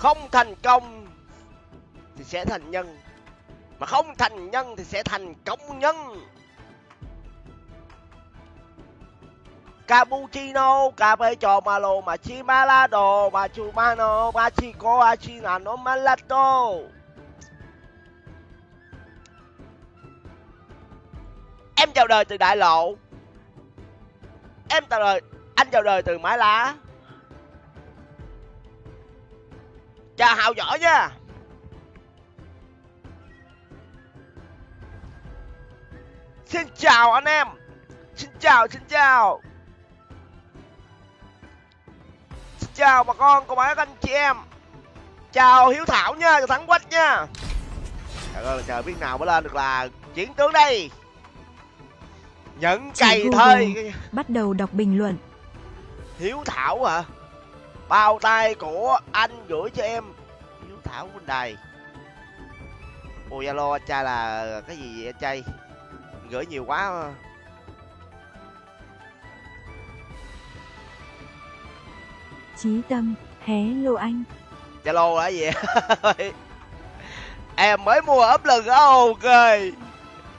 Không thành công thì sẽ thành nhân, mà không thành nhân thì sẽ thành công nhân. Cappuccino, Capecho, Malo, Machi Malado, Machu Mano, Machico, Achinano, Malato. Em chào đời từ đại lộ. Em chào đời, anh chào đời từ mái lá. Chào Hào giỏi nha. Xin chào anh em. Xin chào, xin chào. Xin chào bà con, cô bác, anh chị em. Chào Hiếu Thảo nha, chào Thắng Quách nha. Trời ơi, chờ biết nào mới lên được là chiến tướng đây. Những cày thôi. Bắt đầu đọc bình luận. Hiếu Thảo hả? Bao tay của anh gửi cho em. Hiếu Thảo bên đài. Ồ, Zalo anh trai là cái gì vậy anh trai? Gửi nhiều quá mà. Chí Tâm, hello anh. Zalo là gì vậy? Em mới mua ốp lưng á, ok.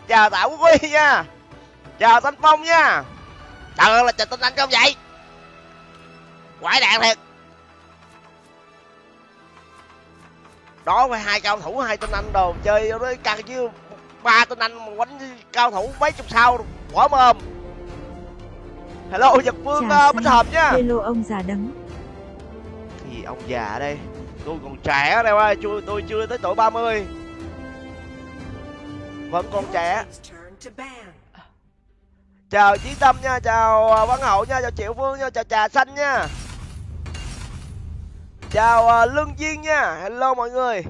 Chào Tạo Quốc Huy nha. Chào Thanh Phong nha. Trời ơi là Trần Tinh Anh không vậy? Quải đạn thiệt. Đó phải hai cao thủ, hai Tinh Anh đồ chơi đó căng chứ. Ba Tinh Anh mà quánh cao thủ mấy chục sao quả mồm. Hello Nhật Phương Bích Hợp nha. Hello ông già đấng. Cái gì ông già ở đây? Tôi còn trẻ đây ơi, tôi chưa tới tuổi 30. Vẫn còn trẻ. Chào Chí Tâm nha, chào Văn Hậu nha, chào Triệu Phương nha, chào Trà Xanh nha. Chào Lương Duyên nha, hello mọi người.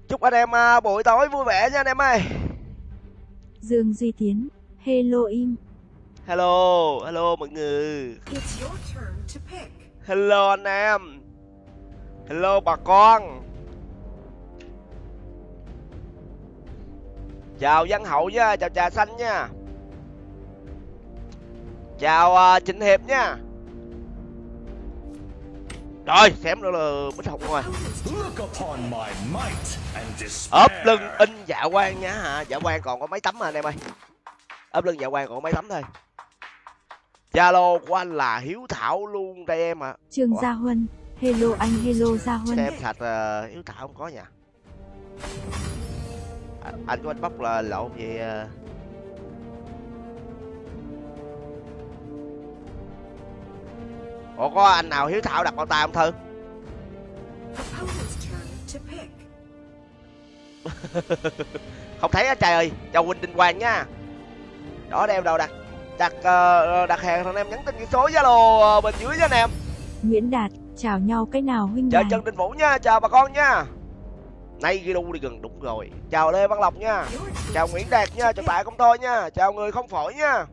Chúc anh em buổi tối vui vẻ nha anh em ơi. Dương Duy Tiến, hello im. Hello, hello mọi người. Hello anh em. Hello bà con. Chào Văn Hậu nha, chào Trà Xanh nha. Chào Trịnh Hiệp nha. Rồi, xem nữa là Bích Hồng rồi. Ốp lưng in dạ quang nhá hả? Dạ quang còn có mấy tấm mà anh em ơi. Ốp lưng dạ quang còn có mấy tấm thôi. Zalo của anh là Hiếu Thảo luôn đây em ạ. Trương Gia Huân, hello anh, hello Gia Huân. Xem sạch Hiếu Thảo không có nha. Anh của anh bóc là lộn gì Ủa có anh nào Hiếu Thảo đặt bao tay không Thư? Không thấy á trời ơi. Chào Quỳnh Đình Hoàng nha. Đó đem đâu đặt hàng thằng em nhắn tin cái số Zalo bên dưới nha anh em. Nguyễn Đạt, chào nhau cái nào huynh Chào đài. Trần Đình Vũ nha, chào bà con nha. Nay ghi đu đi gần đúng rồi. Chào Lê Văn Lộc nha. Chào Nguyễn Đạt nha, chào Tạ Công Tôi nha. Chào người không phổi nha.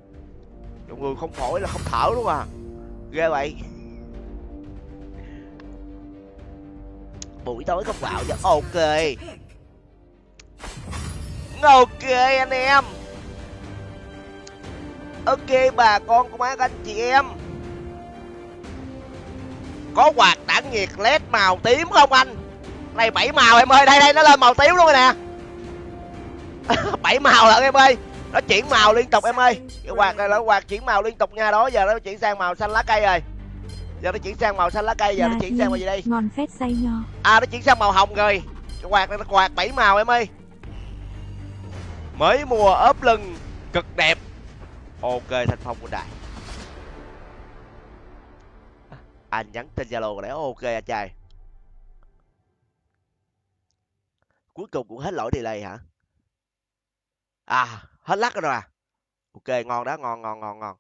Chào người không phổi là không thở luôn à. Ghê vậy. Buổi tối không vào chứ. Ok. Ok anh em. Ok bà con của bác anh chị em. Có quạt tản nhiệt led màu tím không anh? Này 7 màu em ơi, đây nó lên màu tím luôn rồi nè. 7 màu lận em ơi. Nó chuyển màu liên tục em ơi. Cái quạt này là quạt chuyển màu liên tục nha. Đó giờ nó chuyển sang màu xanh lá cây rồi. Giờ nó chuyển sang màu xanh lá cây, giờ nó chuyển sang màu gì đây? Ngon phết say nho. À nó chuyển sang màu hồng rồi. Cái quạt này là quạt 7 màu em ơi. Mới mua ốp lưng cực đẹp. Ok Thanh Phong của đài. Anh nhắn tin Zalo để ok anh trai. Cuối cùng cũng hết lỗi delay hả? À hết lắc rồi à. Ok ngon đó, ngon.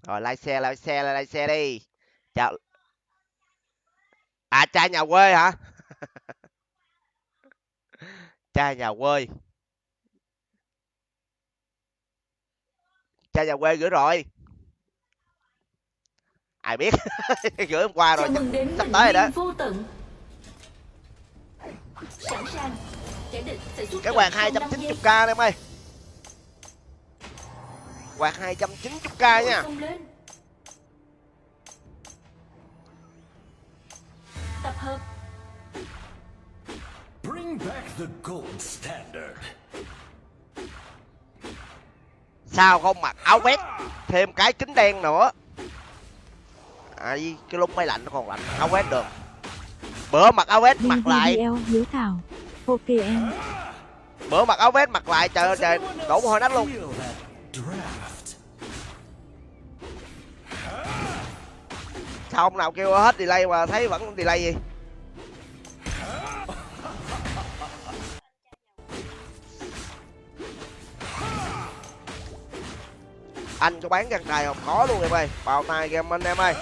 Rồi like xe đi. Chào. À trai nhà quê hả? Trai nhà quê. Trai nhà quê gửi rồi. Ai biết. Gửi hôm qua rồi. Sắp tới rồi đó. Cái quạt 290k em ơi. Quạt 290k nha. Tập hợp. Bring back the gold standard. Sao không mặc áo vest thêm cái kính đen nữa? Cái lúc máy lạnh nó còn lạnh áo vest được. Bữa mặc áo vest mặc lại. DVDL Hiếu Thảo. Ok em. Bữa mặc áo vest mặc lại trời ơi trời, đổ mồ hôi nách luôn. Feel that draft. Sao ông nào kêu hết delay mà thấy vẫn delay gì? Anh có bán găng tay không? Có luôn em ơi. Bào tay game anh em ơi.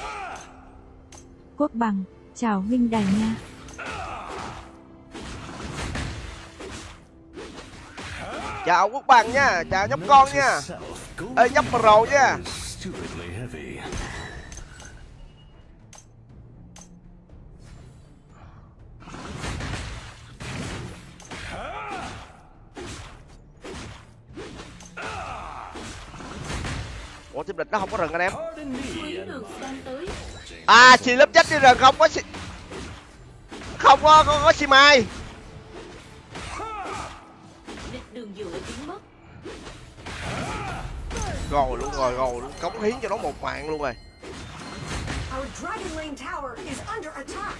Quốc Bằng. Chào huynh đài nha. Chào Quốc Bằng nha, chào nhóc con nha. Ê nhóc pro nha. Stupidly heavy. Ủa team địch nó không có rừng anh em. Pardon me Chiến and lược đang tới. À xì lớp chết đi rừng không có không có xì mai. Địch đường giữa biến mất. Rồi luôn cống hiến cho nó một mạng luôn rồi. Our Dragon Lane tower is under attack.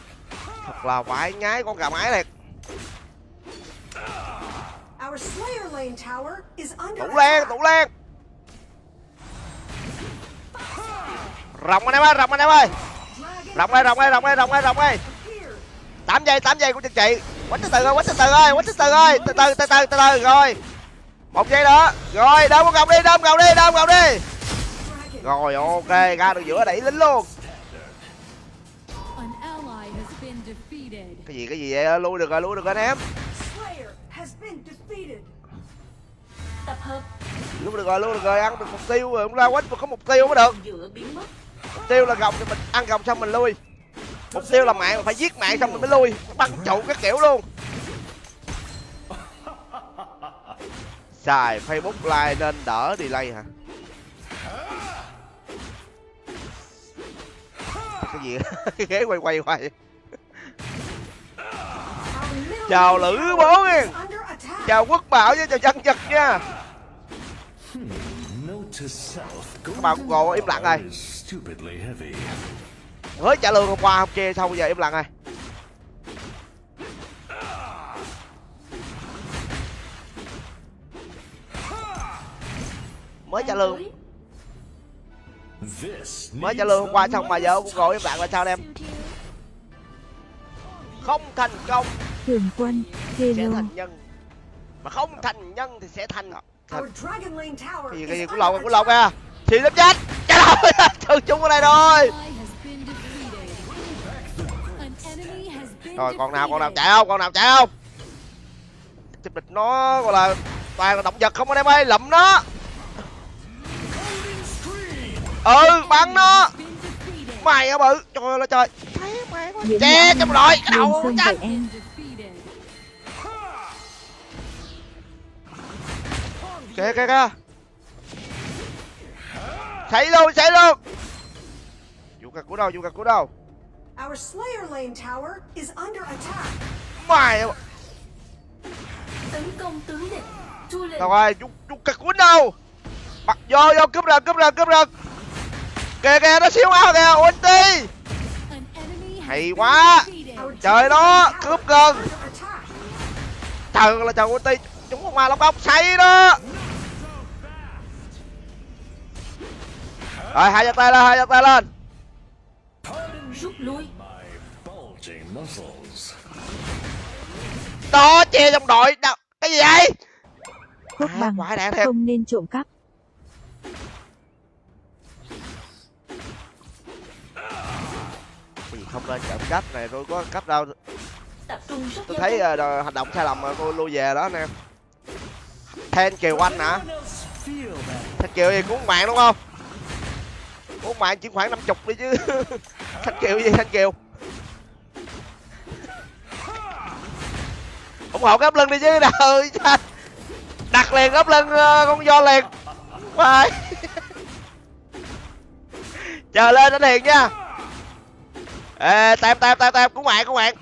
Thật là vãi nhái con gà mái này. Our Slayer Lane tower is under Tủ len attack. tủ len. Rộng anh em ơi, rộng anh em ơi. Rộng ơi, rộng ơi, rộng ơi, rộng ơi, rộng ơi. 8 giây của chân chị. Quánh từ từ ơi, quánh từ từ ơi, quánh từ từ ơi, từ từ rồi. 1 giây nữa. Rồi, đâm con gồng đi, đâm gồng đi, đâm gồng đi. Rồi ok, ra được giữa đẩy lính luôn. An ally has been defeated. Cái gì vậy? Lui được rồi anh em. Slayer has been defeated. Tập hợp. Lui được rồi, ăn được mục tiêu rồi, không ra quánh có mục tiêu mới được. Giữa biến mất. Mục tiêu là gồng thì mình ăn gồng xong mình lui. Mục tiêu là mạng, phải giết mạng xong mình mới lui. Bắn trụ các kiểu luôn. Xài Facebook Live nên đỡ delay hả? Cái gì? Cái ghế quay. Our middle Chào lane Lữ tower Bố is nha. under attack. Chào Quốc Bảo với chào Dân Nhật nha. Note to self. Các bạn cũng gọi im lặng rồi. Is stupidly heavy. Mới trả lương hôm qua hôm kia xong bây giờ im lặng rồi. Mới trả lương This mới trả needs lương hôm qua some xong mà giờ cũng gọi im lặng là sao em? Không thành công Thường Quân. sẽ Hello. thành nhân, mà không thành nhân thì sẽ thành Our Dragon Lane tower cái is gì của under lầu attack. kìa. Xì lớp chết. Trời ơi, trừ chung ở đây rồi. Ally has been defeated. An enemy has been Rồi còn nào defeated. chạy không? Chụp địch nó gọi là toàn là động vật không anh em ơi, lụm nó. Bắn nó. Been defeated. Mày á bự, trời ơi là trời. Thấy mày quá. Nhiễm Che nhãn trong đội cái Liên đầu Sơn chắc. vậy em. Been defeated. Kìa. Xảy luôn. Dù cả cú đâu. Our Slayer Lane tower is under attack. Mày Tấn công tướng địch. Chu lệnh. đâu rồi, dù cả cú đâu. Bắt vô cướp rừng. Kìa nó xíu áo kìa, ulti. An enemy has Hay been quá. defeated. Our Trời Dragon đó, Lane tower cướp is gần. under attack. Trời là trời ulti. Chúng không mà lóc ốc say đó. Rồi hai giơ tay lên. Rút lui. My bulging muscles. Đó che trong đội đâu. Cái gì vậy? Quốc Bằng. Quái đạn thiệt. Không nên trộm cắp. Cái gì không nên trộm cắp này, tôi có cắp đâu. Tập trung rút Tôi giao thấy thông. hành động sai lầm mà tôi lui về đó anh em. Thanh Kiều Anh hả? Everyone else feel that. Thanh Kiều gì cuốn mạng đúng không? Cuốn mạng chỉ khoảng 50 đi chứ. Thanh Kiều gì Thanh Kiều? ủng hộ gấp lưng đi chứ nào. Đặt liền gấp lưng con do liền. Bye. Chờ lên anh Hiền nha. Ê, tem cứu mạng.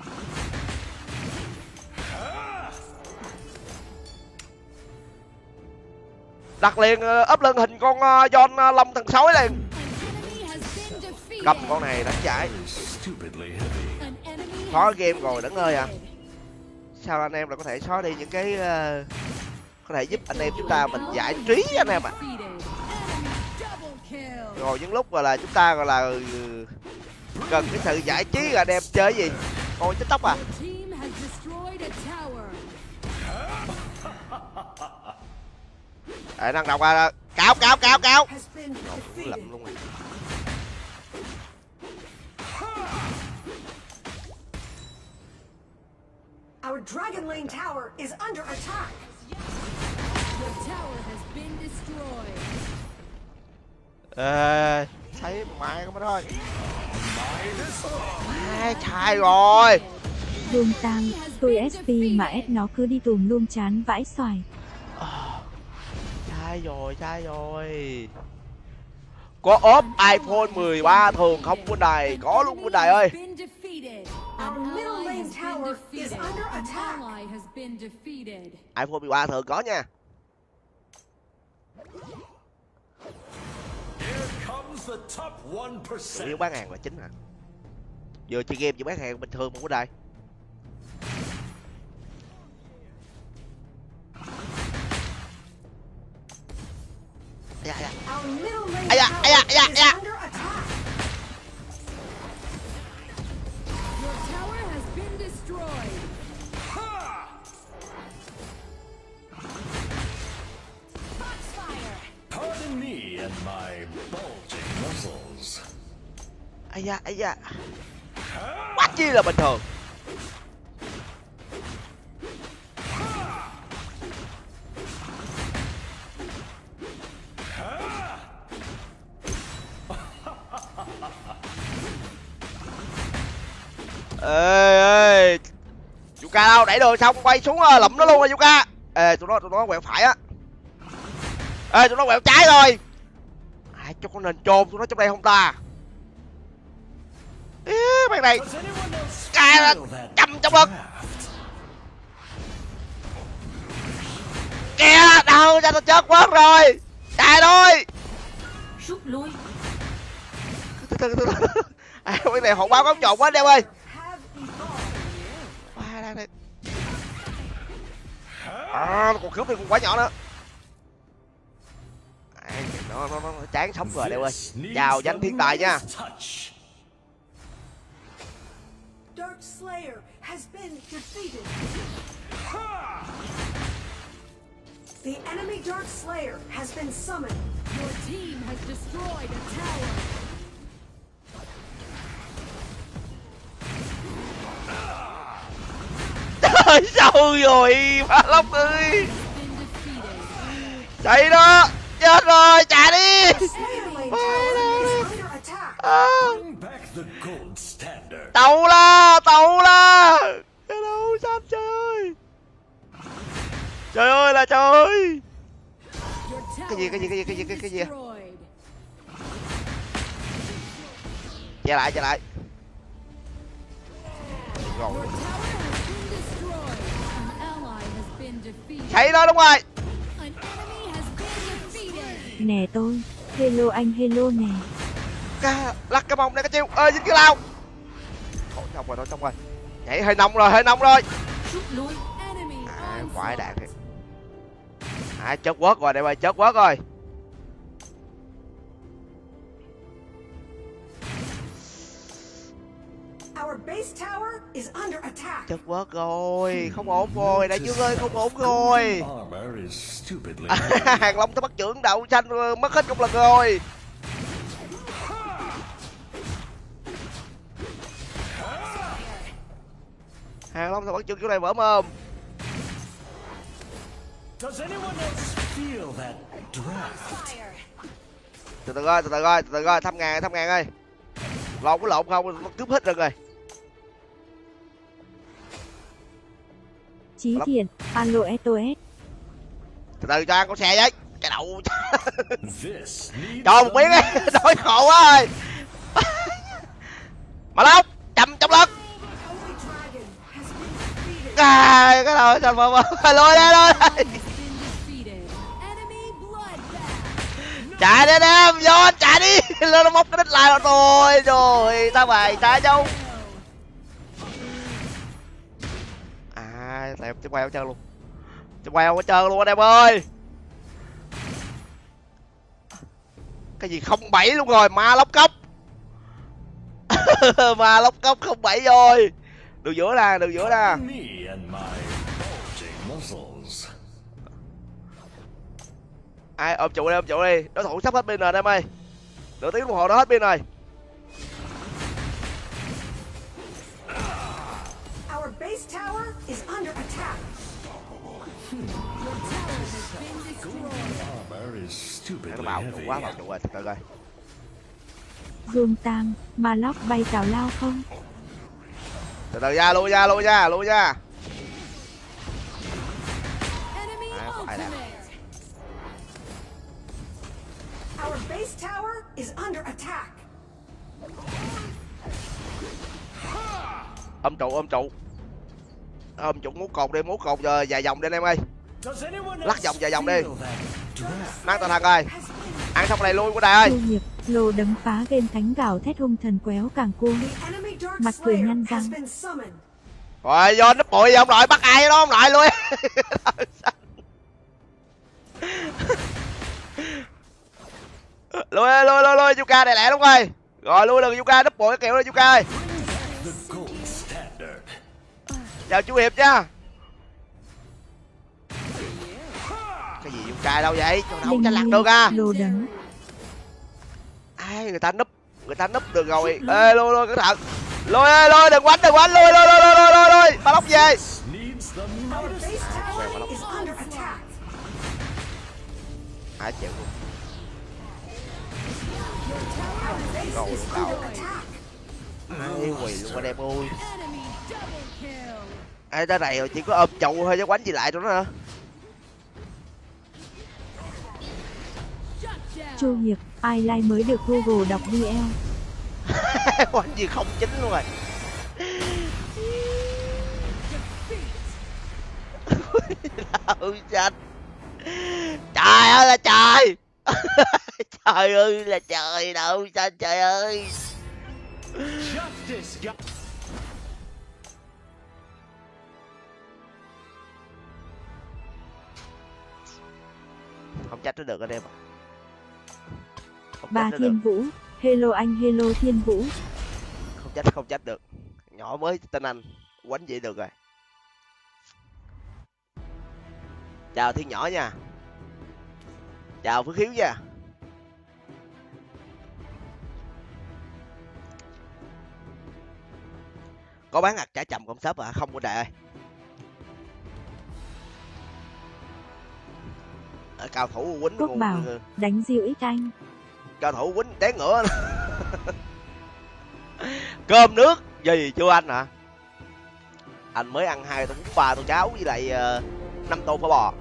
Đặt liền ấp lưng hình con John Long thần sói liền. An enemy has been defeated. Cầm con này đánh giải. Stupidly heavy. An enemy Khó has game been rồi Đấng ơi à. defeated. Sao anh em là có thể xóa đi những cái có thể giúp anh em chúng ta mình giải trí anh em ạ. Defeated. Enemy double kill. Rồi những lúc gọi là chúng ta gọi là cần cái sự giải trí là anh em chơi gì? Coi TikTok à? Your team has destroyed a tower. Năng đọc à, cáo. Has been defeated. Lậm luôn rồi. Our Dragon Lane tower is under attack. Your tower has been destroyed. Ê, thấy mày không thôi. Sai rồi. Đôn Tang, tôi SP mà S nó cứ đi tùm luôn chán vãi xoài. Sai rồi. Có ốp iPhone 13 thường không quân đài, có luôn quân đài ơi. Been defeated. Our An middle ally lane has been tower is defeated. under An attack. ally has been defeated. iPhone 13 thường có nha. Here comes the top Chủ 1%. yếu bán hàng là chính hả? Vừa chơi game vừa bán hàng bình thường một quân đài. Our middle lane Ây da, tower ây da, ây da, ây is da. under attack. Your tower has been destroyed. Pardon me and my bulging muscles. Ây da. Quá chi là bình thường. Ê, Yuka đâu, đẩy đường xong quay xuống lụm nó luôn rồi Yuka. Ê, tụi nó quẹo phải á. Ê, tụi nó quẹo trái rồi. Ai cho con nền chôn tụi nó trong đây không ta? Ê, bạn này Does anyone else cài là feel that chầm trong ngực. draft? Kìa, đâu ra tao chết quớt rồi. Chạy thôi. Rút lui. Từ. À, cái này hậu báo cắm trộn quá anh em ơi. Have evolved. Qua đây. À, nó còn cướp đi con quá nhỏ nữa. À, nó chán sống rồi anh em ơi. This needs Chào the danh thiên tài nha. lightest touch. Dark Slayer has been defeated. The enemy Dark Slayer has been summoned. Your team has destroyed a tower. Trời sao rồi Pha Lóc ơi. Been defeated. Chạy đó. Chết rồi, chạy đi. Slayer Lane tower is under attack. À, Bring back the gold standard. tàu la. Hello, sao trời ơi. Trời ơi là trời. Your tower Cái gì? has been Cái gì? destroyed. Chạy lại. Rồi. Your tower has been destroyed. An ally has been defeated. Chạy đó đúng rồi. An enemy has been defeated. Nè tôi, hello anh hello nè. Lắc cái mông đây cái chiêu. Ơi dính cái lao. Thôi xong rồi. Nhảy hơi nông rồi. Rút lui. Enemy À, onslaught. quái đạn thiệt. À, chớt quớt rồi đây ơi, chớt quớt rồi. Our base tower is under attack. Chớt quớt rồi, không ổn rồi, đại dương ơi, không ổn rồi. Armor is stupidly Hàng Long tới bắt trưởng đậu xanh mất hết công lực rồi. Hàng Long tới bắt trưởng chỗ này vỡ mồm. Does anyone else feel that draft? Từ từ coi, thăm ngàn ơi. Lộn có lộn không, nó cướp hết rồi rồi. Chí Thiện, alo SOS. Từ từ cho ăn con xe với. Cái đầu. This needs Cho một miếng ấy, đói khổ quá ơi. Mà Long, cái đầu sao mà lôi đây lôi đây. Been defeated. Enemy bloodbath. Chạy đi em, vô chạy đi. Lên nó móc cái đích lại rồi rồi sao vậy trái đâu. À tèo chứ quay hết trơn luôn, chứ quay hết trơn luôn anh em ơi. Cái gì 07 luôn rồi, ma lóc cốc. Ma lóc cốc 07 rồi. Đường giữa nè, đường giữa nè. Me and my bulging muscles. Ai ôm trụ đi, ôm trụ đi. Đối thủ sắp hết pin rồi em ơi. Nửa tiếng đồng hồ nó hết pin rồi. Our base tower is under attack. Armor is Nó stupidly bạo trụ quá, heavy. bạo trụ rồi, từ từ coi. Zoom tang, mà lóc bay tào lao không? Từ từ ra, lui ra, lui ra, lui ra. Enemy À, phải làm. ultimate. Our base tower is under attack. Ôm trụ, ôm trụ. Ôm trụ mú cột đi, mú cột giờ vài vòng đi anh em ơi. Does anyone Lắc else vòng vài vòng đi. feel that draft? Năng toàn thật ơi. Has been Ăn xong này lui của đại ơi. Chu Hiệp, lồ đấm phá game thánh gào thét hung thần quéo càng cuông. the enemy dark Mặt cười slayer nhăn has răng. been summoned. Rồi vô núp bụi ông nội, bắt ai đó ông nội lui. Lui lui Yuka này lẹ đúng rồi. Rồi lui đừng Yuka, núp bụi cái kiểu đó Yuka ơi. The gold standard. Chào chú Hiệp nha. Cái gì Yuka đâu vậy? Chỗ đâu cho lặt được à? lồ đấm. Ai người ta núp được rồi. Ê lui cẩn thận. Lui đừng quánh lui. Ba lóc về. Needs the Our might. base tower is under attack. Ai chịu luôn. Our base Rồi, is cậu. under attack. Ai quỳ luôn anh em ơi. Enemy double kill. Ai tới này rồi chỉ có ôm trụ thôi chứ quánh gì lại cho nó hả? Shut down. Chu Hiệp, ai like mới được Google đọc VL. Quánh gì không chính luôn rồi. Đau xanh. Trời ơi là trời. Trời ơi là trời, đau xanh trời ơi. Justice got Không trách nó được anh em ạ. Không Bà trách nó được. Thiên Vũ, hello anh, hello Thiên Vũ. Không trách được. Nhỏ mới tên anh quánh vậy được rồi. Chào Thiên nhỏ nha. Chào Phước Hiếu nha. Có bán hạt chả chậm công shop à? Không của đại ơi. Cao thủ quýnh Quốc bảo, đánh diêu ít anh. cao thủ quýnh té ngựa. Cơm nước gì chưa anh hả? Anh mới ăn 2 tô bún 3 tô cháo với lại 5 tô phở bò.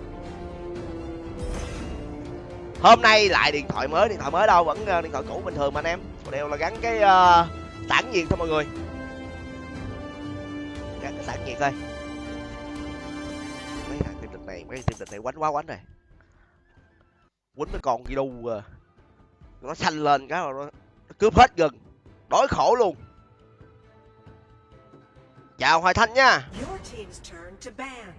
Hôm nay lại điện thoại mới đâu, vẫn điện thoại cũ bình thường mà anh em. Còn đeo là gắn cái tản nhiệt thôi mọi người. Gắn cái tản nhiệt thôi. Mấy thằng team địch này quánh quá quánh rồi. Quýnh mấy con gì đâu à. Nó xanh lên cái rồi nó cướp hết gần. Đói khổ luôn. Chào Hoài Thanh nha. Your team's turn to ban.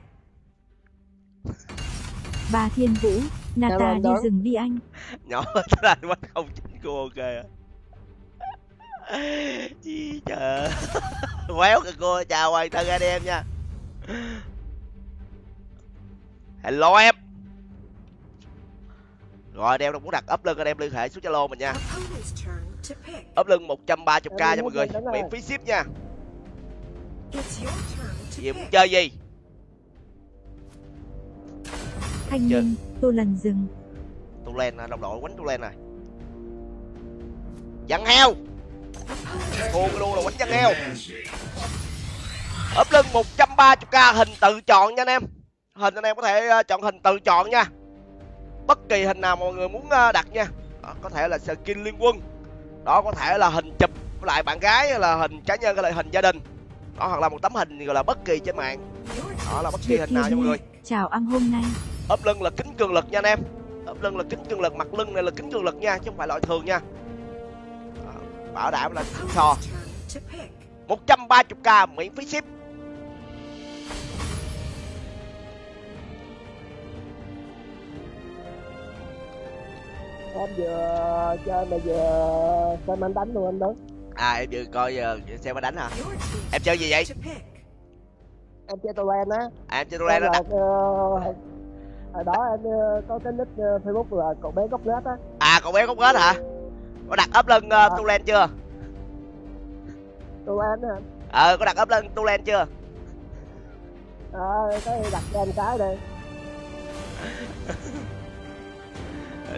Bà Thiên Vũ, Nata đi rừng đi anh. Nhỏ tới là quánh không chính cô ok à. Chi trời. Quéo kìa cô, chào Hoàng thân anh em nha. Hello em. Rồi đeo đâu muốn đặt ấp lưng anh em liên hệ số Zalo mình nha. Opponent's turn to pick. Ấp lưng 130k cho mọi người, miễn phí ship nha. It's your turn to Gì muốn pick. chơi gì? Thanh Chưa. Minh, Tô Lần rừng. Tu len đồng đội quánh tu len rồi. Dặn heo. Thua cái đua là quánh dặn heo. Ấp lưng 130k hình tự chọn nha anh em. Hình anh em có thể chọn hình tự chọn nha. Bất kỳ hình nào mọi người muốn đặt nha. Đó, có thể là skin liên quân. Đó có thể là hình chụp với lại bạn gái, hay là hình cá nhân, hay là hình gia đình. đó, hoặc là một tấm hình gọi là bất kỳ trên mạng, đó là bất kỳ Việt hình nào nha mọi người. chào ăn hôm nay. Ốp lưng là kính cường lực nha anh em, ốp lưng là kính cường lực, mặt lưng này là kính cường lực nha, chứ không phải loại thường nha. Đó, bảo đảm là so 130k miễn phí ship. Em vừa chơi mà vừa xem anh đánh luôn anh Tuấn. Em vừa coi giờ xem anh đánh hả? Em chơi gì vậy? Em chơi Torrent á. Em chơi Torrent đó. Hồi đó em có cái nick Facebook là cậu bé gốc lết á. Cậu bé gốc lết hả? Có đặt ốp lưng Torrent chưa? Torrent á. Có đặt ốp lưng Torrent chưa? Cái đặt cho em cái đây.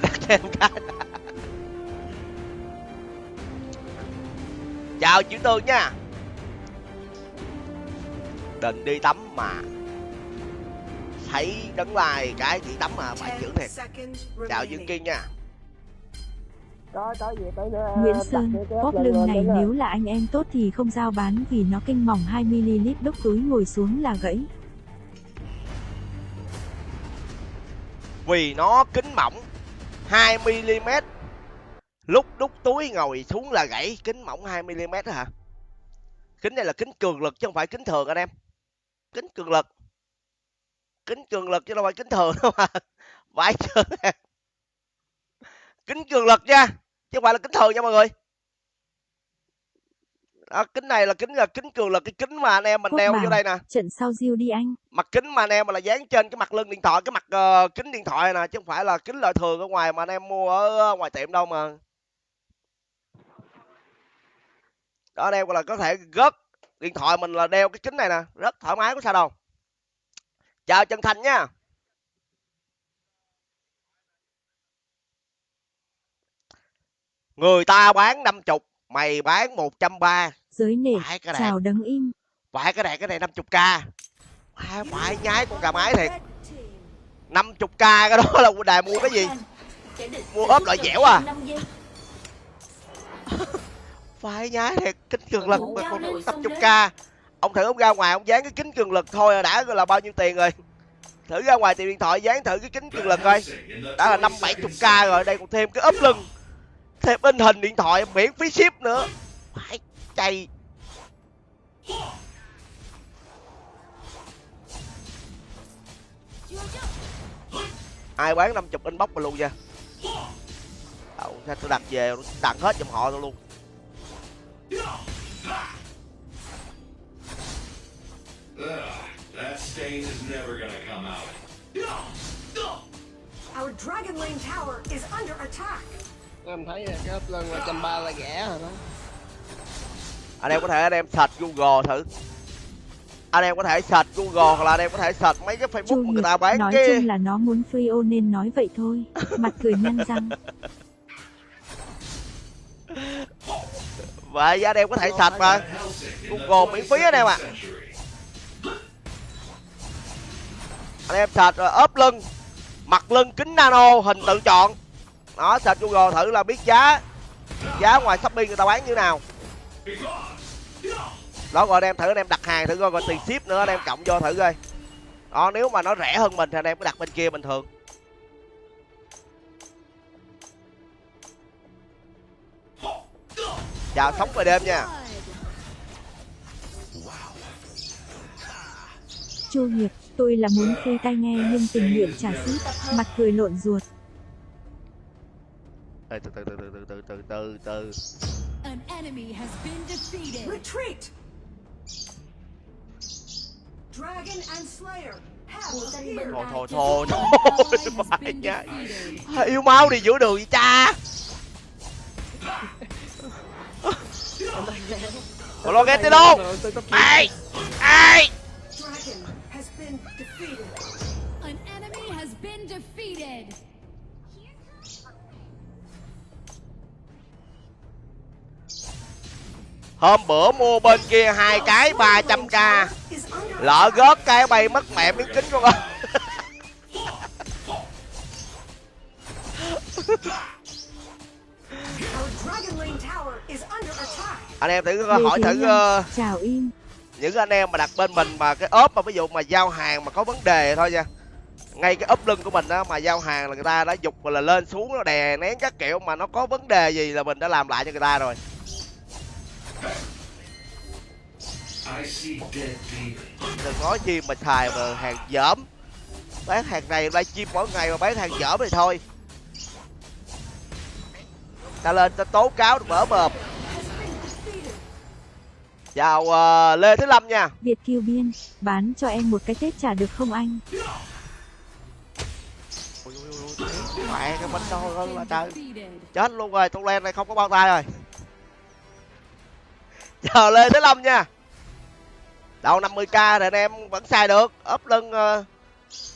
Đặt thêm cái. Chào Chữ Tường nha. Định đi tắm mà thấy đấng like cái chỉ tắm mà phải chữ thiệt. Chào Dương Kiên nha. Có gì tới nữa. Nguyễn Sơn, ốp lưng này nếu là anh em tốt thì không giao bán vì nó kinh mỏng 2ml, đúc túi ngồi xuống là gãy. Vì nó kính mỏng 2mm, lúc đúc túi ngồi xuống là gãy. Kính mỏng 2mm đó hả? Kính này là kính cường lực chứ không phải kính thường anh em. Kính cường lực, kính cường lực chứ đâu phải kính thường đâu mà. Vãi chưởng. Kính cường lực nha, chứ không phải là kính thường nha mọi người. Đó, kính này là kính cường lực, cái kính mà anh em mình đeo vô đây nè. Trận sau diêu đi anh. Mặt kính mà anh em mà là dán trên cái mặt lưng điện thoại, cái mặt kính điện thoại nè, chứ không phải là kính loại thường ở ngoài mà anh em mua ở ngoài tiệm đâu mà. Đó, anh em gọi là có thể gớt điện thoại mình là đeo cái kính này nè, rất thoải mái, có sao đâu. Chào Trần Thành nha. Người ta bán 50, mày bán 130. Giới nệ, chào đấng im. Phải cái này 50k. Phải nhái con gà mái thiệt. 50k cái đó là đài mua cái gì? Mua ốp loại dẻo à? Phải nhái thiệt, kính cường lực mà còn 50k. Ông thử ông ra ngoài ông dán cái kính cường lực thôi đã là bao nhiêu tiền rồi. Thử ra ngoài tiệm điện thoại dán thử cái kính cường lực coi. Đã là 50-70k rồi, đây còn thêm cái ốp lưng, thêm in hình điện thoại miễn phí ship nữa. Phải chay. Ai bán 50 inbox mà luôn nha. Sao tôi đặt về tặng hết giùm họ tôi luôn. That stain is never gonna come out. Our Dragon Lane tower is under attack. Em thấy cái ốp lưng 130 là rẻ rồi đó. Anh em có thể anh em search Google thử. Anh em có thể search Google hoặc là anh em có thể search mấy cái Facebook mà người ta bán nói cái... chung là nó muốn free ô nên nói vậy thôi. Mặt cười nhăn răng. Vậy anh em có thể search mà. Google miễn phí anh em ạ. Anh em search rồi ốp lưng, mặt lưng kính nano hình tự chọn. Đó, search Google thử là biết giá ngoài Shopee người ta bán như thế nào. Đó, rồi anh em thử anh em đặt hàng thử coi, còn tiền ship nữa anh em cộng vô thử coi. Đó, nếu mà nó rẻ hơn mình thì anh em cứ đặt bên kia bình thường. Chào sống về đêm nha. Chu Hiệp, tôi là muốn free tai nghe nhưng tình nguyện trả ship. Mặt cười lộn ruột. Từ. An enemy has been defeated. Retreat. Dragon and Slayer have appeared. Thôi phải nha. Yêu máu đi giữa đường vậy cha. Còn lo ghét đi đâu? Ai? Dragon has been defeated. An enemy has been defeated. Hôm bữa mua bên kia 2 cái 300k. Lỡ gớt cái bay mất mẹ miếng kính con ơi. Our Dragon Lane tower is under attack. Anh em thử hỏi thử chào im. những anh em mà đặt bên mình mà cái ốp mà ví dụ mà giao hàng mà có vấn đề thôi nha, ngay cái ốp lưng của mình á mà giao hàng là người ta đã giục gọi là lên xuống nó đè nén các kiểu mà nó có vấn đề gì là mình đã làm lại cho người ta rồi. I see dead demons. Đừng nói chi mà xài mà hàng dởm, bán hàng này livestream mỗi ngày mà bán hàng dởm thì thôi, ta lên ta tố cáo mở mồm. Chào Lê Thế Lâm nha. Việt Kiều Biên, bán cho em một cái Tết trả được không anh? Mẹ cái bánh to hơn là trời, chết luôn rồi, con len này không có bao tay rồi. Chào Lê Thế Lâm nha. Đầu 50k thì anh em vẫn xài được, ốp lưng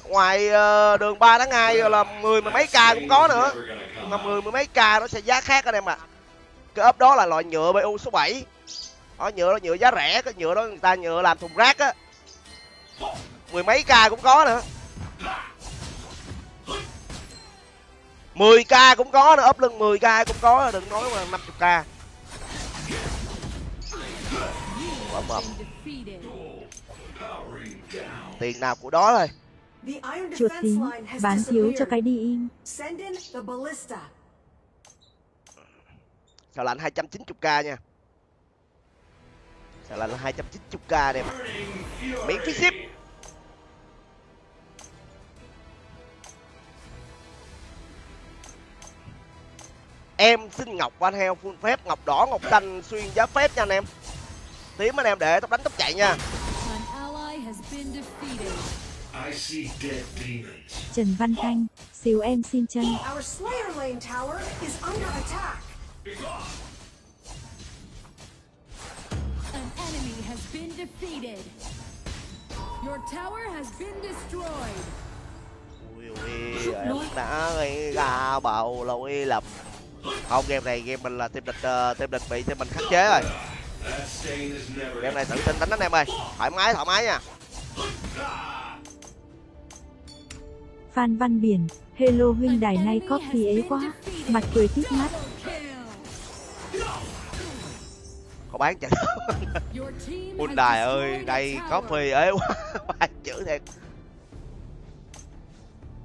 ngoài đường 3 tháng 2 là 10 mấy k cũng có nữa, mà 10 mấy k nó sẽ giá khác anh em ạ. Cái ốp đó là loại nhựa BU số 7, đó nhựa giá rẻ, cái nhựa đó người ta nhựa làm thùng rác á, 10 mấy k cũng có nữa, 10k cũng có nữa, ốp lưng 10k cũng có, đừng nói mà 50k. Quá mập. Tiền nào của đó thôi. The iron Chuột defense tím, line has bán thiếu cho disappeared. cái đi in. Send in the ballista. Xào lạnh 290k nha. Xào lạnh 290k đẹp. Miễn phí ship. Em xin ngọc qua theo full phép, ngọc đỏ, ngọc xanh xuyên giá phép nha anh em. Tím anh em để tóc đánh tóc chạy nha. An ally has been defeated. I see dead demons. Trần Văn Thanh, xíu em xin chân. Our Slayer lane tower is under attack. An enemy has been defeated. Your tower has been destroyed. Ui, em đã gây ra bạo lỗi lầm. Không, game này game mình là team địch bị team mình khắc chế rồi. That stain is never. Game này tự tin đánh anh em ơi, thoải mái nha. Phan Văn Biển, hello huynh đài nay có khí ế quá, mặt cười tít mắt. Có bán chạy. Your team Quân has đài ơi, destroyed a đây có tower. phì ế quá. Ba chữ thiệt.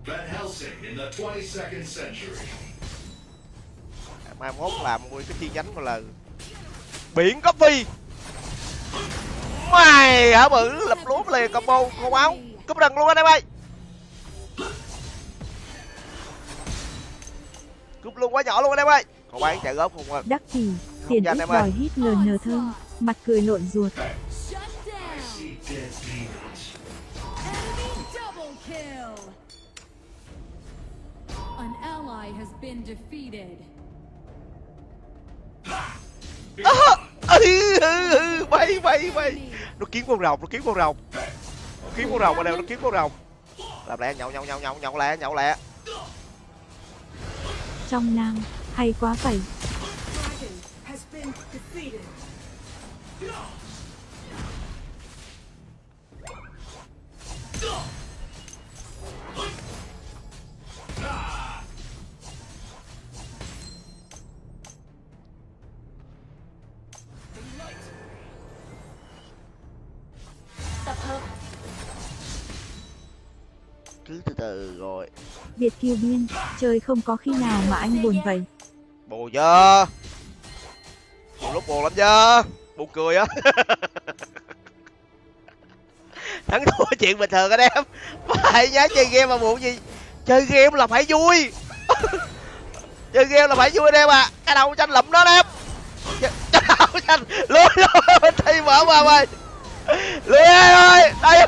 Van Helsing in the 22nd century. Mai mốt làm nguyên cái chi nhánh gọi là biển coffee. Mày hả bự, lập lúa liền combo không áo cúp rừng luôn anh em ơi. Cúp luôn quá nhỏ luôn anh em ơi. Còn bán chạy góp không ạ? Đắc Kỳ, tiền cho anh ít em ơi. đòi hít LN thơm, mặt cười lộn ruột. Shut down. See dead demons. Enemy double kill. An ally has been defeated. Bay. Nó kiếm con rồng, nó kiếm con rồng ở đây, nó kiếm con rồng. Làm lẹ, nhậu lẹ. Trong Nam, hay quá vậy. Dragon has been defeated. Tập hợp. Cứ từ từ rồi. Việt Kiều Biên, trời không có khi nào mà anh buồn vậy. Buồn chưa? Buồn lúc buồn lắm chứ. Buồn cười á. Thắng thua chuyện bình thường anh em. Phải nhớ chơi game mà buồn gì. Chơi game là phải vui. Chơi game là phải vui anh em à. Cái đầu tranh lụm đó em. Cái đầu tranh. Lùi bên thi mở vào ơi. Lùi ơi. Đây.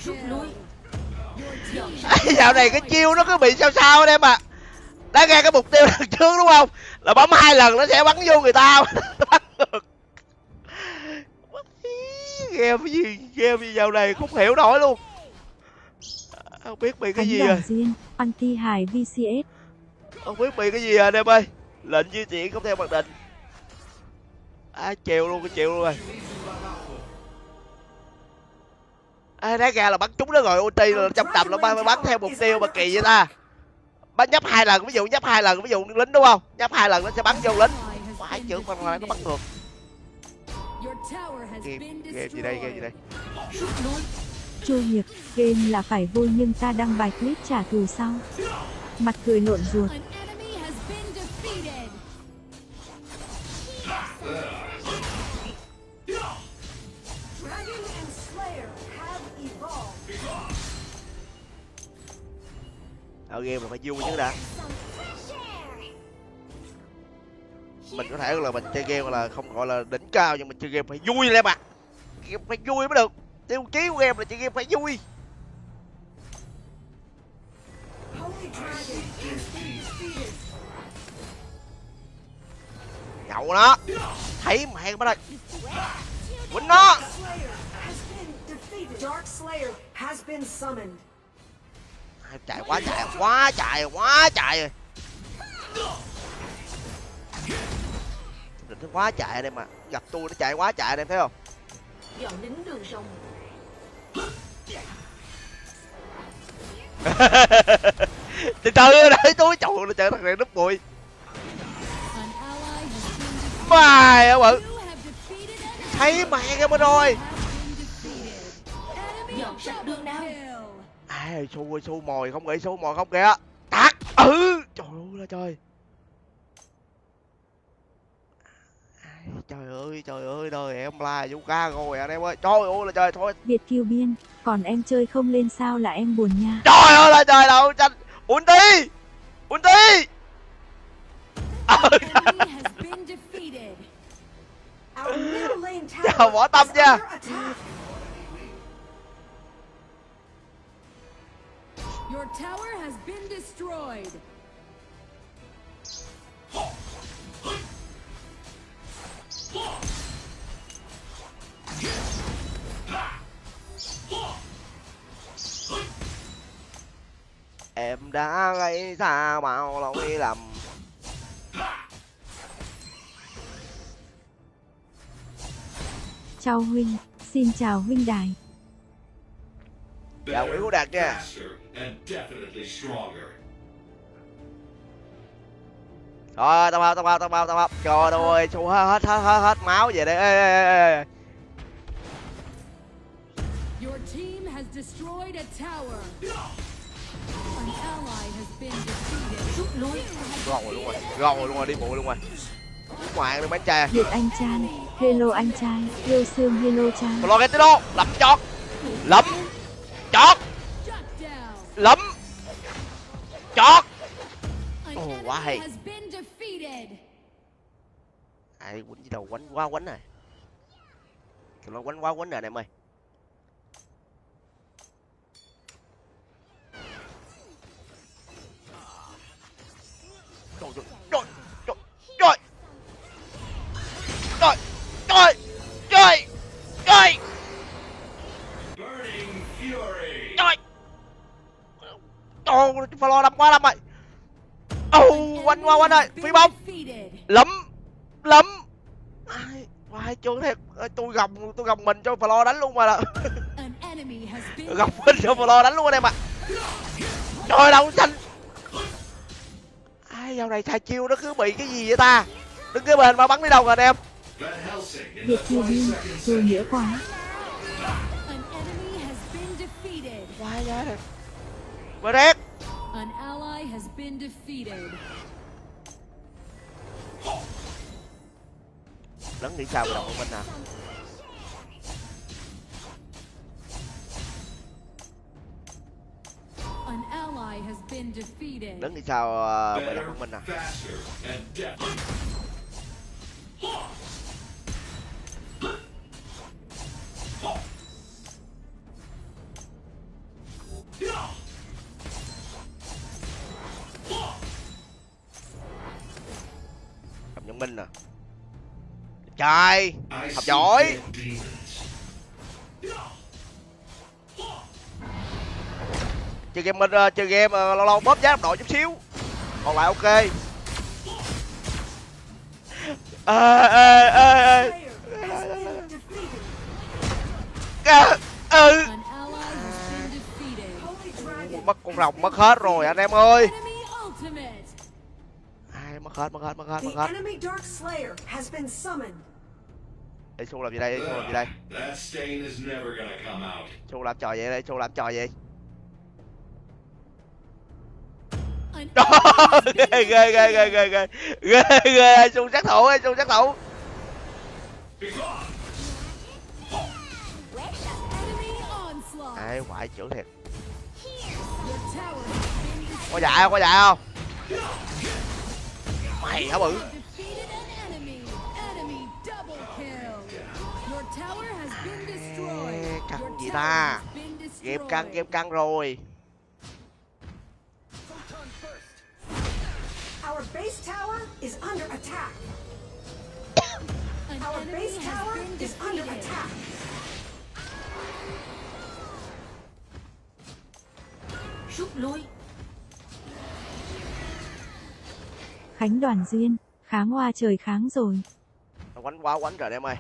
Rút lui. Dạo này cái chiêu nó cứ bị sao anh em à. Đã nghe cái mục tiêu lần trước đúng không? Là bấm 2 lần nó sẽ bắn vô người ta. Nó bắn được. Game gì dạo này không hiểu nổi luôn. Không biết bị cái Khánh gì Đảng rồi. Diên, anti hài VCS. Không biết bị cái gì rồi anh em ơi. Lệnh di chuyển không theo mặc định. Chèo luôn rồi. Đá ra là bắn trúng nó rồi, ulti là trong tầm là bắn theo mục tiêu mà kỳ vậy ta. Bắn nhấp 2 lần, ví dụ nhấp 2 lần, ví dụ lính đúng không? Nhấp 2 lần nó sẽ bắn vô lính. Phải chữ phần này nó bắn được. Your tower has game been game gì đây, game gì đây? destroyed. Rút lui. Chu Hiệp, game là phải vui nhưng ta đăng bài clip trả thù sau. Mặt cười lộn ruột. An enemy has been defeated. Dragon and Slayer have evolved. Ở game là phải vui chứ đã. Mình có thể là mình chơi game là không gọi là đỉnh cao, nhưng mình chơi game phải vui lên mà. Game phải vui mới được. Tiêu chí của game là chơi game phải vui. Holy Dragon has been defeated. Nhậu nó. Thấy mẹ bắt đây. Quýnh nó. Slayer has been defeated. Dark Slayer has been summoned. Chạy quá chạy, quá chạy, quá chạy rồi. Đừng có quá chạy đây mà. Gặp tôi nó chạy quá chạy đây, thấy không? Dọn đến đường rồng. Từ từ để tôi chồng nó chạy thằng này núp bụi. An ally has been defeated. Mày á bự. You have defeated an enemy. Thấy mẹ cái bên rồi. Have been defeated. Enemy Dọn sạch đường nào. kill. Ai xu mồi không nghĩ, xu mồi không kìa. Tát. Trời ơi là trời. Trời ơi đời em là vũ ca rồi anh em ơi. Trời ơi là trời thôi. Việt kill biên, còn em chơi không lên sao là em buồn nha. Trời ơi là trời đâu tranh. Ulti. Ulti. An enemy has been defeated. Our middle lane Chào tower võ tâm is nha. under attack. Your tower has been destroyed. Em đã gây ra bao lỗi lầm. Chào huynh, xin chào huynh đài. Chào Nguyễn Hữu Đạt nha. Faster and definitely stronger. Rồi tao học. Trời ơi, xu hết máu về đây. Ê. Your team has destroyed a tower. An ally has been defeated. Rút lui. Gòn rồi luôn rồi, đi bộ luôn rồi. Ngoạn đi bánh trai. Việt anh trai, hello anh trai, yêu xương hello trai. Lo cái đó, lắm chót. Lắm. Chót. Shut down. Lắm. Chót. An Oh, enemy why? has been defeated. Ai quýnh gì đâu, quánh quá quánh rồi. Tụi nó quánh quá quánh rồi anh em ơi. Trời. Burning Fury. Trời. Ồ, Flo đâm quá rồi. Quanh rồi, phi bông. Defeated. Lắm. Ai chưa thiệt, tôi gồng mình cho Flo đánh luôn mà là. An enemy has been Gồng mình cho Flo đánh luôn anh em ạ. Trời đâu xanh. Ai dạo này xài chiêu nó cứ bị cái gì vậy ta? Đứng cái bên mà bắn đi đâu rồi anh em? Van Helsing in Việt the kill 20 biên, seconds. tôi nghĩa quá. An enemy has been defeated. Quá giá này. Bret. An ally has been defeated. Lấn nghĩ sao mà đồng của mình à? An ally has been defeated. Lấn nghĩ sao mà đồng của mình à? Faster and definitely. Cầm Nhân Minh à? Trai. I Học see giỏi. dead demons. Chơi game lâu lâu bóp giá đồng đội chút xíu. Còn lại ok. Ê. Slayer has been defeated. An ally has been defeated. Holy Dragon Mất con rồng mất hết rồi anh em ơi. Enemy ultimate. Ai mất hết. The enemy Dark Slayer has been summoned. Ê, Xu làm gì đây? Xu làm gì đây? That stain is never gonna come out. Xu làm trò gì đây? Xu làm trò gì? An ghê ghê ghê ghê ghê ghê ghê ghê Xu sát thủ, Xu sát thủ. enemy onslaught. Ai ngoại trưởng thiệt. Your tower has been destroyed. Có dạy không? Mày hả bự? Defeated an enemy. Enemy double kill. Your tower has been destroyed. Ê, căng Your gì tower ta? has been destroyed. Game căng rồi. Our base tower is under attack. An Our enemy base has tower been is under defeated. attack. Rút lui. Khánh Đoàn Duyên, kháng hoa trời kháng rồi. Nó quánh quá quánh rồi em ơi.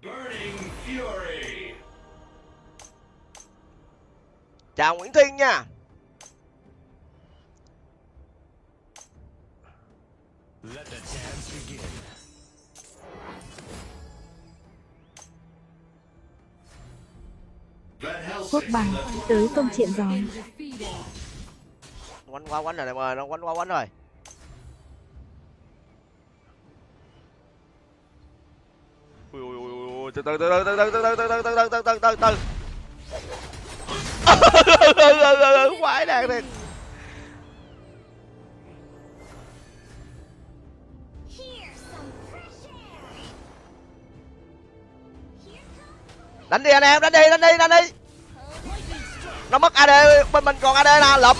Burning Fury. Chào Nguyễn Thiên nha. Let the dance begin. Van Quốc Helsing bằng, left tới công chuyện gió. Been defeated. Quánh quá quánh rồi em ơi, nó quánh quá quánh rồi. Ui ui ui ui, từ từ từ từ từ từ từ từ từ từ từ từ từ từ. Quái đàn thiệt. Đánh đi anh em, đánh đi, đánh đi, đánh đi. Nó mất AD, bên mình còn AD nè, lụm.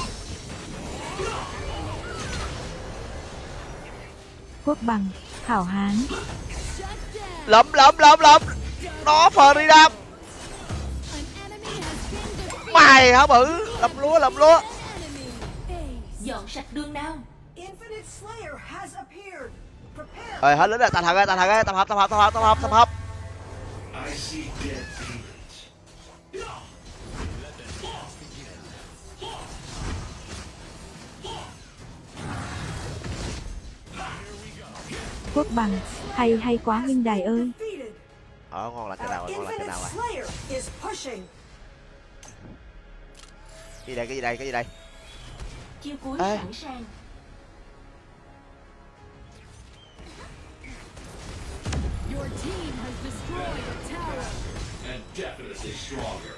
Quốc bằng, hảo hán. Shut down. Lụm lụm lụm lụm. Nó Freedom. An enemy has been defeated. Mày hả bự, lụm lúa lụm lúa. Enemy ace. Dọn sạch đường nào. Infinite Slayer has appeared. Prepare. Rồi hết lính rồi, tập hợp ơi, tập hợp ơi, tập hợp tập hợp tập hợp tập hợp tập hợp. I see dead demons. Quốc bằng, hay quá huynh đài ơi. Defeated. Ngon lành cái nào Our rồi, ngon lành cái Infinite nào rồi. Slayer is pushing. Cái gì đây, cái gì đây, cái gì đây? Chiêu cuối Ê. sẵn sàng. Your team has destroyed a tower. And definitely stronger.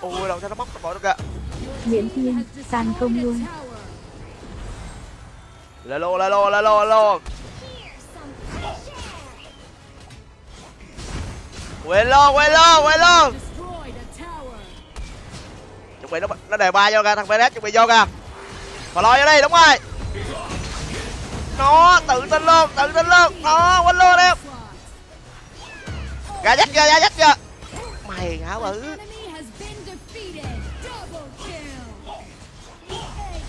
Ui, đâu sao nó móc bỏ nó kìa. Nguyễn Thiên, san không luôn. Tower. Lên luôn, lên luôn, lên luôn, lên luôn. Quên luôn, quên luôn, quên luôn. Destroyed a tower. Chuẩn bị nó đề ba vô kìa, thằng BDS chuẩn bị vô kìa. Mà lo vô đi, đúng rồi. Nó tự tin luôn, tự tin luôn. Nó quên luôn em. Gà dắt chưa. Mày hả bự. Enemy has been defeated. Double kill. Ace.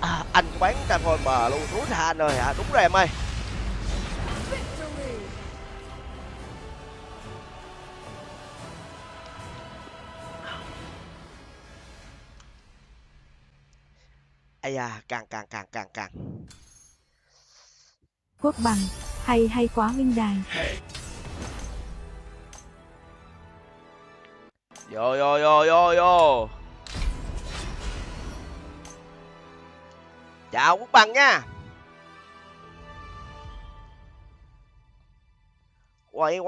À, anh bán Transformer luôn, thú tha anh ơi hả? Đúng rồi em ơi. Victory. Ây da, càng. Quốc bằng, hay quá huynh đài. Hey, Vô. Chào Quốc Bằng nha. Quay.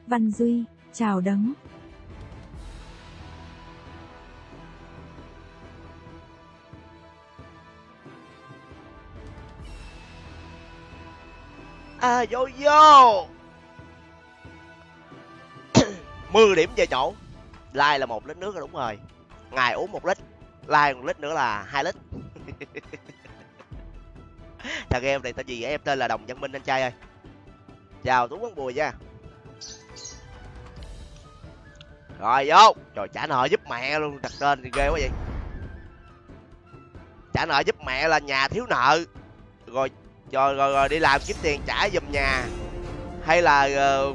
Văn Duy, chào đấng. À, vô. 10 điểm về chỗ. Like là 1 lít nước là đúng rồi. Ngày uống 1 lít. Like 1 lít nữa là 2 lít. Thằng em này tên gì vậy? Em tên là Đồng Văn Minh anh trai ơi. Chào Tú Quán Bùi nha. Rồi vô. Trời, trả nợ giúp mẹ luôn, đặt tên thì ghê quá vậy. Trả nợ giúp mẹ là nhà thiếu nợ. Rồi đi làm kiếm tiền trả giùm nhà. Hay là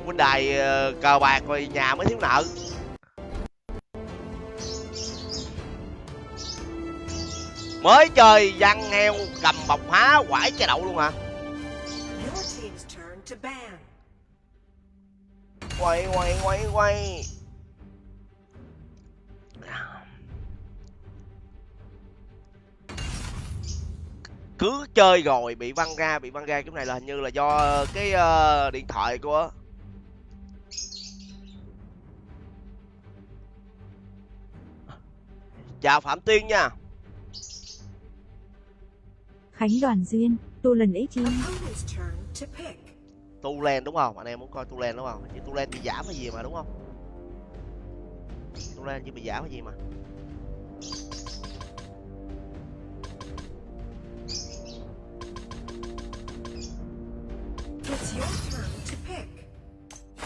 huynh đài cờ bạc rồi nhà mới thiếu nợ. Mới chơi văn heo cầm bọc há quải chai đậu luôn hả? Your team's turn to ban. Quay. Cứ chơi rồi bị văng ra cái này là hình như là do cái điện thoại của chào Phạm Tiên nha. Khánh Đoàn Duyên, tu lần X Opponent's turn to pick. Tu Len đúng không? Anh em muốn coi Tu Len đúng không? Chứ Tu Len bị giảm hay gì mà đúng không? Tu Len chứ bị giảm hay gì mà. It's your turn to pick.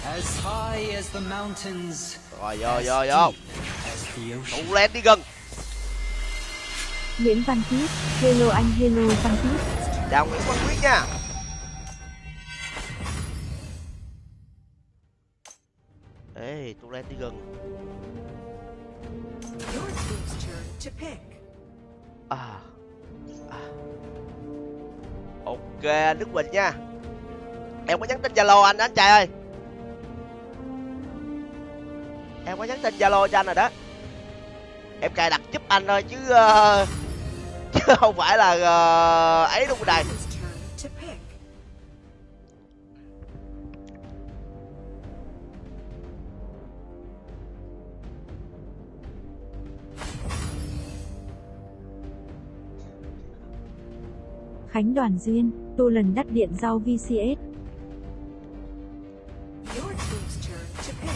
As high as the mountains, Rồi as vô. deep as the ocean. Tu Len đi gần. Nguyễn Văn Quyết, hello anh, hello Văn Quyết. Chào Nguyễn Văn Quyết nha. Ê, Tu Len đi gần. Your team's turn to pick. Ok anh Đức Quỳnh nha. Em có nhắn tin Zalo anh đó anh trai ơi. Em có nhắn tin Zalo cho anh rồi đó. Em cài đặt giúp anh thôi chứ chứ không phải là ấy đúng đây. Opponent's turn to pick. Khánh Đoàn Duyên, tu lần đắt điện rau VCS. Your team's turn to pick.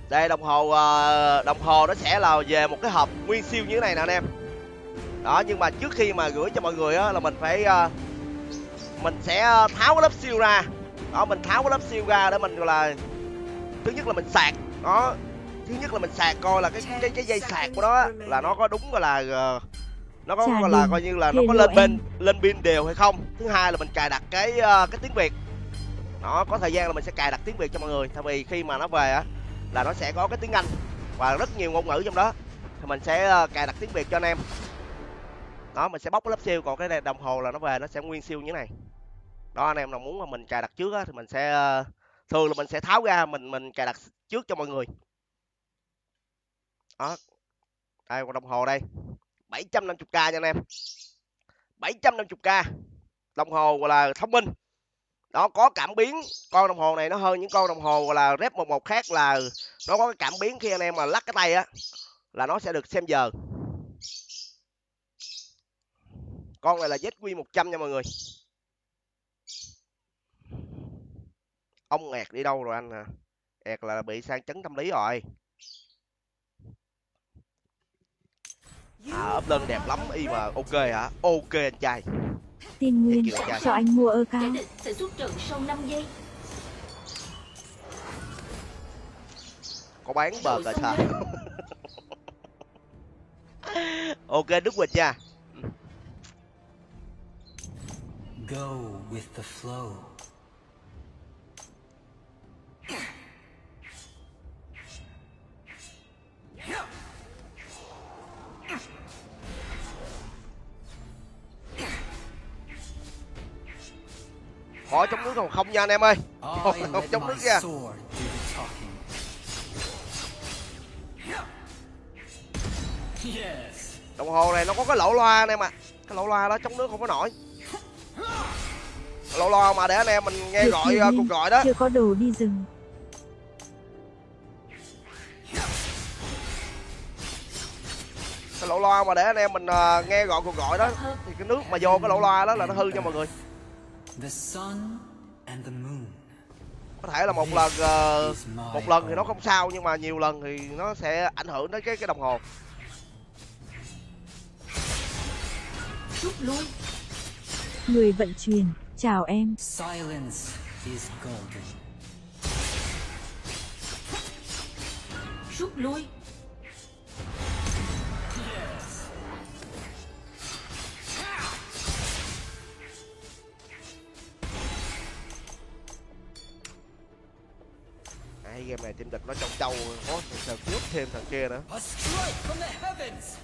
Đây đồng hồ nó sẽ là về một cái hộp nguyên siêu như thế này nè anh em. Đó, nhưng mà trước khi mà gửi cho mọi người á là mình phải mình sẽ tháo cái lớp siêu ra. Đó, mình tháo cái lớp siêu ra để mình gọi là thứ nhất là mình sạc. Đó, thứ nhất là mình sạc coi là cái dây sạc của nó á, là nó có đúng gọi là nó có gọi là coi như là nó có lên pin đều hay không. Thứ hai là mình cài đặt cái tiếng Việt. Đó, có thời gian là mình sẽ cài đặt tiếng Việt cho mọi người. Tại vì khi mà nó về á là nó sẽ có cái tiếng Anh và rất nhiều ngôn ngữ trong đó. Thì mình sẽ cài đặt tiếng Việt cho anh em. Đó, mình sẽ bóc cái lớp siêu, còn cái này đồng hồ là nó về nó sẽ nguyên siêu như thế này. Đó, anh em nào muốn mà mình cài đặt trước á thì mình sẽ thường là mình sẽ tháo ra mình cài đặt trước cho mọi người. Đó. Đây con đồng hồ đây. 750k nha anh em. 750k. Đồng hồ gọi là thông minh. Đó, có cảm biến. Con đồng hồ này nó hơn những con đồng hồ gọi là Rep 11 khác là nó có cái cảm biến khi anh em mà lắc cái tay á là nó sẽ được xem giờ. Con này là ZQ100 nha mọi người. Ông ẹt đi đâu rồi anh hả? Ẹt là bị sang chấn tâm lý rồi. Ấp lưng đẹp lắm y mà ok hả? Ok anh trai. Tiên Nguyên, cho anh mua ơ cao. Kẻ địch sẽ xuất trận sau 5 giây. Có bán bờ tại sao? Ok Đức Quỳnh nha. Go with the flow. Khó trong nước còn không nha anh em ơi. I Không let trong nước my nha. sword do the talking. Yes. Đồng hồ này nó có cái lỗ loa anh em ạ. Cái lỗ loa đó chống nước không có nổi. Lỗ loa mà để anh em mình nghe Được gọi Thiên Nhiên, cuộc gọi đó. chưa có đồ đi rừng. Cái lỗ loa mà để anh em mình nghe gọi cuộc gọi đó thì cái nước mà vô cái lỗ loa đó là nó hư nha mọi người. The sun and the moon. Có thể là một lần thì nó không sao nhưng mà nhiều lần thì nó sẽ ảnh hưởng đến cái đồng hồ. Rút lui. Người vận chuyển, chào em. Silence is golden. Rút lui. Ai game này team địch nó trong trâu, có thằng cướp thêm thằng kia nữa. A strike from the heavens.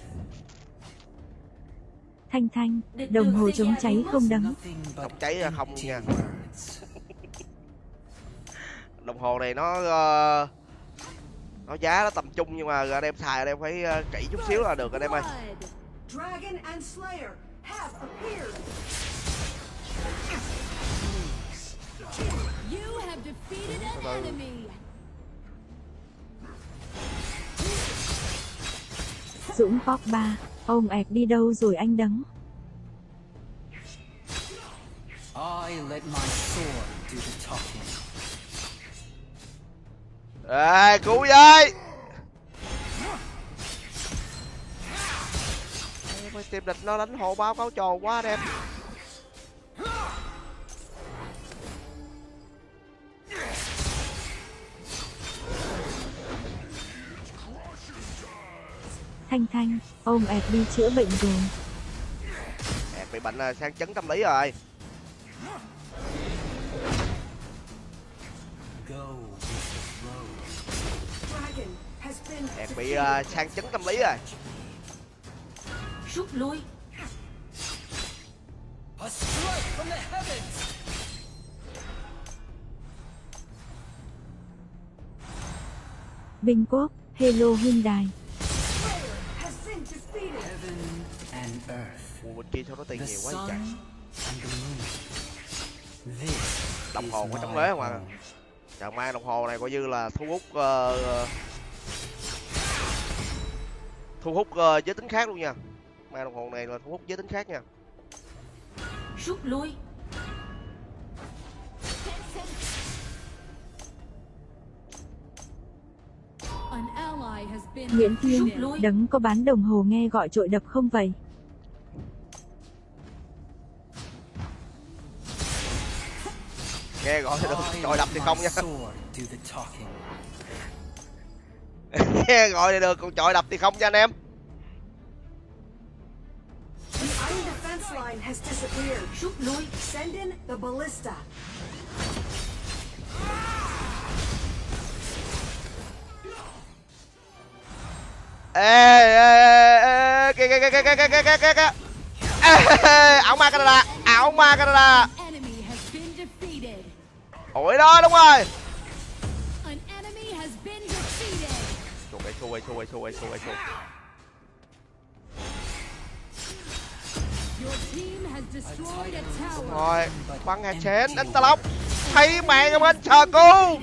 Thanh Thanh, đồng hồ chống cháy không đắng. Nothing but Không cháy ra không empty nha. words. Đồng hồ này nó giá nó tầm trung, nhưng mà anh em xài anh em phải kỹ chút xíu là được anh em ơi. Blood. Dragon and Slayer have appeared. You have defeated an enemy. Dũng Pogba, ông ẹc đi đâu rồi anh đắng? I let my sword do the talking. Ê, cứu với. Team địch nó đánh hộ báo cáo tròn quá anh em. Thanh Thanh, ông ẹc đi chữa bệnh rồi. Bị bệnh sang chấn tâm lý rồi. Go with the flow. Dragon has been Bị sang chấn tâm lý rồi. Rút lui. A strike from the heavens. Vinh Quốc, hello Hyundai. has been defeated. Heaven and earth. Ủa, bên kia sao nó tiền The nhiều quá sun vậy trời. and the moon. This Đồng is hồ có chống my lế không ạ? home. Trời, mai đồng hồ này coi như là thu hút giới tính khác luôn nha. Mai đồng hồ này là thu hút giới tính khác nha. Rút lui. An ally has been Nguyễn Thiên, defeated. đấng có bán đồng hồ nghe gọi trội đập không vậy? Nghe gọi được, I trời đập thì let không my nha. sword do the talking. Nghe gọi thì được, còn trời đập thì không nha anh em. The iron defense line has disappeared. Rút lui. Send in the ballista. Kìa. Ảo ma Canada, ảo ma Canada. Enemy has been defeated. Ủi đó, đúng rồi. An enemy has been defeated. Xui. Your team has destroyed a tower. Rồi, bắn hạt chén, đánh ta lóc. Thấy mẹ của mình, chờ cô.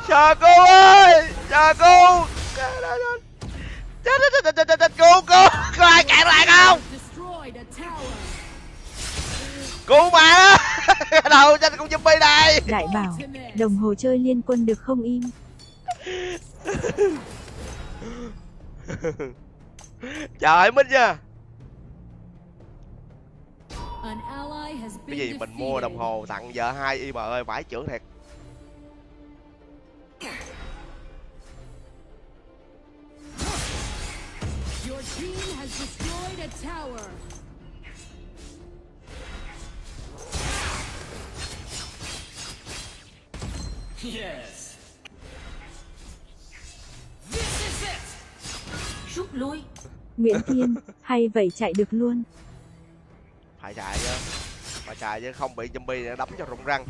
Chờ cô ơi, chờ cô. Chết, cô, có ai cản lại không? Destroyed a tower. Cứu mẹ đó. Đâu cho con zombie này. Đại bảo, đồng hồ chơi liên quân được không im? Trời Minh nha. An ally has been Cái gì mình mua đồng hồ tặng vợ 2 im ơi, vãi trưởng thiệt. Your team has destroyed a tower. Yes. Rút lui. Nguyễn Thiên, hay vậy chạy được luôn. Phải chạy chứ không bị zombie đấm cho rụng răng.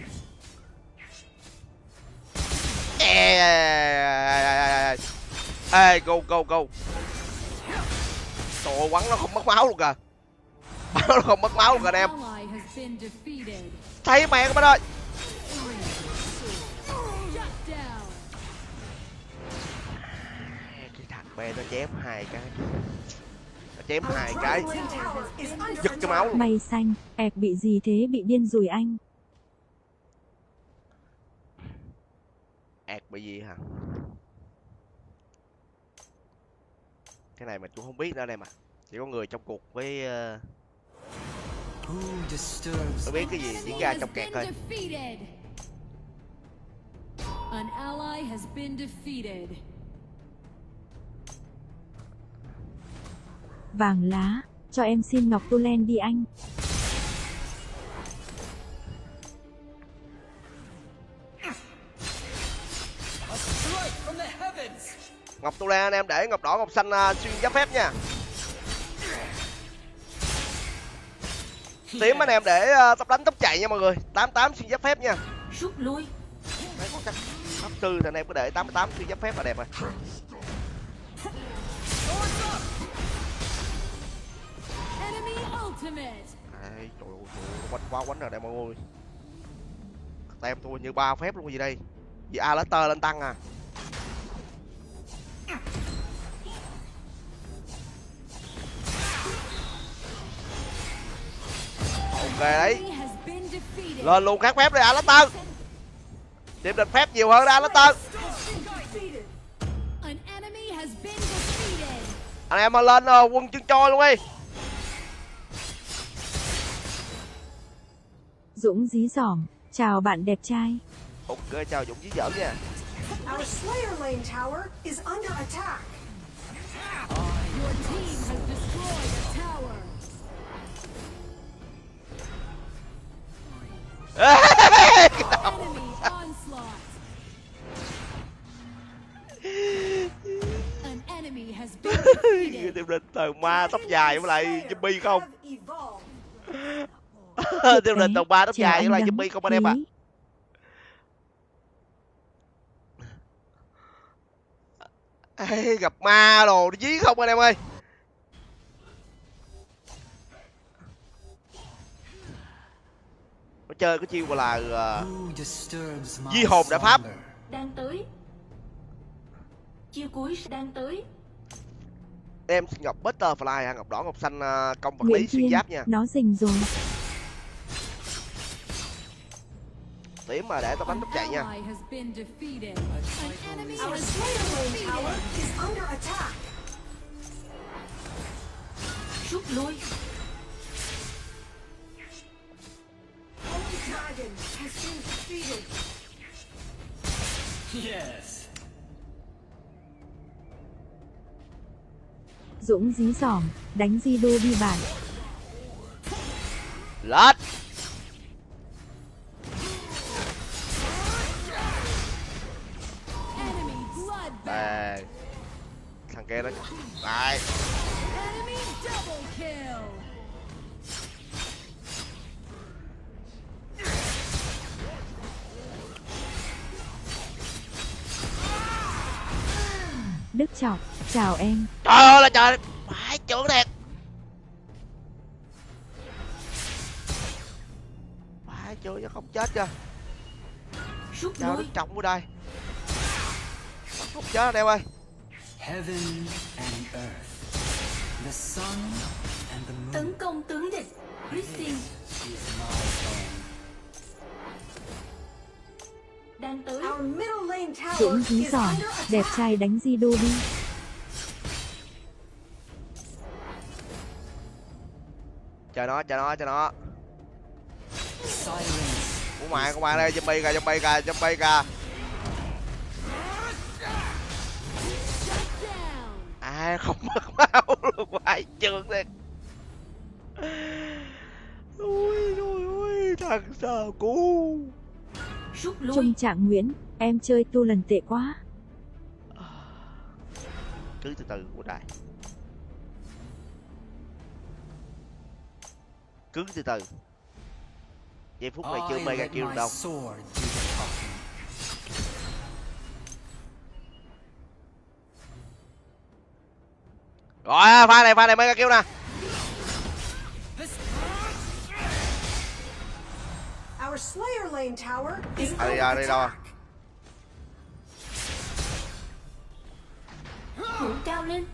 Ê, go. Trời, quắn nó không mất máu luôn kìa. Nó không mất máu luôn kìa anh em. Ally has been defeated. Thấy mẹ của mình ơi. Shut down. Cái thằng bé nó chém 2 cái. Nó chém 2 cái. Dragon Lane Tower is under Giật cái máu attack. luôn. Mày xanh, ẹc bị gì thế, bị điên rồi anh? Ảt bị gì hả? Cái này mình cũng không biết nữa anh em ạ. Chỉ có người trong cuộc với Who disturbs Tôi biết cái gì diễn ra trong kẹt thôi. defeated. An ally has been defeated. Vàng lá, cho em xin ngọc tu len đi anh. Ngọc tu la anh em để ngọc đỏ ngọc xanh xuyên giáp phép nha. Tím anh em để tóc đánh tóc chạy nha mọi người. 88 xuyên giáp phép nha. Rút lui. Đấy, có cách pháp sư thì anh em cứ để 88 xuyên giáp phép là đẹp rồi. Enemy ultimate. Đấy, trời ơi, quánh quá quánh rồi đây mọi người. Tem tôi như 3 phép luôn cái gì đây. Vì Alastair lên tăng à. Ok đấy. Enemy has been defeated. Lên luôn các phép đây Alastair. Điểm định phép nhiều hơn đây Alastair. Defeated. An enemy has been defeated. Anh em mà lên quân chân trôi luôn đi. Dũng dí dỏm, chào bạn đẹp trai. Ok chào Dũng chí dởm nha. Our Slayer lane tower is under attack. Your team has destroyed a tower. Enemy onslaught. An enemy has been defeated. Điểm định tầng ma tóc dài với lại Jimmy không? Have evolved. Điểm định tầng 3 tóc Chào dài với anh lại Đăng Jimmy không anh em ạ. Quý. Ê, gặp ma đồ dí không anh em ơi. Nó chơi cái chiêu gọi là Who disturbs my Di hồn đại pháp. slumber? Đang tới. Chiêu cuối đang tới. em xin ngọc butterfly ngọc đỏ ngọc xanh công vật lý Nguyễn xuyên Thiên, giáp nha. nó rình rồi. Tím mà để tao bắn An tóc chạy nha. ally has been defeated. An enemy Our has Slayer lane been tower defeated. is under attack. Rút lui. Holy Dragon has been defeated. Yes. Dũng dí dỏm, đánh di đô đi bạn. Lết. Enemy bloodbath. Đây. Thằng kia nó đây. Enemy double kill. Đức Trọng, chào em. Trời ơi là trời. Phải trưởng thiệt. Phải chưa chứ không chết chưa. Rút Chào lui. Đức Trọng ở đây. Không chết anh em ơi. Heaven and earth. The sun and the moon Tấn công tướng địch. Christine is my home. đang tới. Our middle lane tower Dũng dí is dỏm, under đẹp attack. trai đánh di đô đi. Chờ nó. Silence. Của mày đây zombie kìa. Down. Không mất máu luôn. Phải trường thiệt. Ui thằng sao cú. Rút lui. Trung Trạng Nguyễn, em chơi tu lần tệ quá. Cứ từ từ của đại. Cứ từ từ. Giây phút này chưa I mega let kill my đâu. sword do the talking. Rồi pha này mega kill nè. Our Slayer lane tower is À, under đây đâu à? attack. Hưởng cao lên.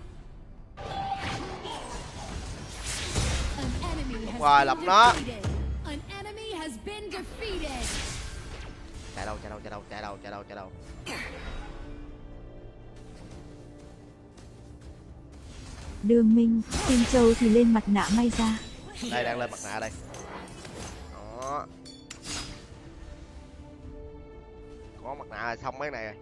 An enemy has Rồi, been lập nó. defeated. An enemy has been defeated. Chạy đâu. Đường Minh, Kim Châu thì lên mặt nạ may ra. Đây đang lên mặt nạ đây. mặt nạ là xong mấy cái này rồi.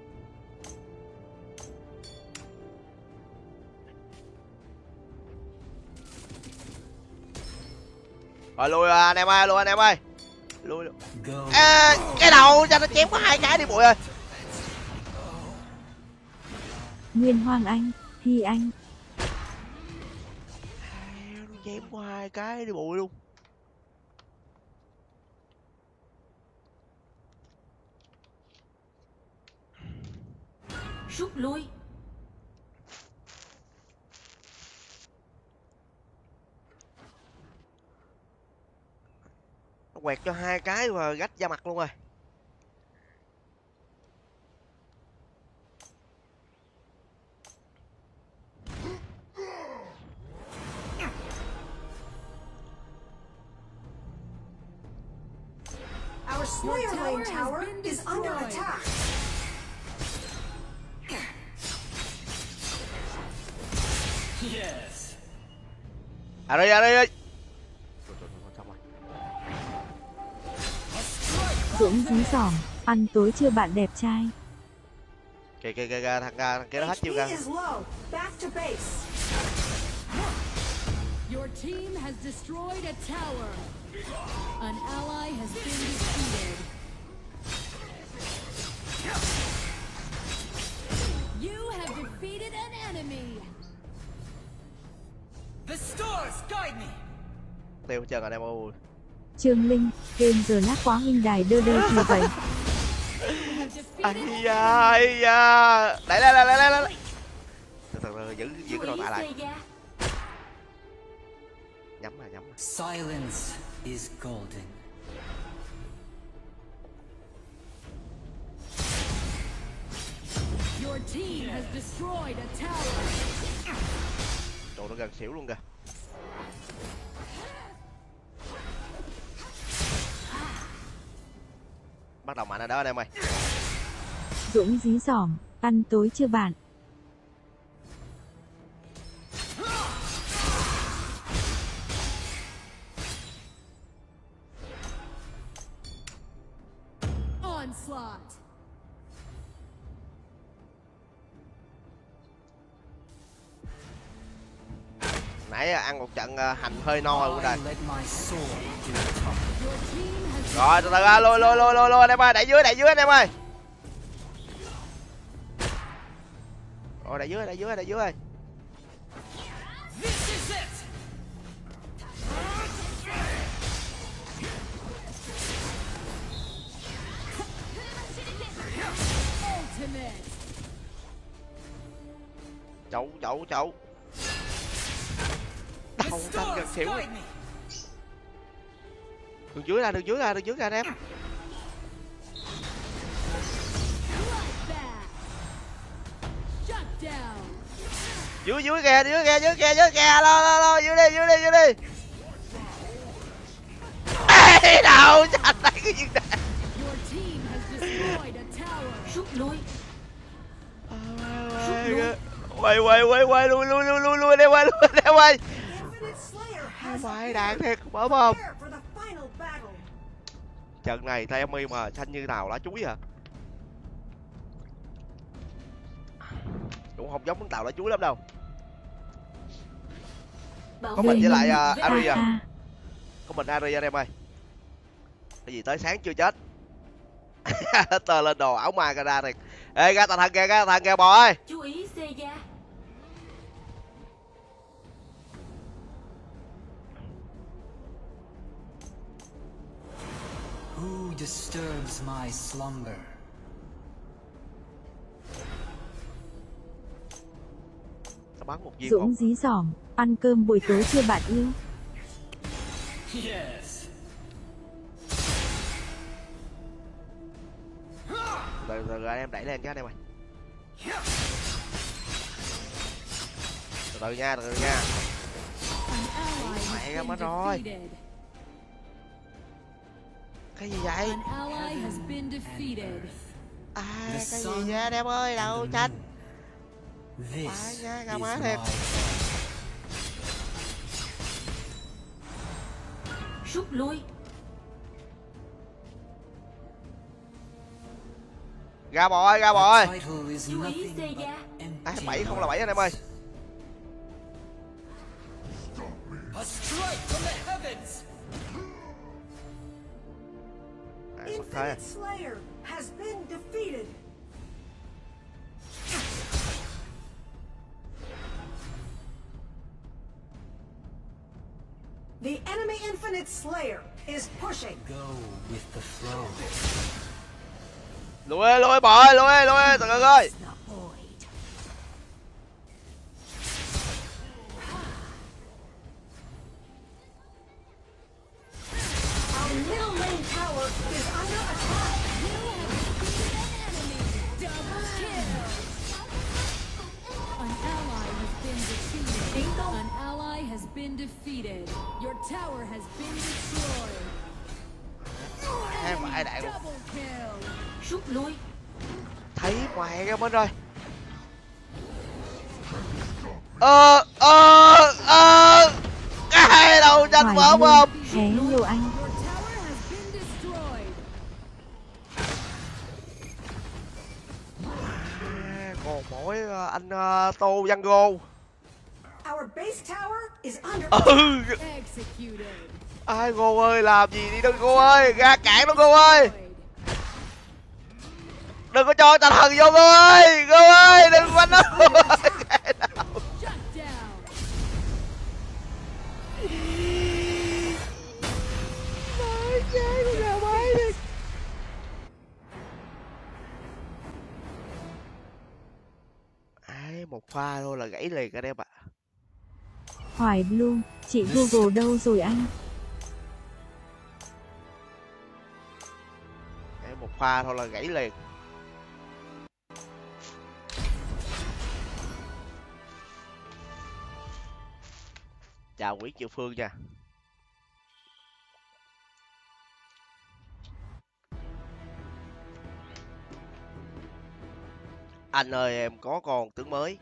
Rồi lui anh em ơi, lui anh em ơi. Lui. Go. Ê, cái đầu cho nó chém có 2 cái đi Bụi ơi. Nguyên Hoàng Anh, Hy Anh. Nó chém có 2 cái đi Bụi luôn. Rút lui. Nó quẹt cho 2 cái và gách da mặt luôn rồi. Our Slayer Lane tower is under attack. Yes. À đây, à đây, đây. Xong rồi. Dũng dí dỏm, ăn tối chưa bạn đẹp trai. Kìa kìa kìa, thằng kia nó hết chiêu HP ra. is low. Back to base. Your team has destroyed a tower. An ally has been defeated. You have defeated an enemy. The stars guide me. Tiêu hết trơn rồi em ơi. Trương Linh, game giờ lát quá huynh đài đơ đơ thì vậy. Ây da. Đẩy. Từ từ giữ Chú cái đồ ý tạ lại. Seiya. Nhắm rồi. Silence is golden. Your team has destroyed a tower. Đồ nó gần xỉu luôn kìa. Bắt đầu mạnh ở đó anh em ơi. Dũng dí dỏm, ăn tối chưa bạn. Onslaught. Nãy ăn một trận hành hơi no rồi đây. I let my sword do the talking. Your team has Rồi từ từ ra lôi anh em ơi, đẩy dưới anh em ơi. Rồi đẩy dưới ơi. This is it. ultimate. Chậu. The Đầu xanh gần stars xỉu. guide me. Đường dưới ra anh em. Back. Shut down. Dưới kìa. Lo dưới đi. Ê, đầu chặt lại cái gì đây. Your team has destroyed a tower. Rút lui. Quay lui đi ơi. Infinite Slayer has Phải đạn thiệt, mở mồm. prepare for the final battle. Trận này Taemi mà xanh như nào lá chuối à. Cũng không giống tàu lá chuối lắm đâu. Bảo Có vệ mình với lại nhân với Ari à. À, Có mình Ari anh em ơi. Cái gì tới sáng chưa chết. Tờ lên đồ áo ma ra thiệt. Ê ra thằng kìa bò ơi. Chú ý Seiya. Who disturbs my slumber? Nó bắn một viên Dũng một. dí dỏm, ăn cơm buổi tối chưa bạn yêu. Yes. Từ anh em đẩy lên chứ anh em ơi. Từ từ nha. An ally Mẹ has nó been mất rồi. defeated. Cái gì vậy? An ally has been defeated. Cái gì vậy anh em ơi, đâu tránh. This Phải nha, is gà má my thiệt. Rút lui. Ra bò ơi, ra bò ơi. Title is Chú ý nothing xe but giá. empty 7 không là 7 anh em ơi. A strike from the heavens. Một thế. Infinite Slayer has been defeated. The enemy Infinite Slayer is pushing. Go with the flow. Lùi bò ơi, lùi từ từ ơi. Our middle lane tower is under attack. Double kill. An ally has been defeated. An ally has been defeated. Your tower has been destroyed. Phải đại luôn. Double kill. Rút lui. Thấy ngoài ra bên rồi. Cái đầu tranh mở mồm. Hé nhiều anh. Your tower has been destroyed. Còn mỗi anh Tô Văn Gô. Our base tower is under Executed. Ai Gô ơi, làm gì đi đừng Gô ơi, ra cản nó Gô ơi. Đừng có cho tà thần vô Gô ơi, đừng quanh nó. Shut down. Ai một pha thôi là gãy liền các em ạ. Hoài Blue, chị Google đâu rồi anh? Ai một pha thôi là gãy liền. Chào Nguyễn Triệu Phương nha. Anh ơi em có con tướng mới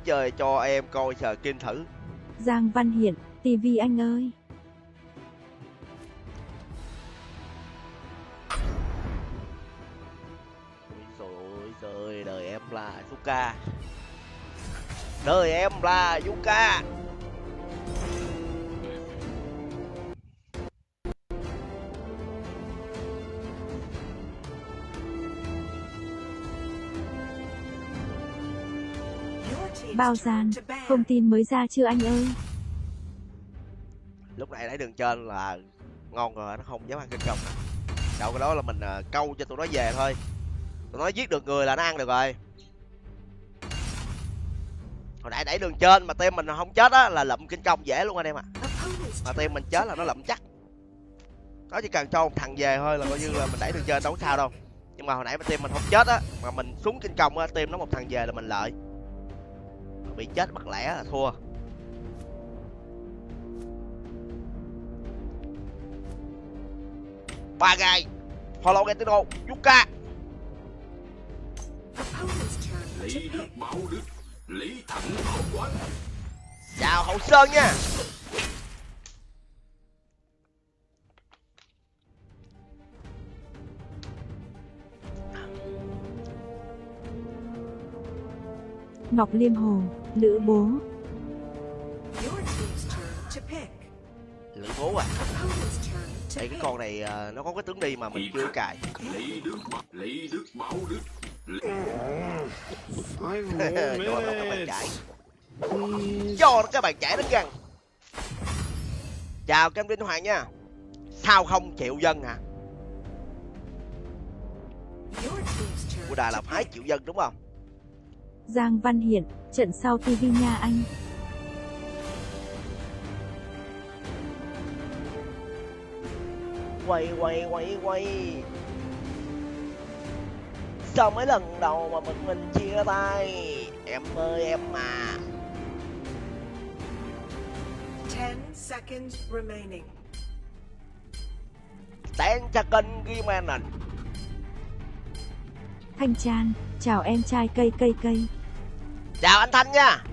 chơi cho em coi sờ kinh thử. Giang Văn Hiển, TV anh ơi. Ôi trời, đời em là Yuka. Đời em là Yuka. your team's Bao turn gian, to ban. thông tin mới ra chưa anh ơi? Lúc này đẩy đường trên là ngon rồi, nó không dám ăn kinh công. Sau cái đó là mình câu cho tụi nó về thôi. Tụi nó giết được người là nó ăn được rồi. Hồi nãy đẩy đường trên mà team mình không chết á là lụm kinh công dễ luôn anh em ạ. Opponent's Mà team mình chết là nó lụm chắc. Nó chỉ cần cho một thằng về thôi là coi như là mình đẩy đường trên đâu có sao đâu. Nhưng mà hồi nãy mà team mình không chết á, mà mình xuống kinh công á, team nó một thằng về là mình lợi. Mà bị chết bắt lẻ là thua. Ba gai follow Gentino Yuka. opponent's turn to Lấy đức báo đức, lấy thẳng bảo quán. Chào Hậu Sơn nha. Ngọc Liêm Hồ, Lữ Bố. your team's turn to pick. Lữ bố à. Opponent's turn to Đây cái pick. con này nó có cái tướng đi mà mình chưa cài. Lấy đức báo đức. Cho nó các bạn chạy. Cho nó các bạn chạy đến gần. Chào Cam Vinh Hoàng nha. Sao không chịu dân hả? Your team's turn Của Đà là to phái pick. chịu dân đúng không? Giang Văn Hiển, trận sau TV nha anh. Quay. Sao mấy lần đầu mà mình chia tay? Em ơi em mà. 10 seconds remaining. Tán cha kênh ghi man nè. Thanh Chan, chào em trai cây. Chào anh Thanh nha.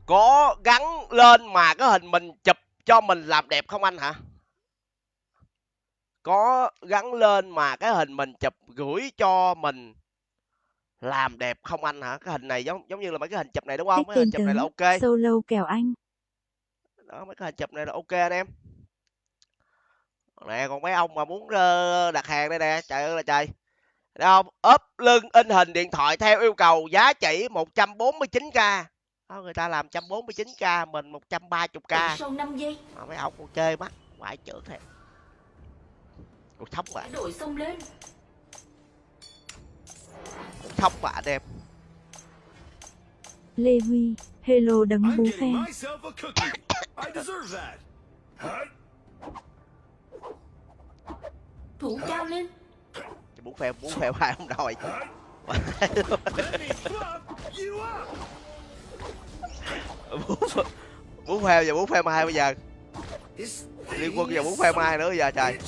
có gắn lên mà cái hình mình chụp cho mình làm đẹp không anh hả? Có gắn lên mà cái hình mình chụp gửi cho mình làm đẹp không anh hả? Cái hình này giống như là mấy cái hình chụp này đúng không? Thích Mấy hình tên chụp này là tớ, ok. solo kèo anh. Đó, mấy cái hình chụp này là ok anh em. Nè, còn mấy ông mà muốn đặt hàng đây nè, trời ơi là trời. Thấy không? Ốp lưng in hình điện thoại theo yêu cầu, giá chỉ 149k. Đó, người ta làm 149k, mình 130k. Sau 5 giây. Mà mấy ông còn chơi mắt, phải trưởng thiệt. Cuộc sống bạn, Đội xông lên. cuộc sống bạn anh em. Lê Huy, hello đấng I'm bú getting phe. myself a cookie. I deserve that. Thủ cao lên. Bún phèo hai không đòi. Let me fuck you up. Bún phèo giờ bún phèo mai bây giờ. This Liên Quân giờ bún phèo mai nữa giờ trời.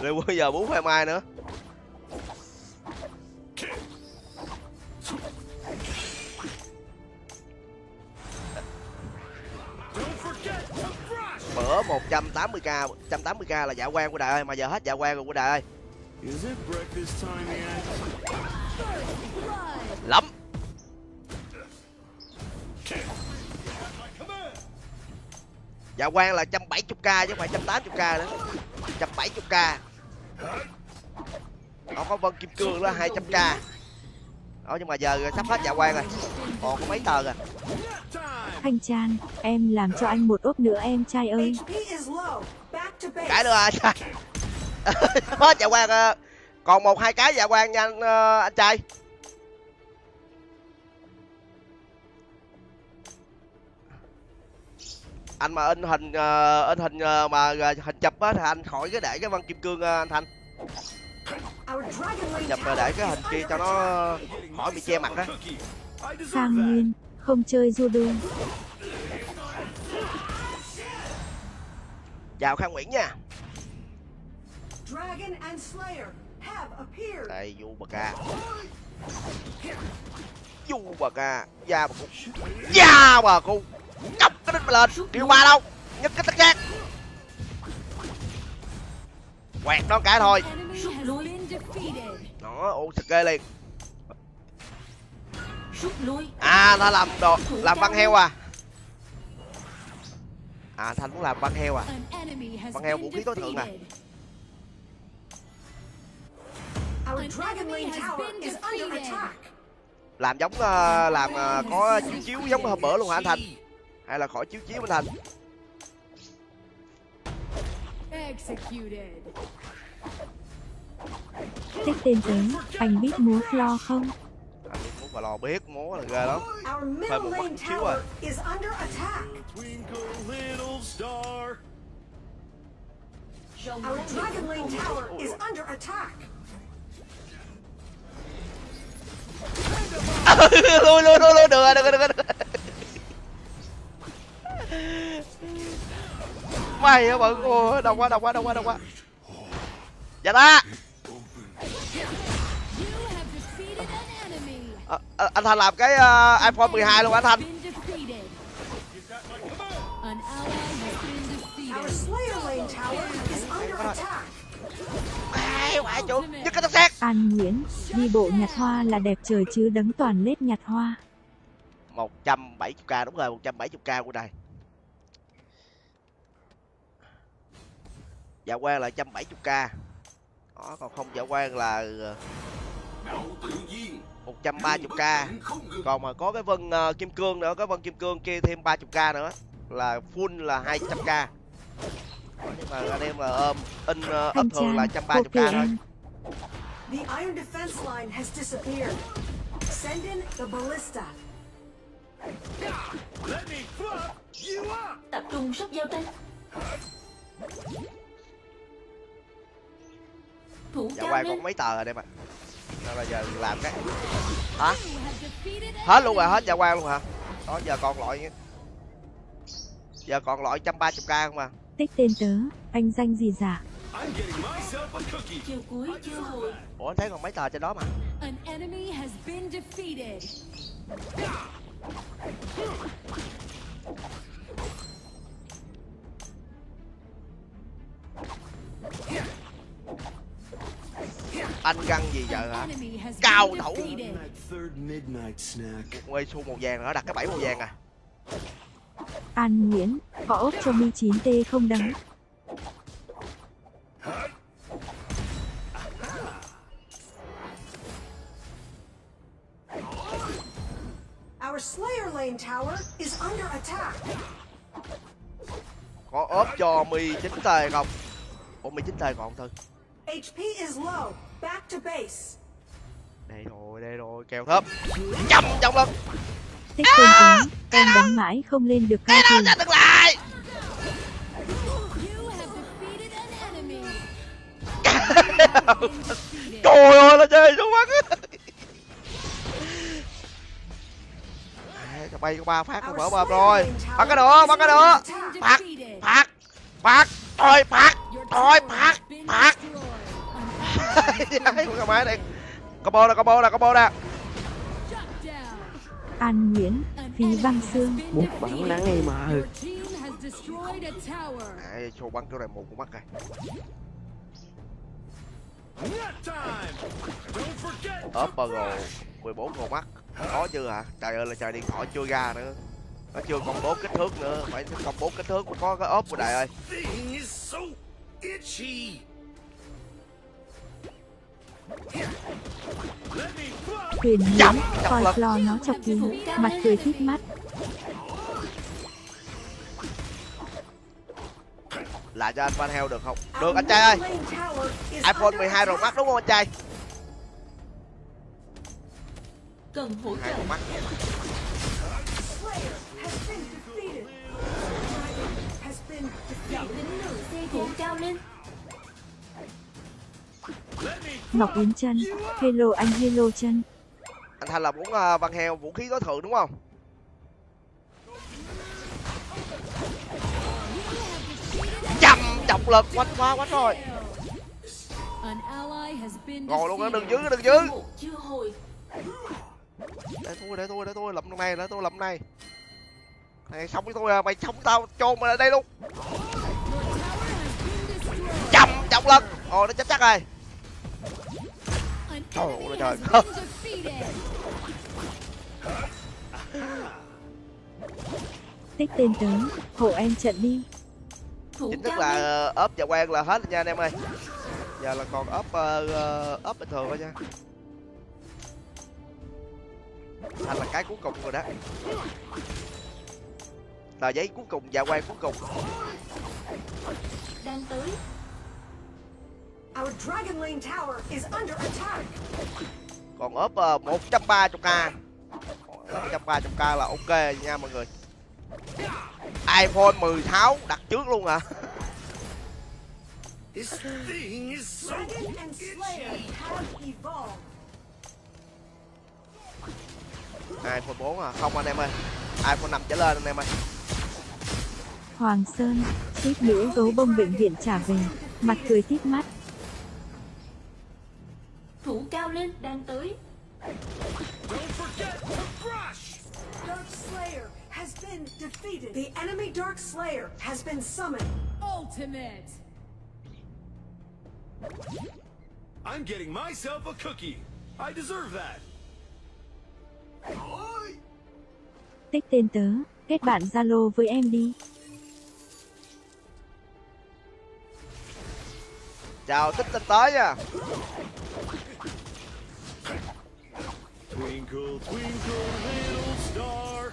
Liên Quân giờ bún phèo mai nữa. Bữa 180k, 180k là dạ quang của Đại ơi, mà giờ hết dạ quang rồi của Đại ơi. Is it breakfast time yet? Lắm. Dạ quang là 170k chứ không phải 180k nữa. 170k. Nó có Vân Kim Cương đó 200k. Đó nhưng mà giờ sắp hết dạ quang rồi. Còn có mấy tờ rồi. Thanh Chan, em làm cho anh một ốp nữa em trai ơi. HP is low. Back to base. Cái nữa à. Hết dạ quang. Còn 1-2 cái dạ quang nha anh trai. Anh mà in hình mà hình chụp á thì anh khỏi cái để cái Vân Kim Cương anh Thành. Our Dragon Lane Chụp Tower để cái hình is kia under cho nó attack. khỏi bị che mặt á. I deserve Khang that. Nguyên, không chơi judo. Chào Khang Nguyễn nha. Dragon and Slayer have appeared. Đây Du Bà Ca. Du Bà Ca. Da bà cu. Da bà cu. Cặp cái đít mà lên. Kêu ba đâu. Nhấc cái tất giác. Quẹt nó cái thôi. Enemy has been defeated. Nó ô sực ghê liền. Rút lui. À nó làm đồ làm băng heo à. À Thành muốn làm băng heo à. An enemy has Băng heo been vũ khí tối thượng à. defeated. Our An Dragon enemy Lane has Tower been is under defeated. attack. Làm giống có chiếu chiếu giống hôm bữa luôn hả anh Thành? Hay là khỏi chiếu chiếu anh Thành? Executed. Thích tên tớ, anh biết múa floor không? Anh muốn vào lò biết múa là ghê lắm. Our middle Phải một lane chút xíu à. tower is under attack. Twinkle little star. Our Dragon Lane Tower is under attack. Lui được. Mày á bận ôi đông quá. Dạ ta. You have defeated an enemy. Anh Thành làm cái iPhone 12 luôn anh Thành. Been defeated. An ally has been Our defeated. Slayer Lane Tower is under attack. Ai quả chủ nhất cái tóc xét. An Nguyễn, đi bộ nhặt hoa là đẹp trời chứ đấng toàn lết nhặt hoa. 170k đúng rồi, 170k của đây. Dạ quang là 170k. Đó, còn không dạ quang là Đạo tự nhiên. 130k. Còn mà có cái Vân Kim Cương nữa, cái Vân Kim Cương kia thêm 30k nữa là full là 200k. Nhưng mà anh em là ôm in ấp Thanh thường là Chan, 130k thôi. em. The iron defense line has disappeared. Send in the ballista. Let me fuck you up. Tập trung sắp giao tranh. Thủ Dạ cao quang lên. còn mấy tờ rồi đây mà. Nên là giờ làm cái hả? You have defeated an Hết luôn rồi, hết enemy. dạ quang luôn hả? Đó giờ còn loại giờ còn loại 130k không à? Tích tên tớ, anh danh gì dạ? I'm getting myself a cookie. Chiều cuối chưa hồi. Ủa anh thấy còn mấy tờ trên đó mà. An enemy has been defeated. Anh găng gì giờ An hả? enemy has Cao been thủ. defeated. That third midnight snack. Quay xu màu vàng nữa, đặt cái bẫy màu vàng à. An Nguyễn, có ốp cho mi 9T không đắng. Our Slayer lane tower is under attack. Có ốp cho mi 9T không? Ủa mi 9T còn không Thư? HP is low. Back to base. Đây rồi, kèo thấp. Chăm trong lưng. Tích tên ứng, em đánh mãi không lên được cao Cái đó thủ. ra từng lại. You have defeated an enemy. Trời ơi, nó chơi xuống mắt. Cho bay có 3 phát không mở bơm rồi. Bắt cái nữa, bắt cái nữa. Phạt, phạt, phạt. Thôi phạt, thôi phạt, phạt. Cái máy này. Combo nè. Shut down. An Nguyễn, phí băng xương. Một bản nắng em mà. Your team has destroyed a tower. Đấy, show bắn chỗ này một con mắt rồi. Nap time! Don't forget Upper goal 14 con mắt. Có chưa hả? Trời ơi là trời, điện thoại chưa ra nữa. Nó chưa công bố kích thước nữa. Phải công bố kích thước mới có cái ốp của đại ơi. thing is so itchy. Let me flop. Huyền Nguyễn, Chọc coi lật. Flo nó chọc kính, mặt cười thích mắt. Lại cho anh Van Heo được không? Được anh trai ơi. Lane tower is iPhone under 12 rồi attack. mắt đúng không anh trai? Cần hỗ 2 trợ. con mắt. Slayer has been defeated. Has been Chọn defeated. lính nữ xe thủ cao lên. Let me Ngọc Yến Trân, hello anh hello Trân. Anh Thanh là muốn Van Heo vũ khí tối thượng đúng không? Chầm trọng lực quánh rồi. An ally has been Ngồi luôn đó, defeated. đừng dưới. Một chưa hồi. Để tôi lậm này, để tôi lậm này. Này sống với tôi à, mày sống tao chôn mày ở đây luôn. Your tower has been destroyed. Chầm trọng lực. Ồ nó chết chắc rồi. An Trời enemy ơi, has trời. been defeated. Tích tên tớ, hộ em trận đi. Thủ Chính thức cao lên. là ốp và quen là hết rồi nha anh em ơi. Giờ là còn ốp bình thường thôi nha. Thành là cái cuối cùng rồi đó. Tờ giấy cuối cùng và quen cuối cùng. Đang tới. Our Dragon lane tower is under attack. Còn ốp 130k. 130k là ok nha mọi người. iPhone 16 đặt trước luôn hả? This thing is so Dragon and Slayer itchy. have evolved. iPhone 4 à? Không anh em ơi. iPhone 5 trở lên anh em ơi. Hoàng Sơn, suýt nữa gấu bông bệnh viện trả về, mặt cười thích mắt. Thủ cao lên. Đang tới. Don't forget to brush. Dark Slayer has been defeated. The enemy Dark Slayer has been summoned. Ultimate. I'm getting myself a cookie. I deserve that. Tích tên tớ, kết bạn Zalo với em đi. Chào tích tinh tới nha. Twinkle, twinkle, little star.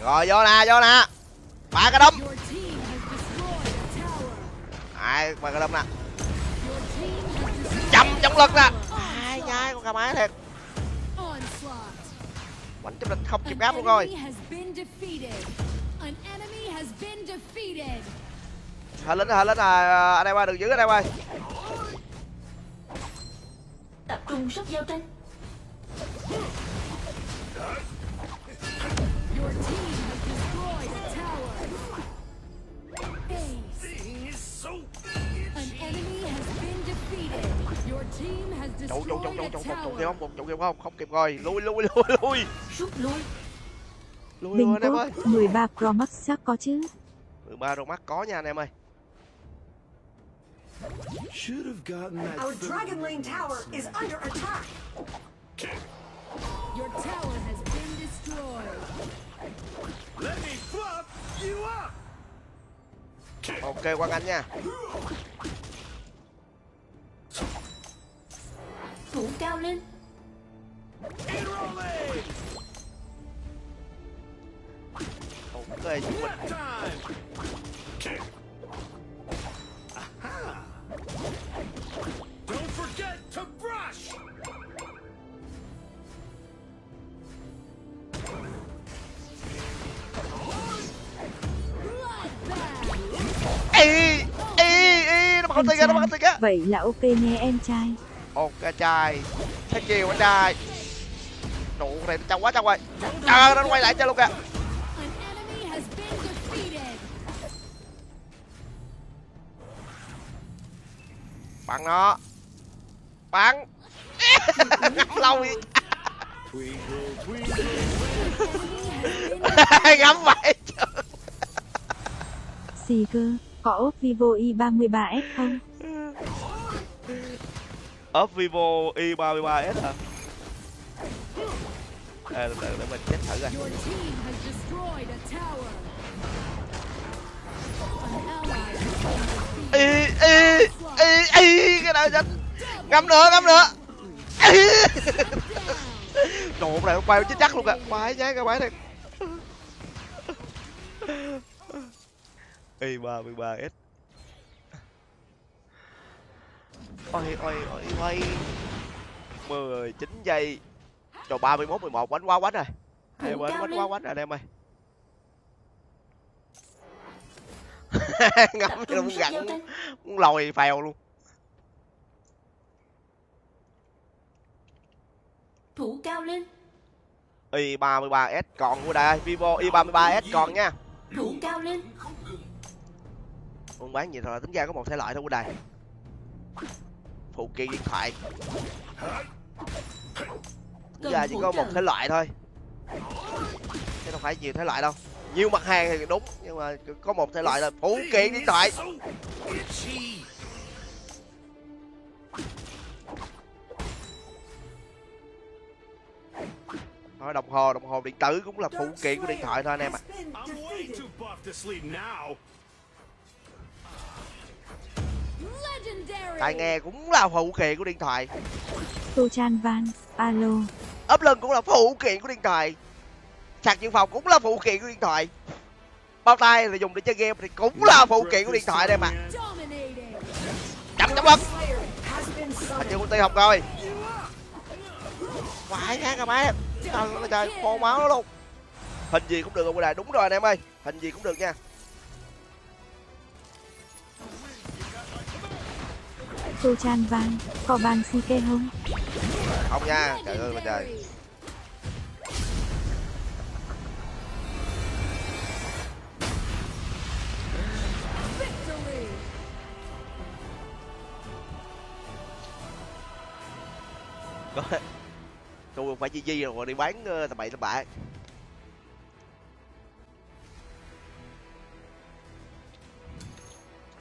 Rồi vô nè. Ba cái đấm. Your team has destroyed a tower. Ai ba cái đấm nè. Your team has destroyed Chầm a trọng lực nè. tower. Ai nhai con gà mái thiệt. Onslaught. Quánh trong lịch không kịp An áp luôn rồi. enemy has been defeated. An enemy has been defeated. Hả lính à, anh em ơi đừng giữ anh em ơi. Tập trung sức giao tranh. Your team has destroyed a tower. Ace. Thing is so An itchy. enemy has been defeated. Your Your team has Trụ destroyed a kịp tower. không? Trụ kịp không? Không kịp rồi. Lui. Rút lui. Lui Bình anh em Quốc, ơi. 13 Pro Max chắc có chứ. 13 Pro Max có nha anh em ơi. Should have gotten that Our third Dragon Lane wing tower is sooner. under attack. Your tower has been destroyed. Let me fluff you up. Ok Quang Anh nha. Thủ cao lên. And rolling. Ok chúng mình. Nap time. Aha. Don't forget to brush. Nó bắt tay ra. Vậy là ok nghe em trai. Ok trai. Thank you anh trai. Trụ này nó trong quá rồi. Trời nó quay lại cho luôn kìa. An enemy has been defeated. Bắn nó. Bắn. Ngắm lâu vậy. Twinkle, twinkle. Ngắm vậy. Xì cơ, có ốp Vivo i33s không? Ốp Vivo i33s hả? Để mình chết thử coi. Your team has destroyed a tower. An ally has been defeated. Cái nào chết. Ngắm nữa. Trời này nó bay chết chắc luôn kìa. Bay nhá cái máy này. i33s. Ôi 19 giây. Trời 31 11 quánh quá quánh rồi. Hai bên quánh quá quánh rồi em ơi. Ngắm nó muốn gặn muốn lòi phèo luôn. Thủ cao lên. i33s còn của đây, Vivo i33s còn nha. Thủ cao lên. Buôn bán gì thôi tính ra có một thể loại thôi của đây. Phụ kiện điện thoại. Tính ra chỉ có một thể loại thôi. Chứ không phải nhiều thể loại đâu. Nhiều mặt hàng thì đúng nhưng mà có một thể loại là phụ kiện điện thoại. So itchy. Thôi đồng hồ điện tử cũng là phụ kiện của điện thoại thôi anh em ạ. I'm way too buff to sleep now. Legendary. Tai nghe cũng là phụ kiện của điện thoại. Tô Chan Van, alo. Ốp lưng cũng là phụ kiện của điện thoại. Sạc dự phòng cũng là phụ kiện của điện thoại. Bao tay là dùng để chơi game thì cũng là phụ kiện của điện thoại đây mà. Dominating. Chậm lắm. Slayer has been Hình summoned. như công ty học rồi. Quái nhá các bạn. Trời khô máu nó luôn. Hình gì cũng được ở đây, đúng rồi anh em ơi. Hình gì cũng được nha. Tô Chan Van, có bàn si kê không? Không nha, trời ơi mà trời. Victory. Tôi phải di rồi đi bán tầm bậy tầm bạ.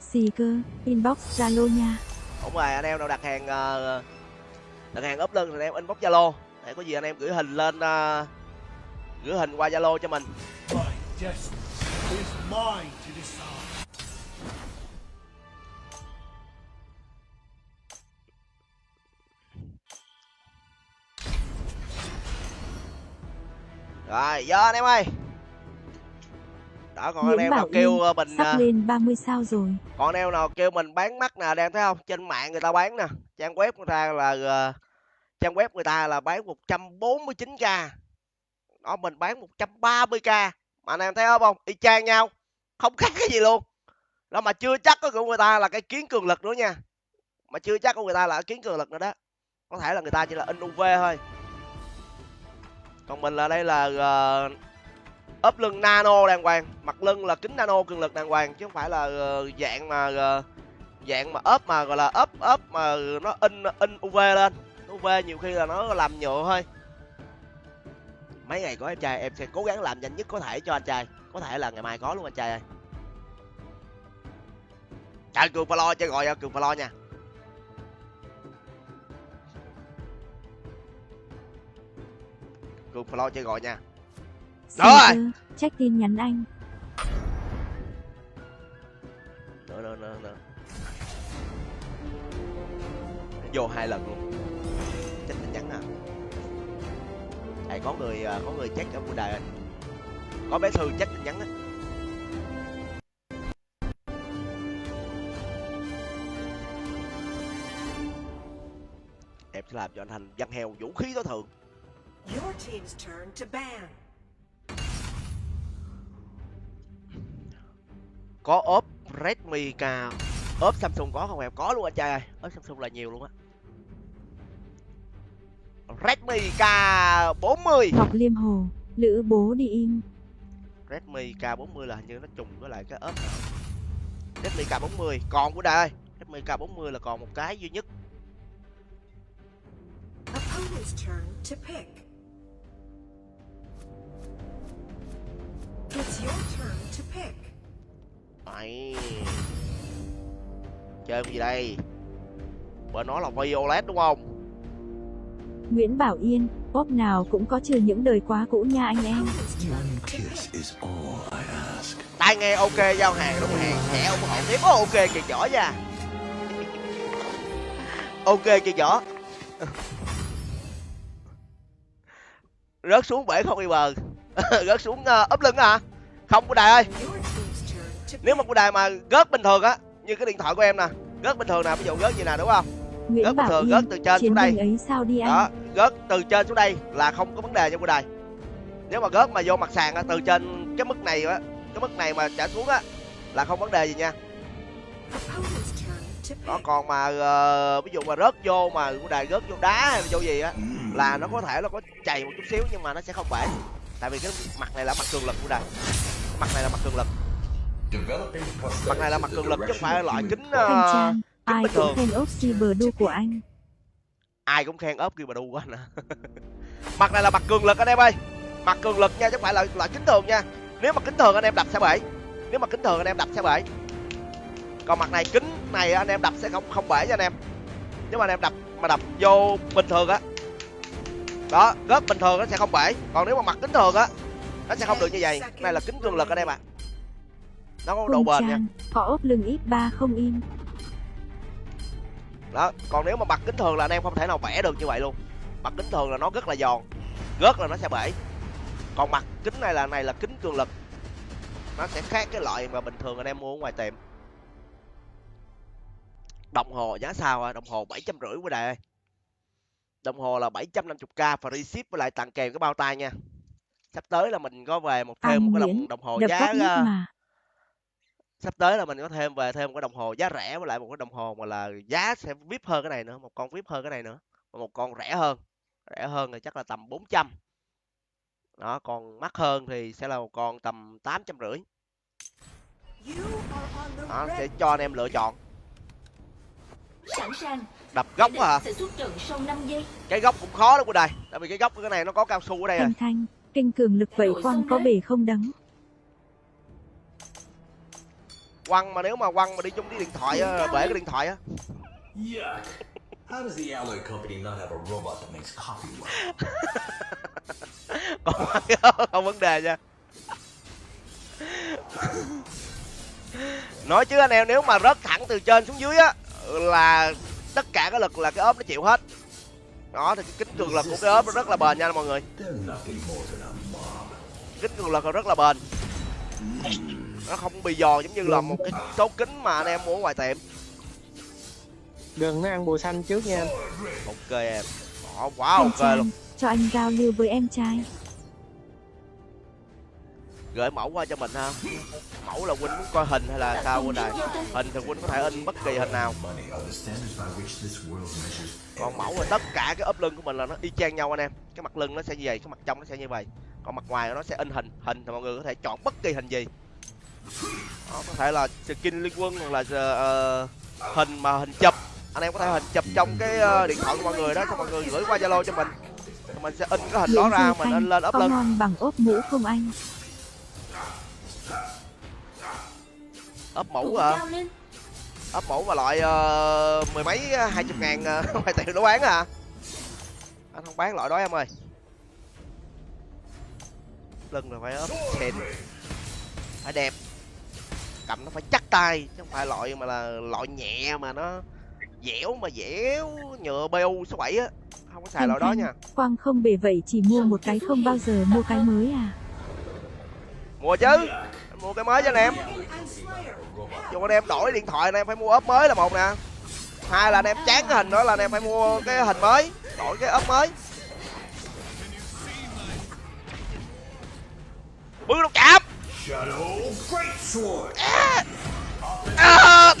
Xì cơ, inbox Zalo nha. Đúng rồi, anh em nào đặt hàng ốp lưng thì anh em inbox Zalo để có gì anh em gửi hình lên gửi hình qua Zalo cho mình. My destiny is mine to decide. Rồi, giờ anh em ơi. Đó còn anh Nguyễn em Bảo nào kêu Yên, mình sắp lên 30 sao rồi. còn anh em nào kêu mình bán mắt nè, đang thấy không? Trên mạng người ta bán nè, trang web người ta là bán 149k. Đó mình bán 130k. Mà anh em thấy không? Y chang nhau. Không khác cái gì luôn. Đó mà chưa chắc của người ta là cái kiến cường lực nữa nha. Mà chưa chắc của người ta là cái kiến cường lực nữa đó. Có thể là người ta chỉ là in UV thôi. Còn mình là đây là ốp lưng nano đàng hoàng, mặt lưng là kính nano cường lực đàng hoàng chứ không phải là dạng mà dạng mà ốp mà gọi là ốp mà nó in UV lên. UV nhiều khi là nó làm nhựa thôi. Mấy ngày có em trai em sẽ cố gắng làm nhanh nhất có thể cho anh trai, có thể là ngày mai có luôn anh trai ơi. Trời, Cường Palo chơi gọi Cường Palo nha. Cường Palo chơi gọi nha. Caesar, check tin nhắn anh. Nữa. Vô 2 lần luôn. Check tin nhắn à. Đây có người check ở buổi đài rồi. Có bé Thư check tin nhắn á. Em sẽ làm cho anh Thành văn heo vũ khí tối thượng. Your team's turn to ban. Có ốp Redmi cao. Ốp Samsung có không em? Có luôn anh trai ơi. Ốp Samsung là nhiều luôn á. Redmi K40. Ngọc Liêm Hồ, lữ bố đi im. Redmi K40 là hình như nó trùng với lại cái ốp nào. Redmi K40 còn của đời. Redmi K40 là còn một cái duy nhất. Opponent's turn to pick. It's your turn to pick. Đấy. Chơi cái gì đây? Bởi nó là Violet đúng không? Nguyễn Bảo Yên, ốp nào cũng có trừ những đời quá cũ nha anh em. Tai nghe ok giao hàng đúng hàng thẻ ủng hộ tiếp. Ok kìa giỏi nha. Ok kìa giỏi. Rớt xuống bể không đi bờ. Rớt xuống ốp lưng à? Không của Đài ơi. Nếu mà của Đài mà rớt bình thường á, như cái điện thoại của em nè, rớt bình thường nè, ví dụ rớt gì nè đúng không? Nguyễn Rớt bình Bảo thường, Yên, rớt từ trên xuống đây. ấy sao đi anh? Đó, rớt từ trên xuống đây là không có vấn đề cho của Đài. Nếu mà rớt mà vô mặt sàn á, từ trên cái mức này á, cái mức này mà trả xuống á là không vấn đề gì nha. Đó, còn mà ví dụ mà rớt vô mà của Đài rớt vô đá hay vô gì á là nó có thể nó có chày một chút xíu nhưng mà nó sẽ không bể. Tại vì cái mặt này là mặt cường lực của Đài. Mặt này là mặt cường lực. Mặt này là mặt cường lực chứ không phải là loại kính Thanh Trang, ai bình cũng thường. khen ốp Cyberdu của anh. Ai cũng khen ốp Cyberdu của anh à. Mặt này là mặt cường lực anh em ơi. Mặt cường lực nha chứ không phải là loại kính thường nha. Nếu mà kính thường anh em đập sẽ bể. Nếu mà kính thường anh em đập sẽ bể. Còn mặt này kính này anh em đập sẽ không bể cho anh em. Nếu mà anh em đập vô bình thường á. Đó, rớt bình thường nó sẽ không bể. Còn nếu mà mặt kính thường á nó sẽ không được như vậy. Cái này là kính cường lực anh em ạ. Nó có độ bền nha. Có ốp lưng X3 không im. Đó, còn nếu mà mặt kính thường là anh em không thể nào vẽ được như vậy luôn. Mặt kính thường là nó rất là giòn, rớt là nó sẽ bể. Còn mặt kính này là kính cường lực. Nó sẽ khác cái loại mà bình thường anh em mua ở ngoài tiệm. Đồng hồ giá sao à? Đồng hồ 750 của Đài ơi. Đồng hồ là 750k free ship với lại tặng kèm cái bao tay nha. Sắp tới là mình có về thêm một cái đồng hồ giá sắp tới là mình có thêm một cái đồng hồ giá rẻ với lại một cái đồng hồ mà là giá sẽ VIP hơn cái này nữa, một con VIP hơn cái này nữa, và một con rẻ hơn thì chắc là tầm 400. Đó, còn mắc hơn thì sẽ là một con tầm 850. Đó, sẽ cho anh em lựa chọn. Sẵn sàng. Đập góc hả? Sẽ xuất trận sau 5 giây. Cái góc cũng khó đó của Đài, tại vì cái góc cái này nó có cao su ở đây rồi. Thanh, kênh cường lực vậy quăng có bể không đắng. Quăng mà nếu mà quăng mà đi chung đi điện thoại á, bể cái điện thoại á. Yuck. How does the alloy company not have a robot that makes coffee well? Không vấn đề nha. Nói chứ anh em, nếu mà rớt thẳng từ trên xuống dưới á là tất cả cái lực là cái ốp nó chịu hết. Đó thì cái kính cường lực của cái ốp nó rất là bền nha mọi người. Kính cường lực là rất là bền. Nó không bị giòn giống như là một cái số kính mà anh em mua ở ngoài tiệm. Đừng nó ăn bùa xanh trước nha anh. Ok em. Quá ok luôn. Cho anh giao lưu với em trai. Gửi mẫu qua cho mình ha. Mẫu là Huynh muốn coi hình hay là sao Huynh này? Hình thì Huynh có thể in bất kỳ hình nào. Còn mẫu là tất cả cái ốp lưng của mình là nó y chang nhau anh em. Cái mặt lưng nó sẽ như vậy, cái mặt trong nó sẽ như vậy. Còn mặt ngoài nó sẽ in hình. Hình thì mọi người có thể chọn bất kỳ hình gì. Đó, có thể là skin liên quân hoặc là hình mà hình chụp, anh em có thể hình chụp trong cái điện thoại của mọi người đó, cho mọi người gửi qua Zalo cho mình sẽ in cái hình đó ra, mình in lên ốp có lưng. ngon bằng ốp mũ không anh? Ốp mũ Thủ hả? cao lên. Ốp mũ mà loại mười mấy 20 ngàn ngoài tiệm nó bán à? Anh không bán loại đó em ơi. Lưng là phải ốp xịn, phải đẹp, cầm nó phải chắc tay chứ không phải loại mà là loại nhẹ mà nó dẻo nhựa BU số 7 á, không có xài loại đó nha. Quang không bể vậy chỉ mua một cái không bao giờ mua cái mới à? Mua chứ, anh mua cái mới cho anh em. Dù anh em đổi điện thoại anh em phải mua ốp mới là một nè, hai là anh em chán cái hình đó là anh em phải mua cái hình mới, đổi cái ốp mới. Bư độc chạm.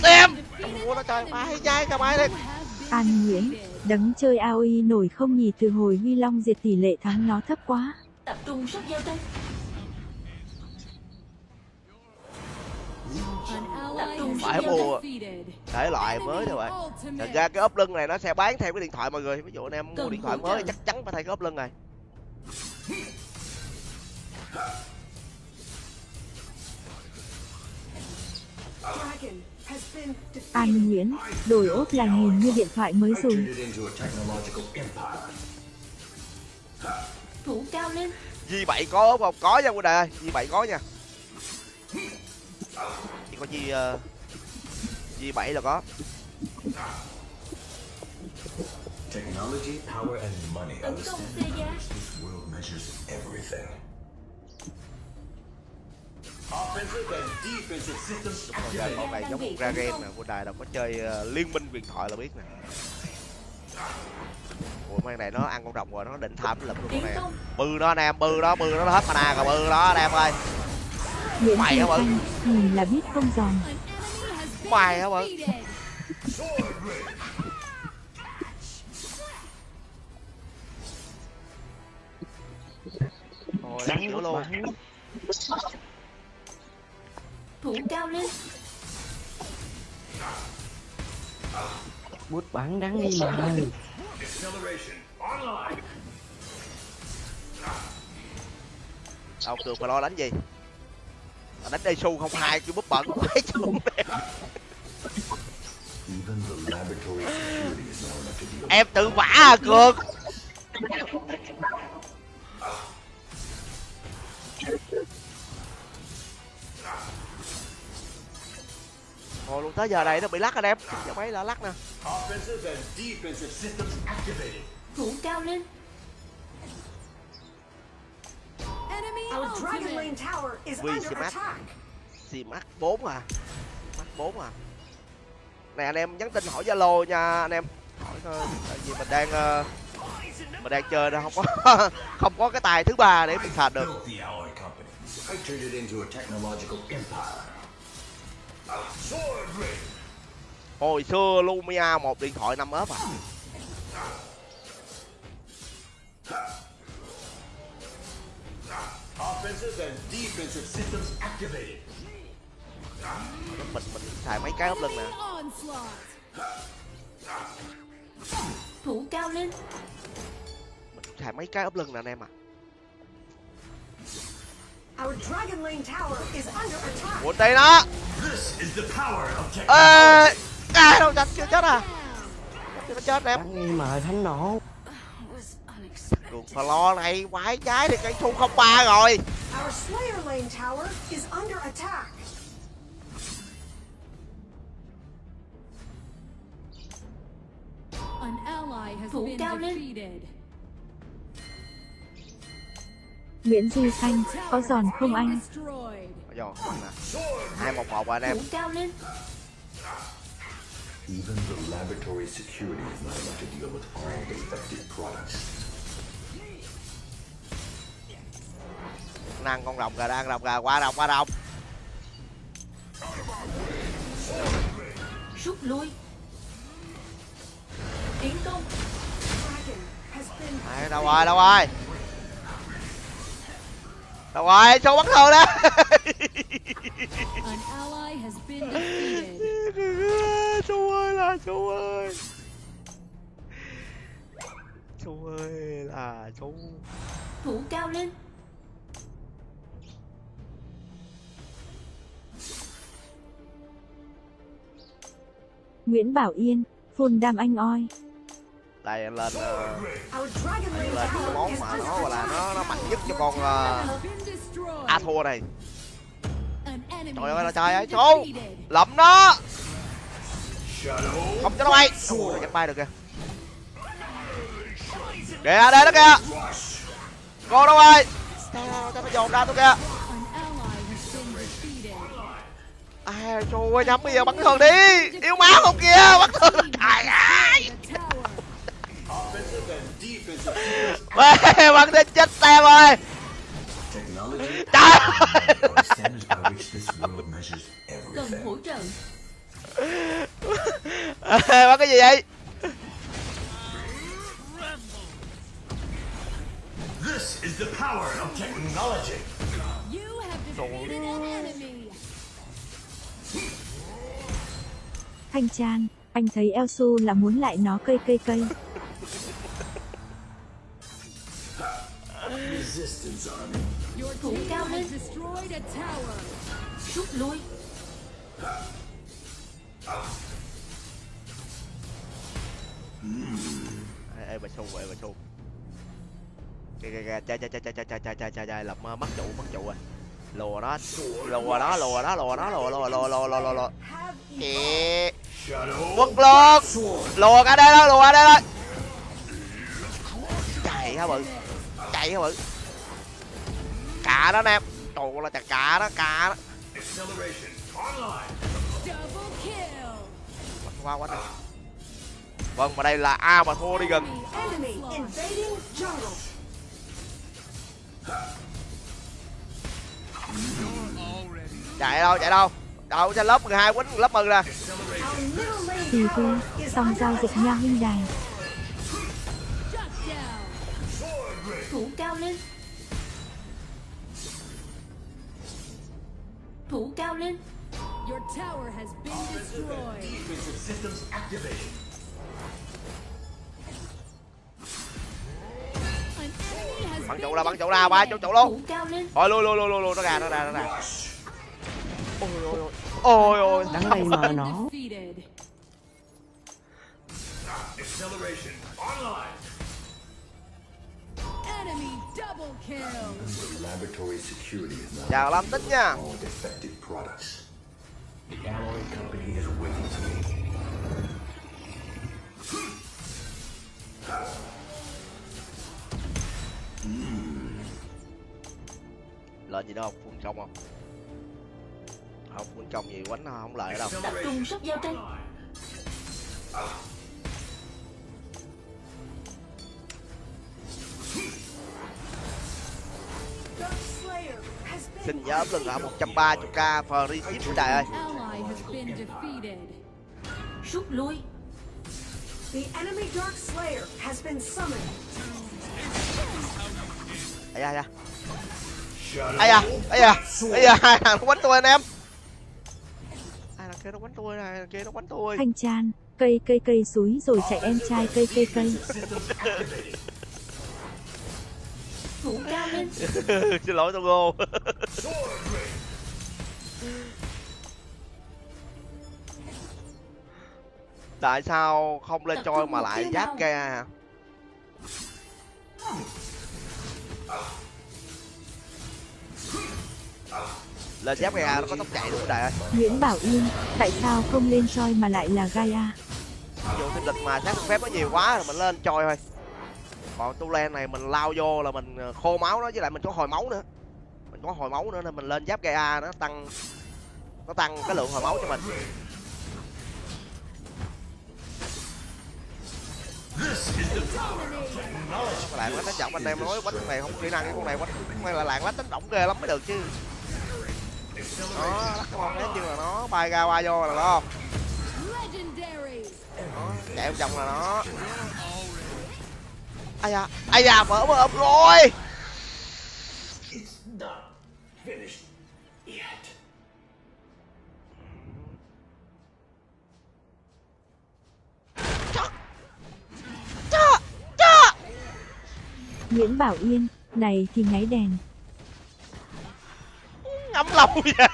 Xem mua nó trời phải nhai cả máy đi. An Nguyễn, đấng chơi AOE nổi không nhỉ, từ hồi Huy Long diệt tỷ lệ thắng nó thấp quá. Tập trung sức giao tranh. Phải mua thể loại mới thôi bạn. Thật ra cái ốp lưng này nó sẽ bán theo cái điện thoại mọi người. Ví dụ anh em mua điện thoại mới thì chắc chắn phải thay cái ốp lưng này. An Nguyễn, đổi ốp là nhìn như điện thoại mới dùng. Thủ cao lên. G7 có ốp không? Có nha quý đệ ơi, G7 có nha. Chỉ có G7 là có. Technology, power, and money. Tấn công xe giá. This world measures everything. Offensive and defensive systems activated. Con này giống một ra game nè, cô đài đâu có chơi liên minh huyền thoại là biết nè. Ủa con này nó ăn con rồng rồi, nó định tham lực luôn con này. Bư nó anh em, bư nó hết mana rồi, bư đó anh em ơi. Nguyễn Mày hả bự? nhìn là biết không giòn. Mày hả bự? Ôi, đánh dữ luôn. Thủ cao lên. Bút bắn đáng đi mà. Acceleration online. Đâu được mà lo đánh gì? Đánh đây su không hai cái búp bẩn quái chung. Em tự vả à Cường. Ồ luôn tới giờ này nó bị lắc anh em. Cho mấy là lắc nè. Offensive and defensive systems activated. Thủ cao lên. Our Dragon Lane tower is under attack. Xì mắc 4 à. Mắc 4 à. Này anh em nhắn tin hỏi Zalo nha anh em. Hỏi coi tại vì mình đang chơi nó không có cái tài thứ ba để mình sạch được. Built the Alloy Company. I turned it into a technological empire. Sword ring. Hồi xưa Lumia một điện thoại 5 ốp à. Offensive and defensive systems activated. Mình xài mấy cái ốp lưng nè. Thủ cao lên. Mình xài mấy cái ốp lưng nè anh em à. Our Dragon Lane tower is under attack. Buồn tay nó. This is the power of technology. Ê, ai đâu chết chưa chết à. Chưa chết em. Đáng nghi mà thánh nổ. Cường phải lo này quái trái thì cây thu 03 rồi. Our Slayer Lane tower is under attack. An ally has Thủ been cao lên. defeated. Nguyễn Duy Khanh, có giòn không anh? Destroyed. Rồi, nè. 2-1-1 anh em. Thủ cao lên. Even the laboratory security is not enough to deal with all defective products. Năng con rồng kìa, đang rồng kìa, qua rồng. Rút lui. Tiến công. Dragon has been Đấy, đâu rồi? Đâu rồi, sao bắn thường đó. An ally has been defeated. Chú ơi là chú ơi. Chú ơi là chú. Thủ cao lên. Nguyễn Bảo Yên, full đam anh oi. Đây anh lên Our Dragon Lane lên cái Tower món is mà under nó gọi là attack. nó mạnh nhất cho con Been destroyed. A thua này. An enemy Trời ơi là has trời ơi been chú. defeated. Lậm nó. Không cho nó bay. Ủa, nó bay được kìa. Kìa đây nó kìa. Cô đâu ơi. Cho nó dồn ra tôi kìa. An ally has been defeated. Ai trời ơi, nhắm bây giờ bắn thường đi. Yêu máu không kìa, bắn thường là trời ơi. The tower. Offensive and defensive Mẹ bắn đến chết tem ơi. technology Trời are standards by which this world measures Cần everything. hỗ trợ. ơi. Bắn cái gì vậy? This is the power of technology. You have defeated an enemy. Thanh Trang, anh thấy Elsu là muốn lại nó cây. Resistance army. Your Thủ team cao lên. has destroyed a tower. Rút lui. Ê bà xu, ê bà xu. Kìa chạy lập mất trụ rồi. Lùa nó. Have Kìa. Shadow. Quất luôn. Lùa cả đây đó. Chạy hả bự. Cả đó nè. Trời ơi là chặt cả đó. Acceleration online. Double kill. Qua quá này. Vâng, mà đây là A mà thua đi gần. enemy invading jungle. Chạy đâu. Đâu trên lớp 12 quýnh lớp mừng nè. Our middle lane Thì tower thôi, is xong under giao dịch attack. nha huynh đài. Shut down. Thủ cao lên. Thủ cao lên. Your tower has been destroyed. Defensive systems activated. An enemy has Bắn been trụ ra, ba defeated. trụ luôn. Thủ cao lên. Thôi lui, nó ra. Ôi. Đắng đây mà nó. Defeated. Acceleration online. Enemy double kill. Laboratory security is not Chào Lâm Tích nha. all defective products. The alloy company is waiting for me. Lên gì đâu không? Phun công không? Không, phun công gì quánh không lợi ở đâu. Tập trung sức giao tranh. Dark Slayer has been Xin nhớ lưng ở 130k free ship trời ơi. An ally has been defeated. Rút lui. The enemy Dark Slayer has been summoned. Ây Shadow. da, hai thằng nó quánh tôi anh em. Hai thằng kia nó quánh tôi này, thằng kia nó quánh tôi. Thanh Trang, cây suối rồi chạy em trai cây. Systems activated. Thủ cao lên. Xin lỗi Togo. Tại sao không lên Tập trôi trung mà mục lại tiêu giáp nào? kia hả? Lên giáp kia nó có tốc chạy đúng không trời ơi. Nguyễn Bảo Yên, tại sao không lên choi mà lại là Gaia? Dù thêm địch mà sát phép nó nhiều quá rồi mình lên trôi thôi. Còn tu len này mình lao vô là mình khô máu đó, với lại mình có hồi máu nữa. Mình có hồi máu nữa nên mình lên giáp Gaia nó tăng cái lượng hồi máu cho mình. Cái lạng lách đánh giọng anh em nói quánh con này không kỹ năng, cái con này quánh con này là lạng lách đánh động ghê lắm mới được chứ. Đó, lắc cái mông né chứ là nó bay ra qua vô là nó. Legendary. Đó, chạy vòng là nó. Ai da mở ôm rồi. It's not finished yet. Nguyễn Bảo Yên, này thì ngáy đèn. Ngắm lâu vậy.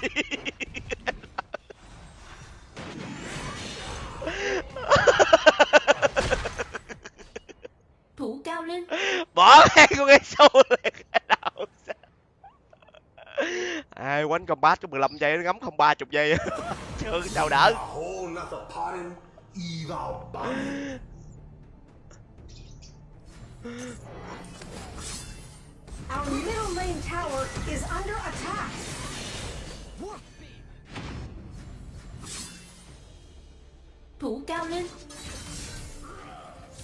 Thủ cao lên. Bỏ ngay con nghe sâu liền cái đầu. Ai quánh combat có 15 giây nó ngắm không 30 giây. Chưa cái sao đỡ. A whole nother pardon, evil bun. Our middle lane tower is under attack. Thủ cao lên.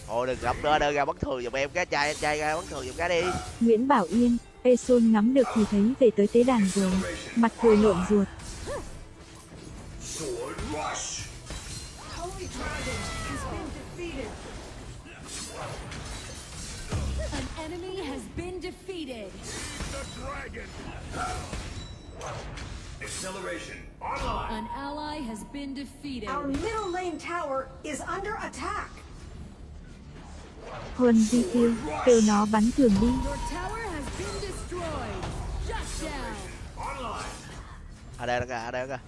Thôi đừng ngắm nữa, đừng ra bất thường giùm em cái trai ra bất thường giùm cái đi. Nguyễn Bảo Yên, Esun ngắm được thì thấy về tới tế đàn rồi. Mặt cười lộn ruột. Sword rush. Holy Dragon has been defeated. An enemy has been defeated. Acceleration online. An ally has been defeated. Our middle lane tower is under attack. Huân di tiêu, kêu nó bắn thường đi. Your tower has been destroyed. Shut down. Online. Ở đây nó kìa, ở đây nó kìa.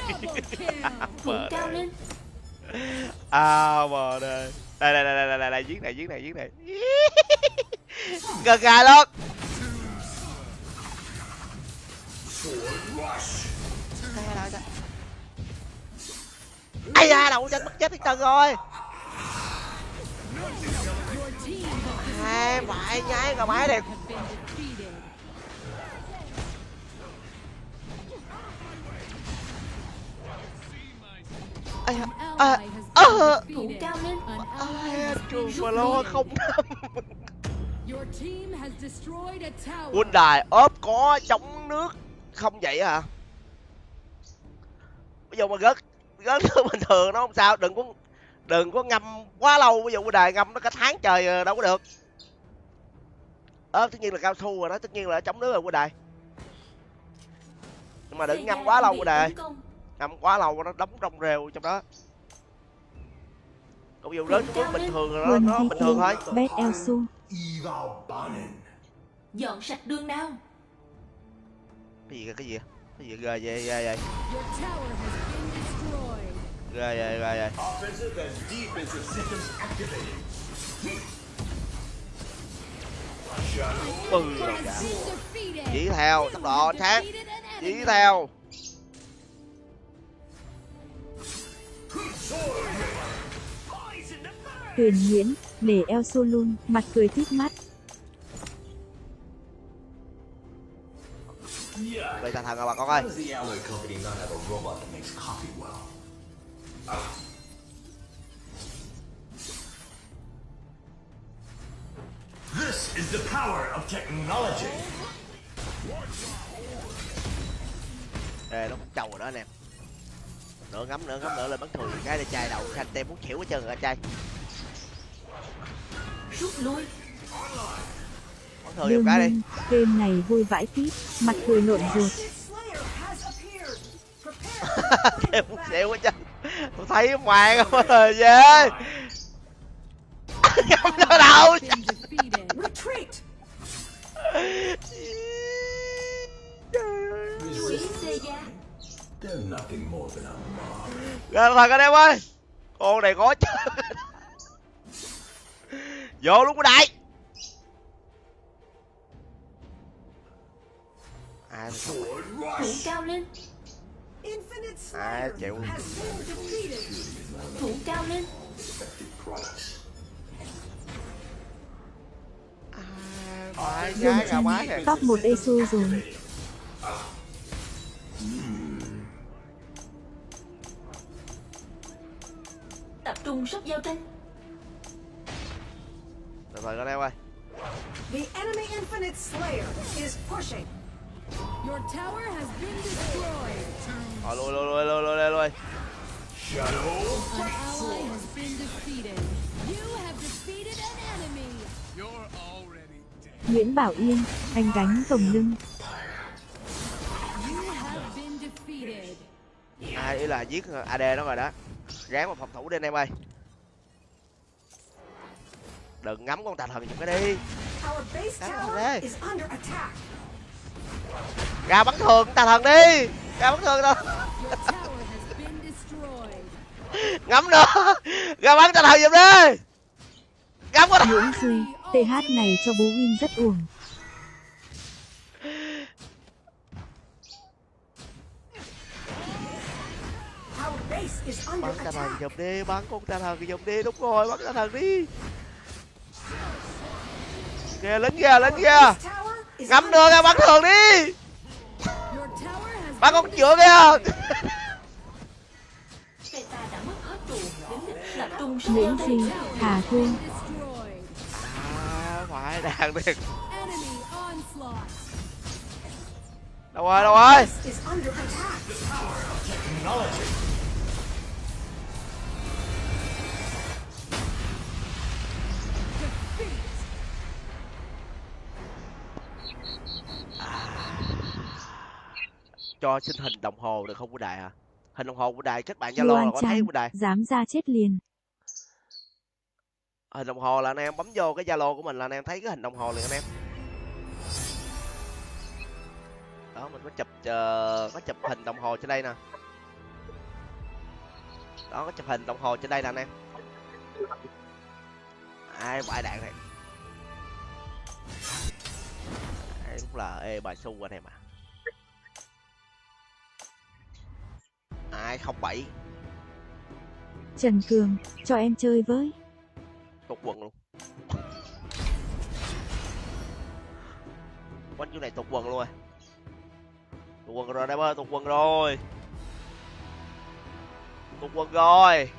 Double kill. Thủ cao lên. À bờ đây. Đây giết này. Gần gà luôn. Sword rush. Ai da đầu chân mất chết hết trơn rồi. Your team has Hai bại nhái cả máy đẹp. been defeated. Ai An à, ally has been Thủ defeated. cao lên. An ally has been trường mà lo không. Your team has destroyed a tower. Quân đài ốp có chống nước không vậy hả? Ví dụ mà gớt thứ bình thường nó không sao, đừng có ngâm quá lâu, ví dụ quân đài ngâm nó cả tháng trời đâu có được. Tất nhiên là cao su rồi đó, tất nhiên là chống nước rồi quân đài. Nhưng mà đừng ngâm quá lâu quân đài, ngâm quá lâu nó đóng trong rêu trong đó. Còn ví dụ rớt xuống nước bình thường rồi Huân nó di bình thường thôi. tiêu, bét eo su. Evil bunnin. Dọn sạch đường nào. Cái gì ghê vậy? Your tower has been destroyed. Ghê vậy. Offensive and defensive systems activated. Bừ rồi Has dạ. been defeated. Chỉ theo tốc độ ánh sáng, Defeated an chỉ enemy. theo. Tuyền Nguyễn, để eo su luôn, mặt cười tít mắt. Vậy ta thằng à bà con ơi. Why does the alloy company not have a robot that makes coffee well? This is the power of technology. Ê, nó cũng trâu rồi đó anh em. Nữa ngắm nữa lên bắn thường cái để chai đầu xanh tem muốn xỉu hết trơn rồi trai. Rút lui. Bắn thường Đương giùm cái đi. nhiên, game này vui vãi tít, mặt cười lộn ruột. Slayer has appeared. Prepare. Tem muốn xỉu hết trơn. Tôi thấy ngoan không rồi về. Ngắm nó đâu. Has been defeated. Retreat. Quỷ Seiya. They're nothing more than a mob. Rồi thật anh em ơi. Con này có chơi. Vô luôn cái đại. Sword Thủ rush. cao lên. Infinite Ai Slayer chịu. has been defeated. Thủ cao lên. Effective products. Phải Dương gái gà mái Trinh, kìa. top 1 Esu rồi. Tập trung sắp giao tranh. Rồi anh em ơi. The enemy Infinite Slayer is pushing. Your tower has been destroyed. Rồi lui. Shadow. An ally has been defeated. You have defeated an enemy. Nguyễn Bảo Yên, anh gánh cổng lưng. You have been defeated. Ý là giết AD nó rồi đó. Ráng mà phòng thủ đi anh em ơi. Đừng ngắm con tà thần giùm cái đi. Our base Come on, tower hey. is under attack. Ra bắn thường tà thần đi. Ra bắn thường tà. Your tower has been destroyed. Ngắm nữa. Ra bắn tà thần giùm đi. Ngắm con. Nguyễn Duy, TH này cho bố win rất uổng. Our base is under Bắn tà thần attack. giùm đi. Bắn con tà thần giùm đi. Đúng rồi, bắn tà thần đi. Kìa lính kìa, lính kìa. Base tower is Ngắm under nữa ra bắn thường đi. Your tower has Bắn con been chữa kìa. Phe ta đã mất hết tù, đến đích là tung Nguyễn Duy, thả thua. destroyed. À, phải đàn thiệt. Enemy onslaught. Đâu rồi, đâu rồi. is under attack. Cho xin hình đồng hồ được không của đài hả? Hình đồng hồ của đài kết bạn Zalo Loan là có thấy Trang, của đài. dám ra chết liền. Hình đồng hồ là anh em bấm vô cái Zalo của mình là anh em thấy cái hình đồng hồ liền anh em. Đó mình có chụp hình đồng hồ trên đây nè. Đó có chụp hình đồng hồ trên đây nè anh em. Ai bãi đạn này. Đây đúng là ê bài xu anh em à. Ai 07 Trần Cường, cho em chơi với. tụt quần luôn. Quanh chỗ này tụt quần luôn rồi. Tụt quần rồi đây ơi, tụt quần rồi. Tụt quần rồi.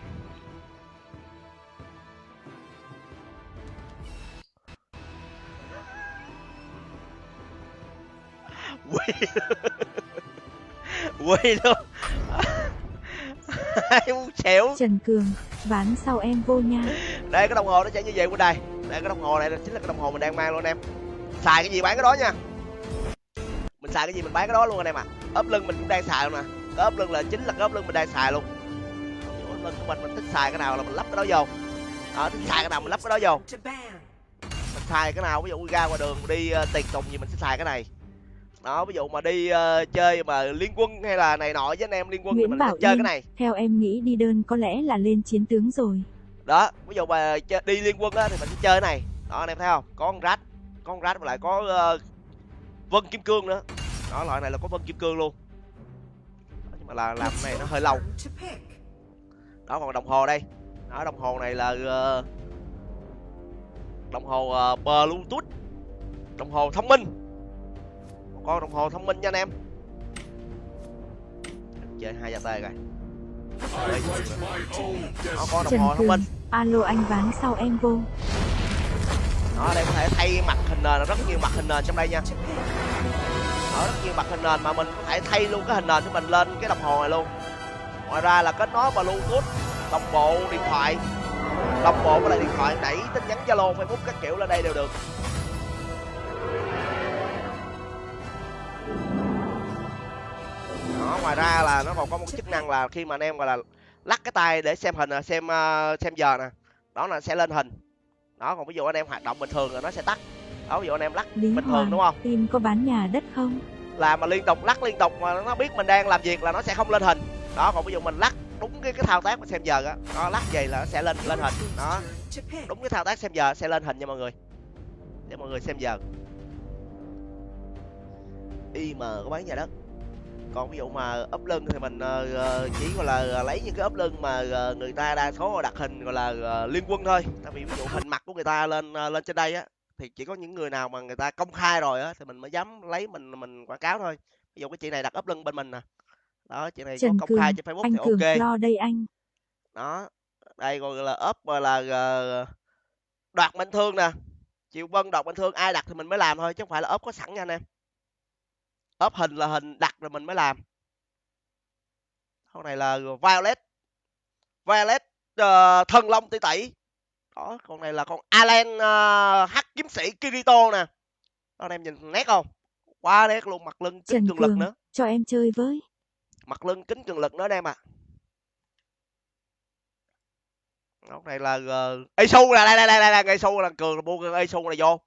Quỳ quỳ luôn. Ai muốn xẻo. Trần Cường, ván sau em vô nha. Đây cái đồng hồ nó chạy như vậy bên đây. Đây cái đồng hồ này chính là cái đồng hồ mình đang mang luôn anh em. Xài cái gì bán cái đó nha. Mình xài cái gì mình bán cái đó luôn anh em ạ. Ốp lưng mình cũng đang xài luôn nè. Cái ốp lưng là chính là cái ốp lưng mình đang xài luôn. Ốp lưng của mình thích xài cái nào là mình lắp cái đó vô. Thích xài cái nào mình lắp cái đó vô. To ban. Mình xài cái nào ví dụ ra ngoài đường đi tiền tùng gì mình sẽ xài cái này. Đó ví dụ mà đi chơi mà liên quân hay là này nọ với anh em liên quân thì Nguyễn mình Bảo sẽ chơi Yên, cái này. theo em nghĩ đi đơn có lẽ là lên chiến tướng rồi. Đó ví dụ mà đi liên quân á thì mình sẽ chơi cái này. Đó anh em thấy không, có con rát mà lại có vân kim cương nữa. Đó loại này là có vân kim cương luôn. Đó, nhưng mà là làm cái này nó hơi lâu. To pick. Đó còn đồng hồ đây. Đó đồng hồ này là đồng hồ Bluetooth, đồng hồ thông minh. Một con đồng hồ thông minh nha anh em. Chơi 2 gia tê rồi. Nó có đồng Trần hồ thông Cường, minh. alo anh ván sau em vô. Đó đây có thể thay mặt hình nền, rất nhiều mặt hình nền trong đây nha. Đó rất nhiều mặt hình nền mà mình có thể thay luôn cái hình nền của mình lên cái đồng hồ này luôn. Ngoài ra là kết nối Bluetooth, đồng bộ điện thoại, đồng bộ với lại điện thoại đẩy tin nhắn Zalo, Facebook các kiểu lên đây đều được. Đó, ngoài ra là nó còn có một chức năng là khi mà anh em gọi là lắc cái tay để xem hình, xem giờ nè, đó là sẽ lên hình. Đó còn ví dụ anh em hoạt động bình thường là nó sẽ tắt. Đó ví dụ anh em lắc Lý bình thường Hoàng, đúng không, team có bán nhà đất không? là mà liên tục lắc liên tục mà nó biết mình đang làm việc là nó sẽ không lên hình. Đó còn ví dụ mình lắc đúng cái thao tác mà xem giờ á, nó lắc vậy là nó sẽ lên hình. Đó To pick. đúng cái thao tác xem giờ sẽ lên hình nha mọi người, để mọi người xem giờ. IM có bán nhà đất. Còn ví dụ mà ốp lưng thì mình chỉ gọi là lấy những cái ốp lưng mà người ta đa số đặt hình gọi là liên quân thôi. Tại vì ví dụ hình mặt của người ta lên trên đây á thì chỉ có những người nào mà người ta công khai rồi á thì mình mới dám lấy mình quảng cáo thôi. Ví dụ cái chị này đặt ốp lưng bên mình nè. Đó chị này Trần có công Cường, khai trên Facebook anh thì Cường ok. lo đây anh. Đó đây gọi là ốp gọi là đoạt mệnh thương nè. Triệu Vân đoạt mệnh thương ai đặt thì mình mới làm thôi chứ không phải là ốp có sẵn nha anh em. Ốp hình là hình đặt rồi mình mới làm. Con này là Violet thần long tỷ tỷ. Đó con này là con Alan hắc kiếm sĩ Kirito nè. Đó anh em nhìn nét không, quá nét luôn. Mặt lưng kính Trần cường lực Cường, nữa, cho em chơi với. mặt lưng kính cường lực nữa anh em à. Con này là Isu nè, đây Isu là cường là buông con Isu này vô.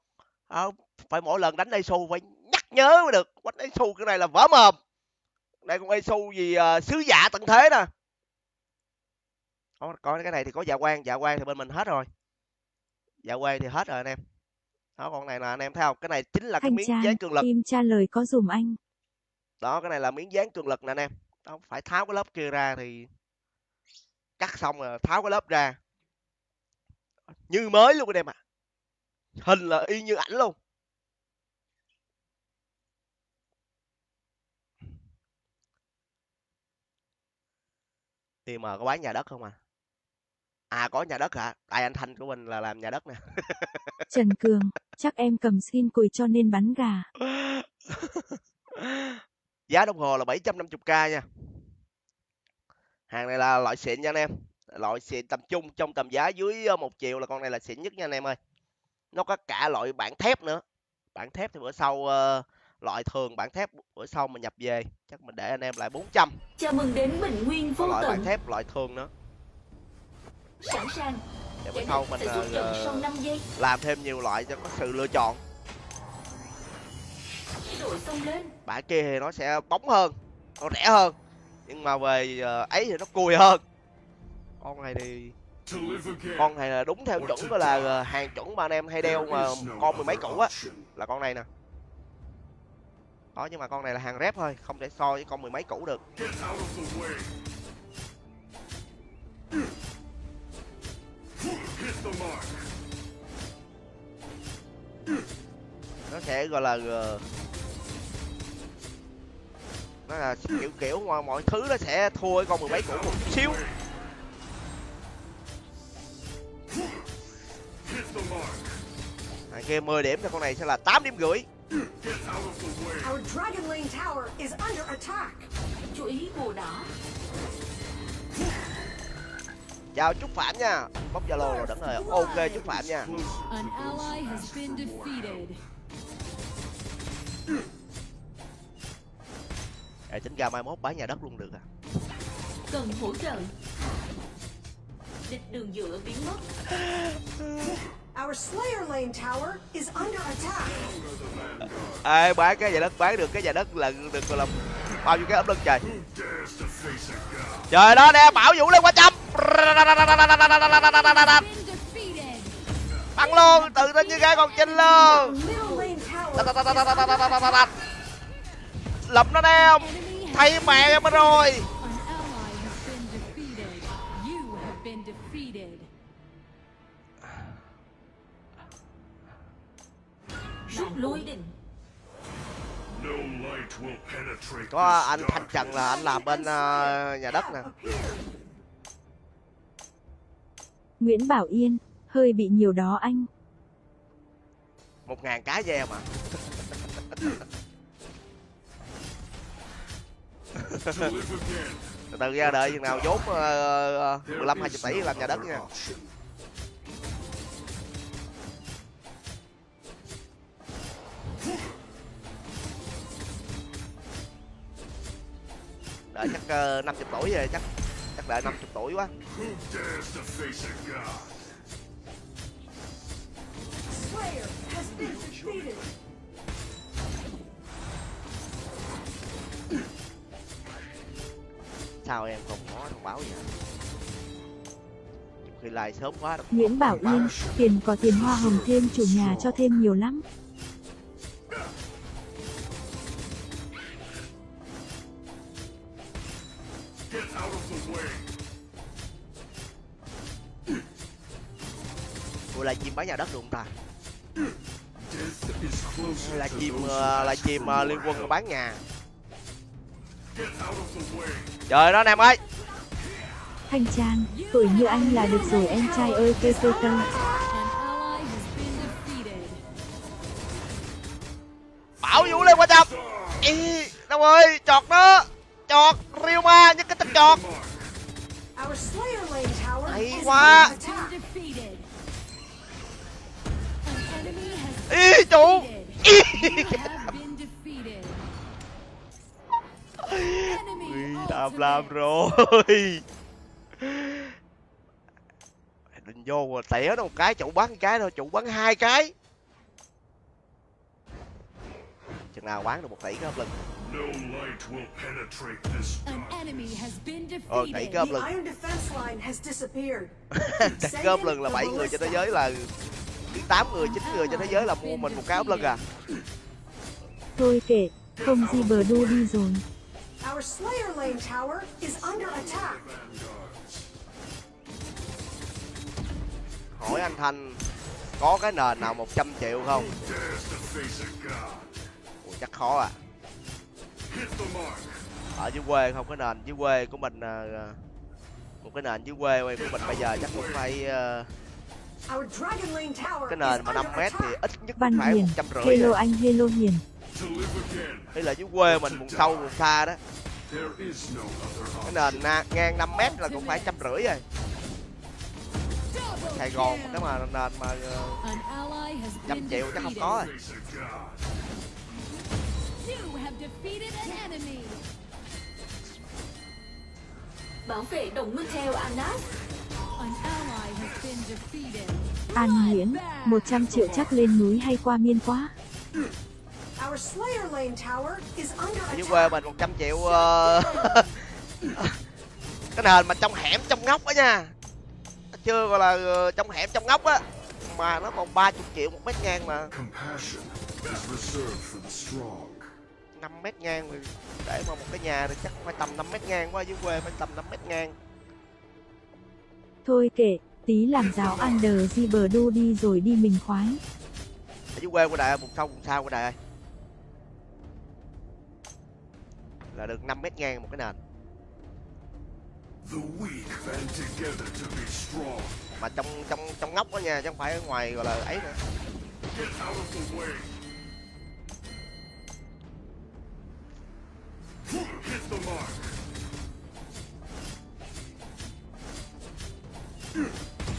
Đó, phải mỗi lần đánh Isu phải nhắc nhớ mới được. Quánh Isu cái này là vỡ mồm. Đây con Isu gì sứ dạ tận thế nè. Có cái này thì có dạ quang thì bên mình hết rồi. Dạ quang thì hết rồi anh em. Đó, con này là anh em thấy không? Cái này chính là cái Thanh miếng Trang, dán cường lực. Kim trả lời có dùm anh. Đó, cái này là miếng dán cường lực nè anh em. Đó, phải tháo cái lớp kia ra thì cắt xong rồi tháo cái lớp ra. Như mới luôn anh em ạ. Hình là y như ảnh luôn. TM có bán nhà đất không à? À có nhà đất hả? Tại anh Thanh của mình là làm nhà đất nè. Trần Cường, chắc em cầm skin cùi cho nên bắn gà. Giá đồng hồ là 750k nha. Hàng này là loại xịn nha anh em. Loại xịn tầm trung, trong tầm giá dưới 1 triệu là con này là xịn nhất nha anh em ơi. Nó có cả loại bản thép nữa. Bản thép thì bữa sau loại thường bản thép bữa sau mình nhập về, chắc mình để anh em lại 400. Chào mừng đến Bình Nguyên Có vô loại bản tận. thép, loại thường nữa. Sẵn sàng. Để bữa Kẻ sau địch mình sẽ xuất trận sau 5 giây. làm thêm nhiều loại cho có sự lựa chọn. Đội xông lên. Bản kia thì nó sẽ bóng hơn, nó rẻ hơn, nhưng mà về ấy thì nó cùi hơn. Con này thì con này là đúng theo chuẩn, gọi là hàng chuẩn mà anh em hay đeo mà con 10 mấy củ á, là con này nè. Đó, nhưng mà con này là hàng rep thôi, không thể so với con 10 mấy củ được. Nó sẽ gọi là nó là kiểu mọi thứ nó sẽ thua cái con 10 mấy củ một chút xíu. Kia 10 điểm thì con này sẽ là 8 điểm rưỡi. Our Dragon Lane tower is under attack. Chú ý bùa đỏ. Chào Trúc Phạm nha. Bóc Zalo rồi đấng rồi. Ok Trúc Phạm nha. An ally has been defeated. Tính ra mai mốt bán nhà đất luôn được à. Cần hỗ trợ. Địch đường dựa biến mất. Our Slayer Lane tower is under attack. Ê, bán cái nhà đất, bán được cái nhà đất là được gọi là bao nhiêu cái ấm lưng trời. Trời đó nè, Bảo Vũ lên qua trăm. Bắn luôn, tự tin như cái con chinh luôn. Middle Lane tower. Lụm nó đem. Thay mẹ em rồi. An ally has been defeated. You have been defeated. Rút lui. Có anh Thanh Trần là anh làm bên nhà đất nè. Nguyễn Bảo Yên, hơi bị nhiều đó anh. 1000 cá ve mà. Từ ra đợi chừng nào vốn 15-20 tỷ làm nhà đất nha. Đợi chắc 50 tuổi rồi, chắc đợi 50 tuổi quá. Slayer has been defeated. Sao em không có thông báo gì hả? Khi like sớm quá. Nguyễn Bảo Yên, tiền có tiền hoa hồng thêm chủ nhà cho thêm nhiều lắm. Ủa là chim bán nhà đất được không ta? Là chim liên quân bán nhà. Trời đó anh em ơi. Thanh Trang, tuổi như anh là được rồi em trai ơi tê. An ally has been defeated. Bảo Vũ lên qua trăm. Ý, đâu ơi, chọt nó. Chọt, Riêu Ma, nhất cái tích chọt. Our Slayer Lane tower Hay is quá. under attack. Defeated. An enemy has Ý, chủ. defeated. You have been defeated. Enemy Làm ultimate. rồi. định vô rồi tỉa nó một cái, chủ bắn một cái thôi, chủ bắn 2 cái. Chừng nào bán được 1 tỷ cái ốp lưng. No light will penetrate this An dark. enemy has been Tỷ defeated. cái ốp The lưng. iron defense line has disappeared. Cái ốp lưng là 7 người trên thế giới là 8 người, 9 người trên thế giới là mua mình một cái ốp lưng à. Thôi kệ, không gì bờ đu đi rồi. Our Slayer Lane tower is under attack. Hỏi anh Thanh có cái nền nào 100 triệu không? Dares to face a god. Ủa, chắc khó à. Hit the mark. Ở dưới quê không, cái nền dưới quê của mình một cái nền dưới quê của mình bây giờ chắc cũng phải Our Dragon Lane tower cái nền is mà 5 under mét thì attack. ít nhất Văn phải Hiền, 150 hello rồi. anh, hello Hiền. To live again. Đây là dưới quê mình vùng sâu vùng xa đó. There is no other Cái option. nền ngang 5 mét là cũng phải 150 rồi. Double Sài Gòn kill. cái mà nền mà An ally has 100 been triệu chắc không defeated. có rồi. Face a god. You have defeated an enemy. Bảo vệ đồng minh theo Anas. An ally has been defeated. An Nguyễn, 100 triệu chắc lên núi hay qua miên quá. Our Slayer Lane tower is under Ở dưới quê attack. mình 100 triệu cái nền mà trong hẻm trong ngóc đó nha. Chưa gọi là trong hẻm trong ngóc á. Mà nó còn 30 triệu 1 mét ngang mà. Compassion is reserved for the strong. 5 mét ngang thì để mà một cái nhà thì chắc phải tầm 5 mét ngang quá, dưới quê phải tầm 5 mét ngang. Thôi kệ, tí làm giáo under di bờ đu đi rồi đi mình khoái. Ở dưới quê của đại ơi, vùng sâu vùng xa của đại ơi. Là được 5 mét ngang một cái nền. The weak band together to be strong. Mà trong ngóc đó nha, chứ không phải ở ngoài gọi là ấy nữa. Get out of the way. Hit the mark.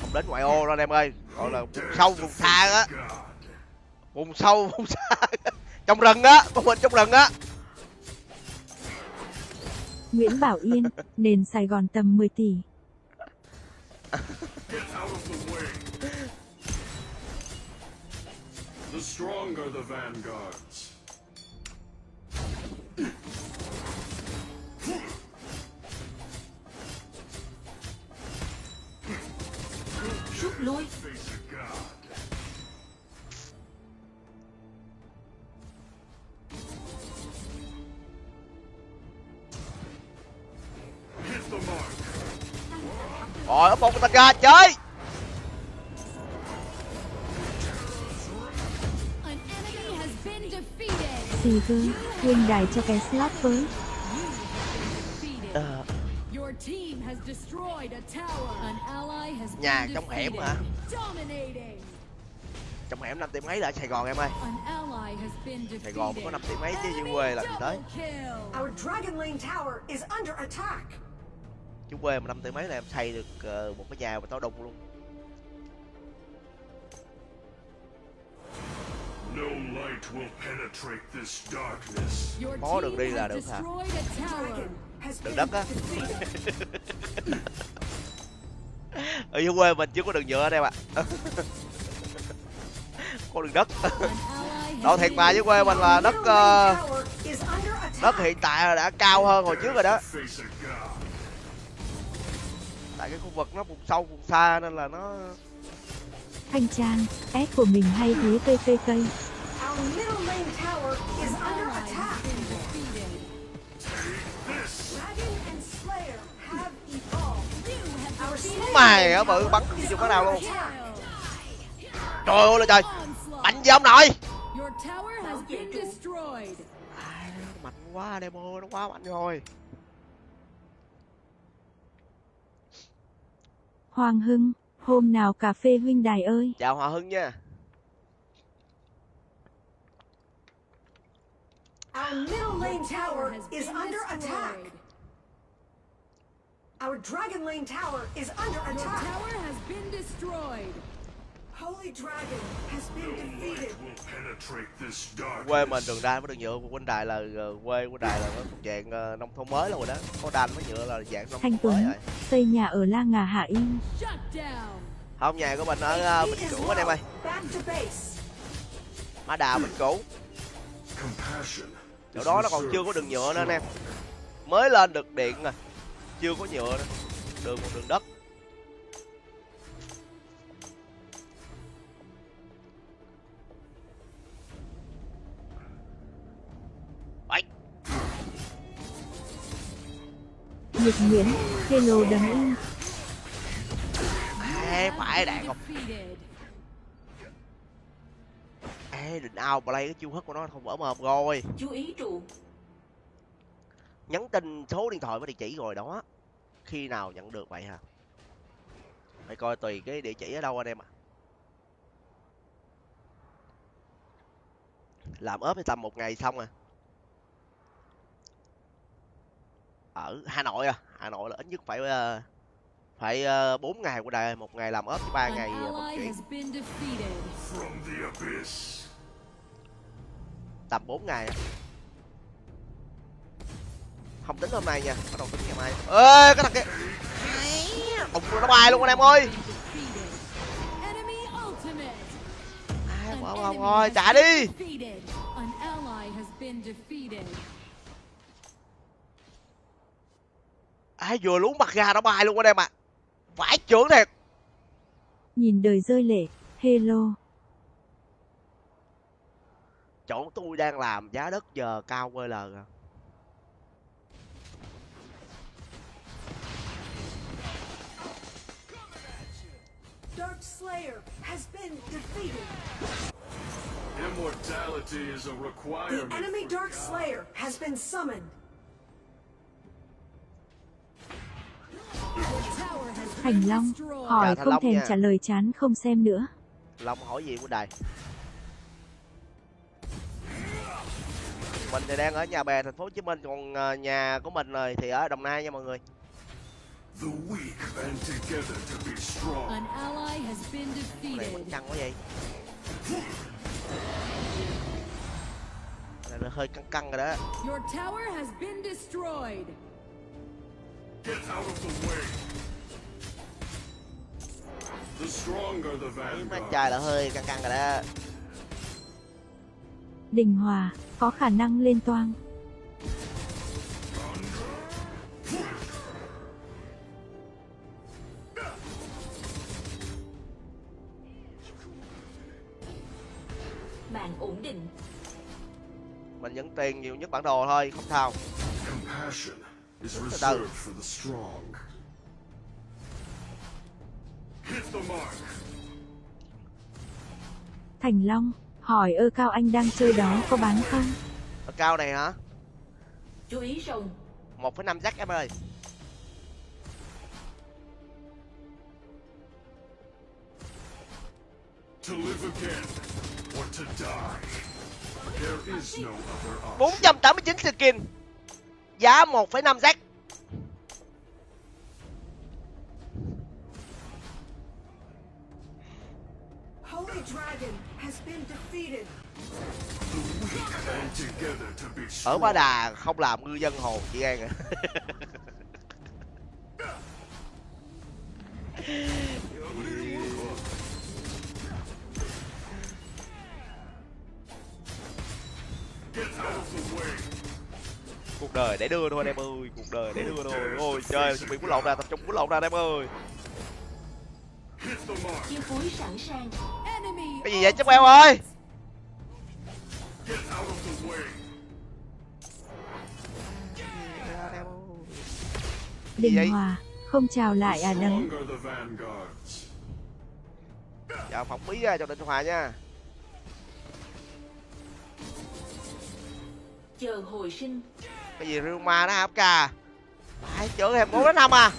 Không đến ngoại ô đâu anh em ơi, gọi là vùng sâu vùng xa á, God. vùng sâu vùng xa trong rừng á, của mình trong rừng á. Nguyễn Bảo Yên, nền Sài Gòn tầm 10 tỷ. Get out of the way. The strong are the vanguards. Rút lui. Face a god. Hit the mark. Rồi, ốp bông người ta ra chơi. An enemy has been defeated. Xì cơ, huynh đài cho cái slot với. Defeated. Your team has destroyed a tower. An ally has Nhà been trong hẻm defeated. hả? Dominating. Trong hẻm 5 tỷ mấy là ở Sài Gòn em ơi. An ally has been defeated. Sài Gòn mới có 5 tỷ mấy chứ dưới quê làm gì tới. Double kill. Our Dragon Lane tower is under attack. Dưới quê mà 5 tỷ mấy là em xây được một cái nhà mà to đùng luôn. No light will penetrate this darkness. Your Có đường team đi là has được hả? destroyed a tower. Dragon has Đường been đất á. defeated. Ở dưới quê mình chưa có đường nhựa đây ạ. Có đường đất. An ally has Đâu thiệt mà been dưới quê mình là đất Middle Lane tower is under đất attack. hiện tại là đã cao hơn hồi trước rồi đó. Face a god. Tại cái khu vực nó vùng sâu vùng xa nên là nó Thanh Trang, S của mình hay thế cây. Our Middle Lane tower is under ally has attack. been defeated. Dragon and Slayer have evolved. You have Our defeated Slayer mày Lane á bự tower bắn is chưa có nào luôn. under attack. Trời ơi là trời. onslaught. Mạnh gì ông nội. Your tower has been destroyed. Mạnh quá demo, nó quá mạnh rồi. Hoàng Hưng, hôm nào cà phê huynh đài ơi. Chào Hòa Hưng nha. Our Middle Lane tower has is been under attack. destroyed. Our Dragon Lane tower is under Your attack. tower has been destroyed. Holy Dragon has been defeated. Light will penetrate this darkness. Quê mình đường đai với đường nhựa của Quỳnh Đài là quê của Đài là nó thuộc dạng nông thôn mới rồi đó. Có đan với nhựa là dạng nông Thanh thôn mới Tuấn, rồi. xây nhà ở La Ngà Hạ Yên. Shut down. Không, nhà của mình ở AP Bình is Cửu anh em ơi. low. Back to base. Mã Đà Bình Cửu. Compassion Chỗ is đó nó còn chưa có reserved đường for nhựa the nữa anh em. strong. Mới lên được điện rồi. Chưa có nhựa nữa. Đường một đường đất. Ấy. Nhật Nguyễn, hello đấm in. Ê, phải đạn không? Defeated. Ê, định outplay cái chiêu thức của nó không vỡ mồm rồi. Chú ý trụ. Nhắn tin số điện thoại với địa chỉ rồi đó. Khi nào nhận được vậy hả? Phải coi tùy cái địa chỉ ở đâu anh em ạ. Làm ốp thì tầm 1 ngày xong à. Ở Hà Nội à? Hà Nội là ít nhất phải 4 ngày của đời, 1 ngày làm ốp với 3 An ngày vận ally chuyển. has been defeated. From the abyss. Tầm 4 ngày. Không tính hôm nay nha, bắt đầu tính ngày mai. Ê, cái thằng kia. Đụng nó bay luôn anh em ơi. Defeated. Enemy ultimate. An Không enemy thôi, has trả been đi. defeated. An ally has been defeated. Vừa lún mặt ra nó bay luôn anh em ạ. Phải trưởng thiệt. Nhìn đời rơi lệ, hello. Chỗ tôi đang làm giá đất giờ cao VL à. Dark Slayer has been defeated. Immortality is a The requirement. enemy for Dark God. Slayer has been summoned. Tower has Thành been Long, destroyed. hỏi Thành không Long thèm nha. trả lời chán không xem nữa. Long hỏi gì của đài. Mình thì đang ở nhà bè thành phố Hồ Chí Minh, còn nhà của mình rồi thì ở Đồng Nai nha mọi người. The weak band together to be strong. An ally has been Cái này defeated. mình căng quá vậy. Cái này nó hơi căng căng rồi đó. Your tower has been destroyed. Get out of the way. The stronger the Mấy anh vanguard. trai là hơi căng căng rồi đó. Đình Hòa, có khả năng lên toang. Mạng ổn định. Mình nhận tiền nhiều nhất bản đồ thôi, không sao. Compassion is Từ từ. reserved for the strong. Hit the mark. Thành Long, hỏi ơ Cao Anh đang chơi đó có bán không? Ở cao này hả? Chú ý rồng. 1,5 jack em ơi. To live again or to die. There is no other option. 489 skin. Giá 1,5 jack. Holy Dragon has been defeated. The weak band together to be Ở strong. Ba Đà không làm ngư dân hồ chị An à. Get out of the way. Cuộc đời để đưa thôi anh em ơi, cuộc đời để đưa thôi. Ôi trời, chuẩn bị cuốn lộn ra, tập trung cuốn lộn ra anh em ơi. Hit the mark. Chiêu cuối sẵn sàng. Enemy Cái gì vậy chắc queo ơi? Get out of the way. Gì vậy? Đình Hòa, không chào lại à đấng. Stronger the vanguards. Chào phỏng bí ra cho Định Hòa nha. Chờ hồi sinh. Cái gì Ruma đó hả ca? Phải chữa em 4-5 à?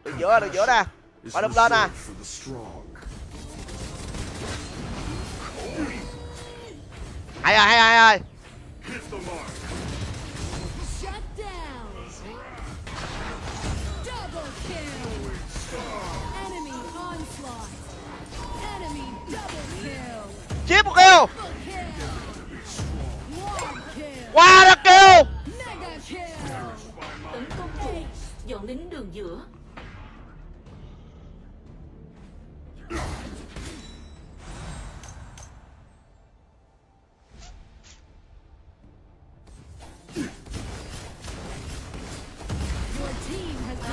Được giữa nè. Is Phải đâm lên à. reserved for the strong. Hay. Hit the mark. shut down. Double kill. Enemy onslaught. Enemy double kill. Chip một kêu. Triple kill. One kill. Qua đã kêu. Mega kill. Tấn công trụ. Dọn lính đường giữa.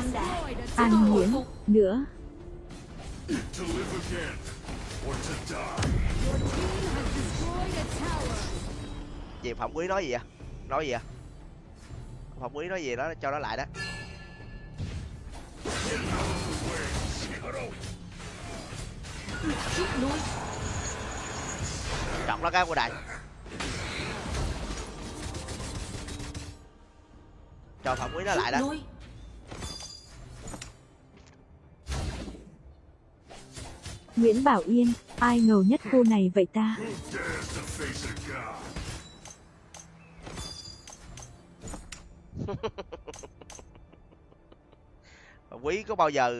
Anh đã destroyed a An tower. Hiển, nữa. To live again, or to die. Your team has destroyed a tower. Gì Phạm Quý nói gì vậy? Nói gì vậy? Phạm Quý nói gì đó cho nó lại đó. rút lui. Trọng nó cái của đại. Cho Phạm Quý nó lại đó. Rút lui. Nguyễn Bảo Yên, ai ngầu nhất khu này vậy ta? Who dares to face a god? Quý có bao giờ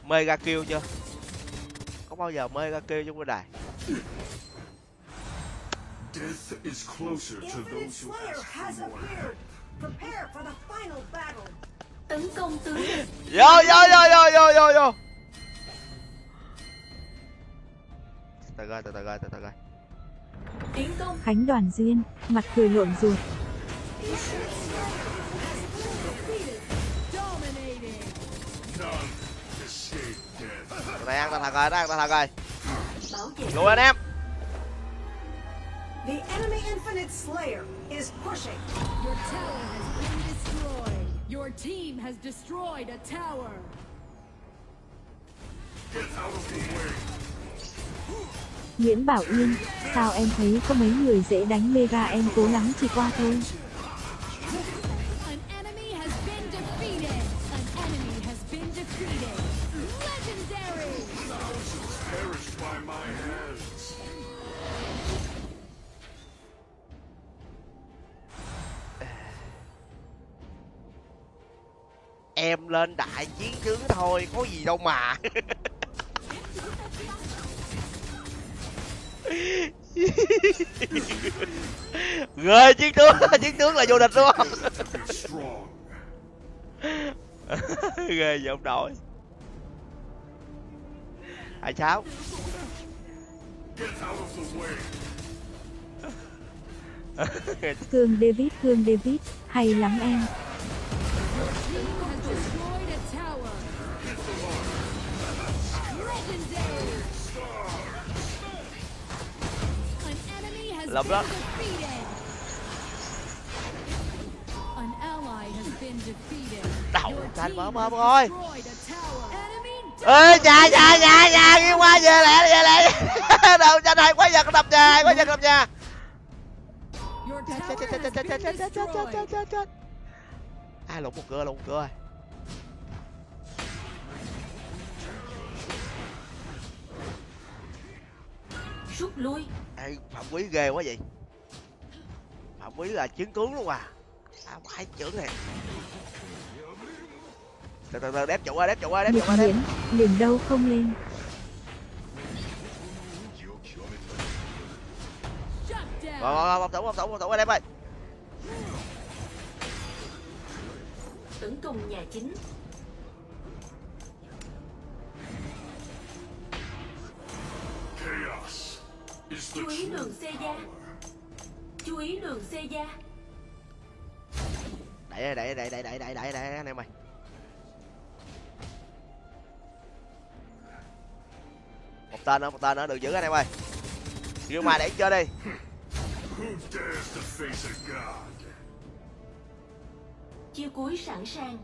mega kill chưa? Có bao giờ mega kill trong cái đài? Death is closer to Infinite those who Slayer ask has for more. appeared. Prepare for the final battle. Tấn công tướng địch. Vô. Từ từ coi. Tiến công. Khánh Đoàn Duyên, mặt cười lộn ruột. Dominating. None escape death. Này ăn ta thật rồi, Bảo vệ. Lùi anh em. The enemy Infinite Slayer is pushing. Your tower has been destroyed. Your team has destroyed a tower. Get out of the way. Nguyễn Bảo Yên, sao em thấy có mấy người dễ đánh mega em cố gắng chỉ qua thôi. An enemy has been defeated. An enemy has been defeated. Legendary. Perished by my hands. Em lên đại chiến tướng thôi, có gì đâu mà. Ghê chiến tướng là vô địch luôn. Be strong. Ghê vậy ông nội. 26. Get out of the way. Cương David, hay lắm em. Team has destroyed a tower. Legendary. An enemy has Lắm been đó. defeated. An ally has been defeated. Đậu Your tranh team bơm has rồi. destroyed a tower. Enemy Ê nhà nghe qua về lẹ. Đâu tranh hay quá giờ đập nhà, Your tower has been destroyed. chết. Ai lụng một cưa rồi. Rút lui. Ê, Phạm Quý ghê quá vậy. Phạm Quý là chiến tướng luôn à. Phải trưởng này. Từ đép trụ ơi. Nhật Hiển, liền đâu không lên. Shut down. Phòng thủ ở đây ơi. Tấn công nhà chính. Chaos is the Chú ý truth. đường xe gia. Đẩy anh em ơi. Một tên nữa đừng giữ anh em ơi. Kêu mà để chơi đi. Who dares to face a god? Chiêu cuối sẵn sàng.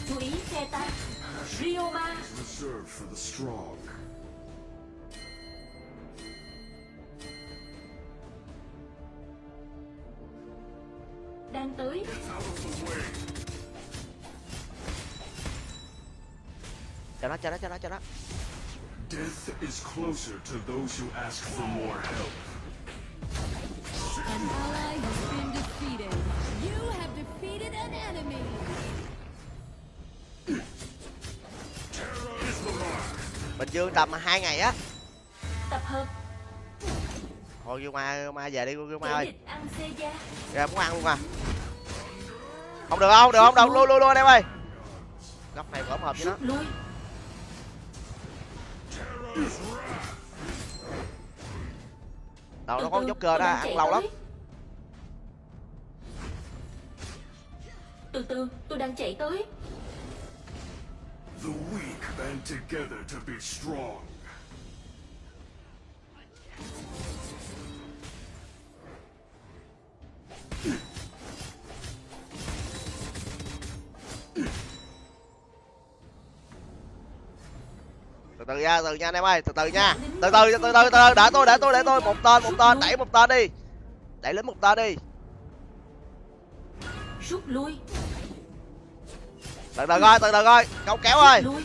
Chú ý khe tay. Ryoma. Reserved for the strong. Đang tới. Get out of the way. Cho nó. Death is closer to those who ask for more help. An ally has been defeated. You have defeated an enemy. Terror is the mark. Bình Dương tầm 2 ngày á. Tập hợp. Thôi kêu ma về đi kêu ma Kẻ ơi. địch ăn xe gia. Ra muốn ăn luôn à. Không được không, lui anh em ơi. Góc này vẫn hợp với nó. Rút lui. Đâu nó Từ có từ, Joker tôi đó, đang ăn chạy lâu lắm. tới. Từ từ, tôi đang chạy tới. The weak band together to be strong. Từ từ nha anh em ơi, từ từ nha. Từ từ, để tôi một tên, đẩy một tên đi. Đẩy lính một tên đi. Rút lui. Từ từ coi, cậu kéo ơi. Lui.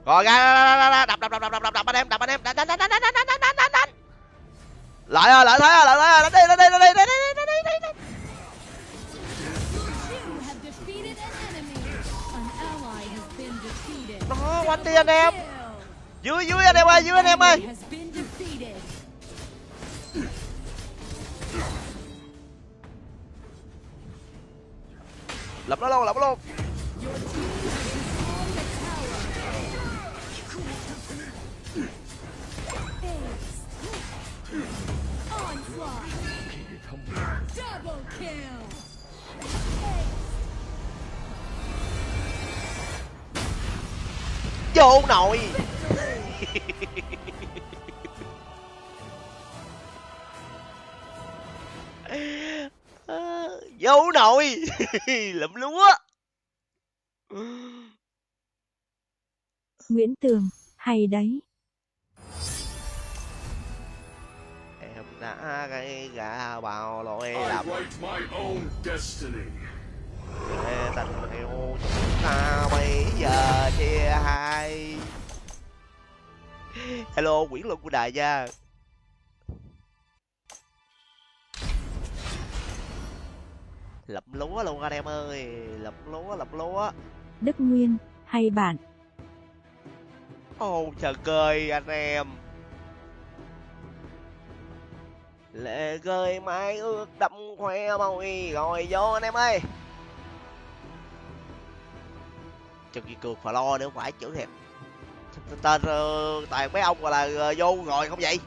Rồi ra đập anh em, đánh. Lại thế, đánh đi. You have defeated an enemy. An ally has been defeated. Đó, quanh đi anh em. Kill. Dưới anh em ơi, dưới anh em ơi. Has been defeated. Lập nó luôn. Your team has destroyed a tower. Onslaught. Double kill. Vô nội. Vô nội. Lụm lúa. Nguyễn Tường, hay đấy. Em đã gây ra bao lỗi I lầm. write my own destiny. Để tình yêu chúng ta bây giờ chia hai. Hello, Nguyễn Luân của Đài nha. Lụm lúa luôn anh em ơi, lụm lúa. Đức Nguyên, hay bạn. Ô trời ơi anh em. Lệ rơi mái ướt đậm khoe môi rồi vô anh em ơi. Trần Duy Cường phải lo nữa phải chữ thiệt. Tên toàn mấy ông gọi là vô rồi không vậy?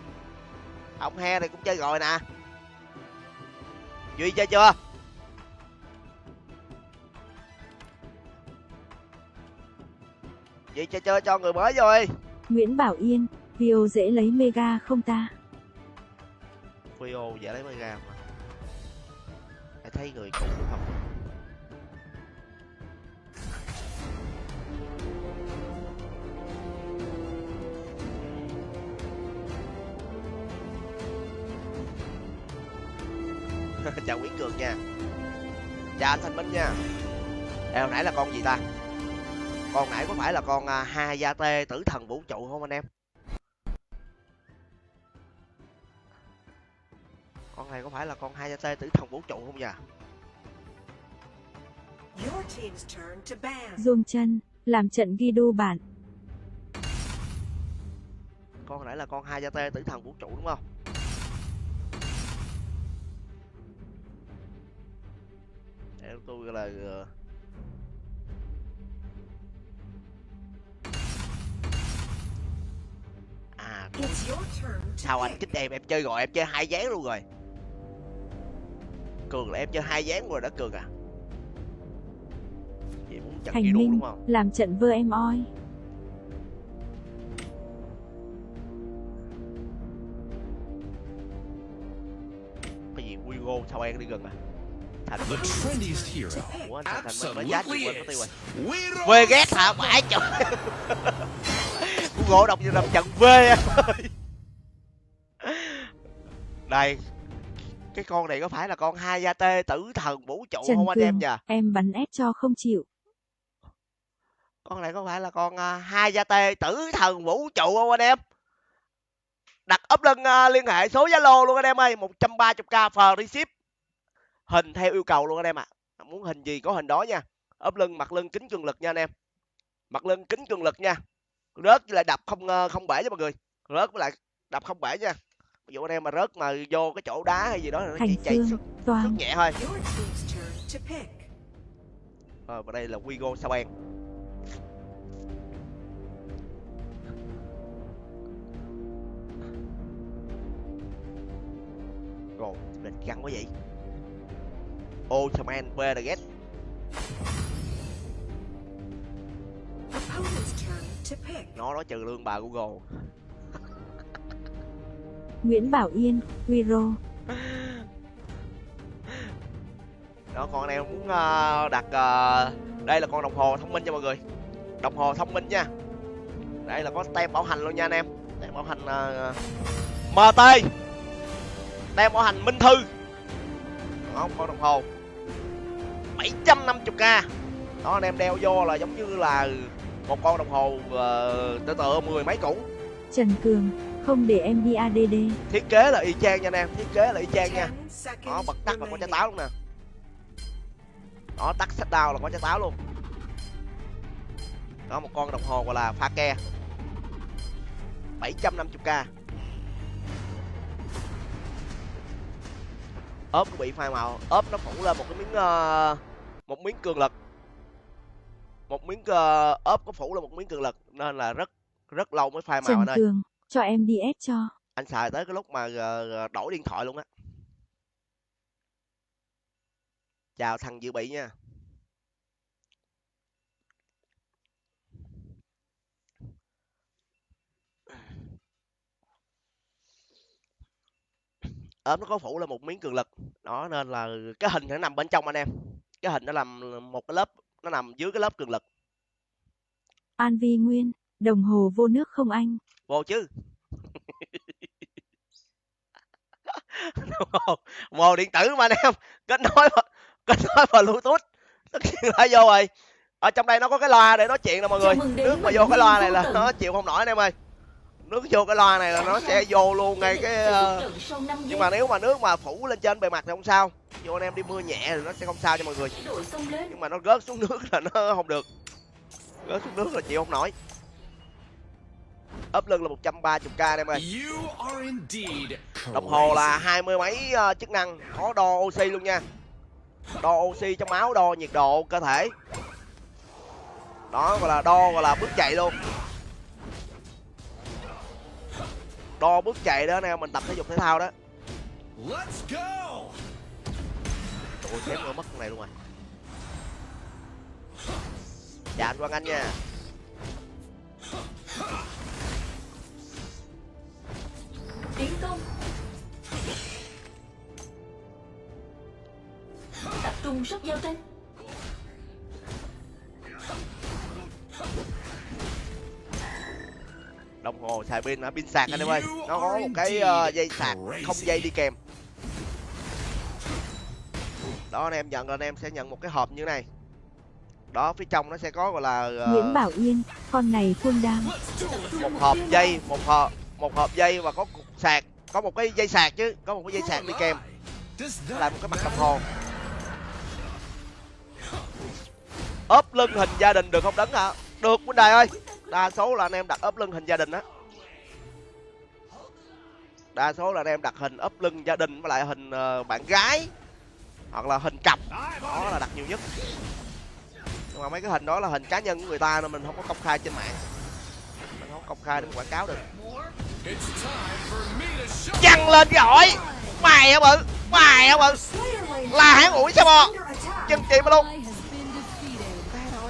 Ông he này cũng chơi rồi nè. Duy chơi chưa? Vậy chơi cho người mới vô đi. Nguyễn Bảo Yên, Vio dễ lấy mega không ta? Vio dễ lấy mega mà. Hãy thấy người cũ đúng không? Chào Nguyễn Cường nha. Chào anh Thanh Minh nha. Ê, hồi nãy là con gì ta? Con nãy có phải là con Hayate tử thần vũ trụ không anh em? Con này có phải là con Hayate tử thần vũ trụ không nhỉ? Your team's turn to ban. Duông chân, làm trận ghi đu bạn. Con nãy là con Hayate tử thần vũ trụ đúng không? Để tôi là It's your turn to sao anh pick. kích em chơi gọi em chơi hai dáng luôn rồi. Cường là em chơi hai dáng rồi đó Cường à. Vậy muốn trận Thành ghi đu Minh, đúng không? làm trận vơ em oi. Cái gì Wigo sao em đi gần à? Thành The trendiest hero Ủa anh sao Thành Minh nó giá gì absolutely quên mất tiêu rồi. is. We Quê ghét hả? Phải chồng. Ngộ độc như làm trận quê em ơi. Đây. Cái con này có phải là con Hayate tử thần vũ trụ Trần không anh em Cường, nhỉ? em bắn ép cho không chịu. Con này có phải là con Hayate tử thần vũ trụ không anh em? Đặt ốp lưng liên hệ số Zalo luôn anh em ơi, 130k free ship. Hình theo yêu cầu luôn anh em ạ. Muốn hình gì có hình đó nha. Ốp lưng, mặt lưng kính cường lực nha anh em. Mặt lưng kính cường lực nha. Rớt với lại đập không bể cho mọi người. Rớt với lại đập không bể nha. Ví dụ anh em mà rớt mà vô cái chỗ đá hay gì đó thì nó Thành chỉ chạy Phương, sức Toàn. nhẹ thôi. Your team's turn to pick. Rồi và đây là Wigo Saban. Rồi, mình găng quá vậy. Ultraman Vegas. Opponent's turn to pick. Nó trừ lương bà Google. Nguyễn Bảo Yên, Wiro. Đó, con anh em muốn đặt đây là con đồng hồ thông minh cho mọi người. Đồng hồ thông minh nha. Đây là có tem bảo hành luôn nha anh em. Tem bảo hành MT. Tem bảo hành Minh Thư. Đó, con đồng hồ 750k. Đó, anh em đeo vô là giống như là một con đồng hồ tựa 10 mấy cũ. Trần Cường, không để em đi ADD. Thiết kế là y chang nha anh em, thiết kế là y chang nha. 10 seconds Đó, bật tắt là có trái remaining. táo luôn nè. Đó, tắt sách down là có trái táo luôn. Đó, một con đồng hồ gọi là pha ke 750k. Ốp cũng bị phai màu, ốp nó phủ lên một miếng cường lực. Một miếng ốp có phủ lên một miếng cường lực nên là rất lâu mới phai màu Trần anh ơi. Cường, cho em đi ép cho. Anh xài tới cái lúc mà đổi điện thoại luôn á. Chào thằng Dự Bị nha. Ốp nó có phủ lên một miếng cường lực. Đó nên là cái hình nó nằm bên trong anh em. Cái hình nó làm một cái lớp, nó nằm dưới cái lớp cường lực. An Vi Nguyên, đồng hồ vô nước không anh? Vô chứ. Mồ điện tử mà anh em, kết nối vào Bluetooth, tất nhiên là vô rồi. Ở trong đây nó có cái loa để nói chuyện nè mọi người. Nước mà vô cái loa này là nó chịu không nổi anh em ơi. Nước vô cái loa này là nó sẽ vô luôn ngay cái nhưng mà nếu mà nước mà phủ lên trên bề mặt thì không sao. Vô anh em đi mưa nhẹ thì nó sẽ không sao cho mọi người. Nhưng mà nó rớt xuống nước là nó không được. Rớt xuống nước là chịu không nổi. Ốp lưng là 130k anh em ơi. Đồng hồ là 20 mấy chức năng, có đo oxy luôn nha. Đo oxy trong máu, đo nhiệt độ cơ thể. Đó gọi là bước chạy luôn. Đo bước chạy đó anh em, mình tập thể dục thể thao đó. Ôi xém nữa mất con này luôn rồi. Dạ anh Quang Anh nha. Tiến công. Tập trung sốc giao tranh. Đồng hồ xài pin pin sạc anh em ơi. Nó có một cái dây sạc không dây đi kèm. Đó anh em nhận rồi, anh em sẽ nhận một cái hộp như thế này. Đó, phía trong nó sẽ có gọi là Nguyễn Bảo Yên, con này full đam. một hộp dây, một hộp dây và có cục sạc, có một cái dây sạc chứ, có một cái dây sạc đi kèm. Là một cái mặt đồng hồ. Ốp lưng hình gia đình được không Đấng hả? Được Huynh Đài ơi. Đa số là anh em đặt ốp lưng hình gia đình á. Đa số là anh em đặt hình ốp lưng gia đình với lại hình bạn gái hoặc là hình cặp. Đó là đặt nhiều nhất. Nhưng mà mấy cái hình đó là hình cá nhân của người ta nên mình không có công khai trên mạng. Mình không công khai để quảng cáo được. Chăng lên gọi. Mày hả bự? Mày hả bự? Là hãng ủi sao bò? Chân chìm luôn.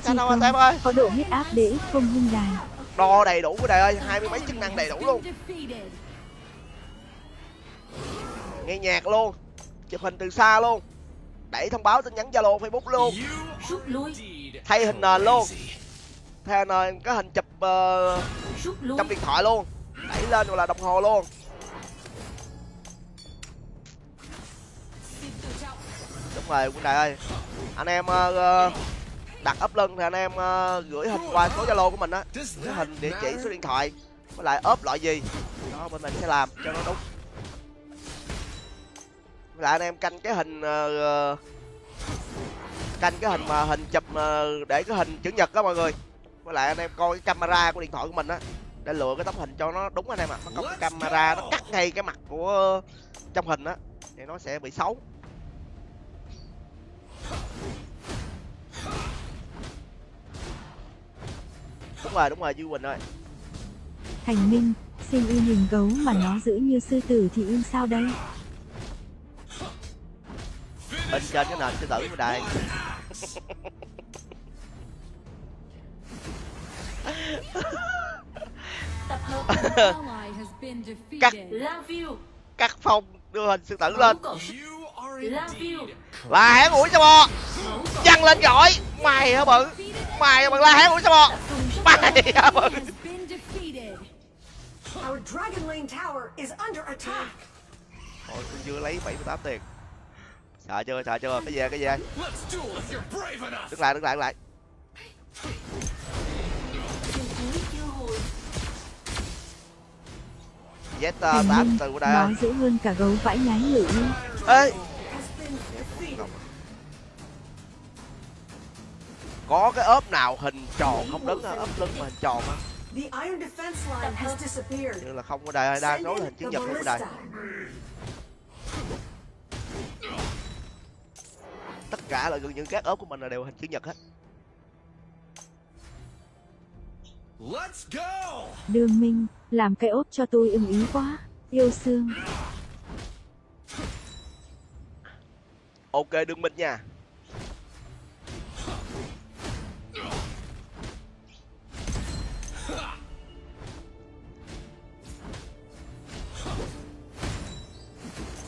Chị Phương, có độ huyết áp để không Huynh Đài. Đo đầy đủ của Đài ơi, 20 mấy chức năng đầy đủ luôn. Nghe nhạc luôn, chụp hình từ xa luôn, đẩy thông báo tin nhắn Zalo Facebook luôn, Rút lui. thay hình nền luôn, thay hình nền có hình chụp Rút lui. trong điện thoại luôn, đẩy lên gọi là đồng hồ luôn. Đúng rồi Quân Đại ơi, anh em đặt ốp lưng thì anh em gửi hình qua số Zalo của mình á, cái hình địa chỉ số điện thoại với lại ốp loại gì đó bên mình sẽ làm cho nó đúng. Với lại anh em canh cái hình mà hình chụp để cái hình chữ nhật đó mọi người. Với lại anh em coi cái camera của điện thoại của mình á để lựa cái tấm hình cho nó đúng anh em ạ. Nó có cái camera nó cắt ngay cái mặt của trong hình á thì nó sẽ bị xấu. đúng rồi, Duy Quỳnh ơi. Thành Minh, xin in hình gấu mà nó giữ như sư tử thì in sao đây? Bên trên cái nền sư tử của đây. Tập hợp. An ally has been defeated. La view. Cắt phong đưa hình sư tử lên. Cậu. La view. La hán ủi sao bò. Văng lên gọi. Mày hả bự. Mày hả bự, la hán ủi sao bò. Mày hả bự. Has been defeated. Our Dragon Lane tower is under attack. Ôi, tôi chưa lấy 78 tiền. Sợ chưa, cái gì Let's duel if you're brave enough. Đứng lại. Chiều cuối chưa hồi. Thành Z8 Minh, từ đây. nó dữ hơn cả gấu vãi nhái ngự yêu. Ê, Has been defeated. có cái ốp nào hình tròn không đứng á, ốp lưng mà hình tròn á. The iron defense line has disappeared. Như là không có đây, đa Send số là in hình chữ the nhật không có đây. ballista. Tất cả là gần như các ốp của mình là đều hình chữ nhật hết. Let's go. Đường Minh, làm cái ốp cho tôi ưng ý quá. Yêu xương. Ok, Đương Minh nha.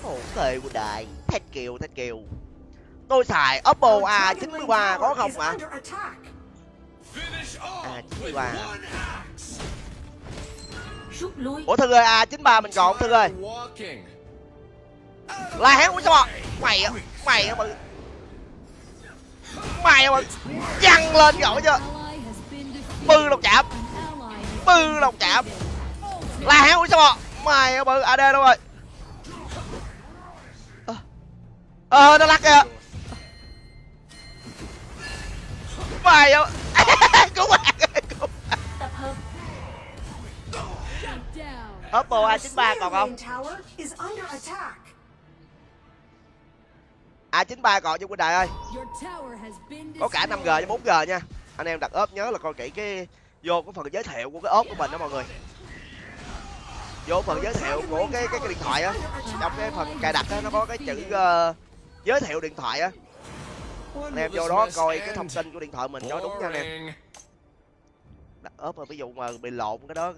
Ok của đại. Thank you. Tôi xài Oppo Our Dragon Lane A93 có tower không is mà? under attack. Finish all chính with là- one axe. Rút lui. Ủa Thư ơi, A93 mình còn Thư ơi. Walking. La hán ủi sao bò. Mày hả bự. Mày hả bự. Văng lên gọi chưa. Ally has been defeated. Bư đồng chạm. An ally has Bư đồng chạm. La hán ủi sao bò. Mày hả bự. AD đâu rồi. Nó lắc kìa. Mày hả. Cứu bạn. Tập hợp. down. Oppo Our A93 Slayer còn không? Lane tower is under attack. A93 còn chứ quân đại ơi. Your tower has been Có cả 5G với 4G nha. Anh em đặt ốp nhớ là coi kỹ cái vô cái phần giới thiệu của cái ốp của mình đó mọi người. Vô phần giới thiệu của cái điện thoại á, trong cái phần cài đặt á nó có cái chữ giới thiệu điện thoại á. Anh em vô đó coi cái thông tin của điện thoại mình cho đúng nha anh em. Đặt ốp mà ví dụ mà bị lộn cái đó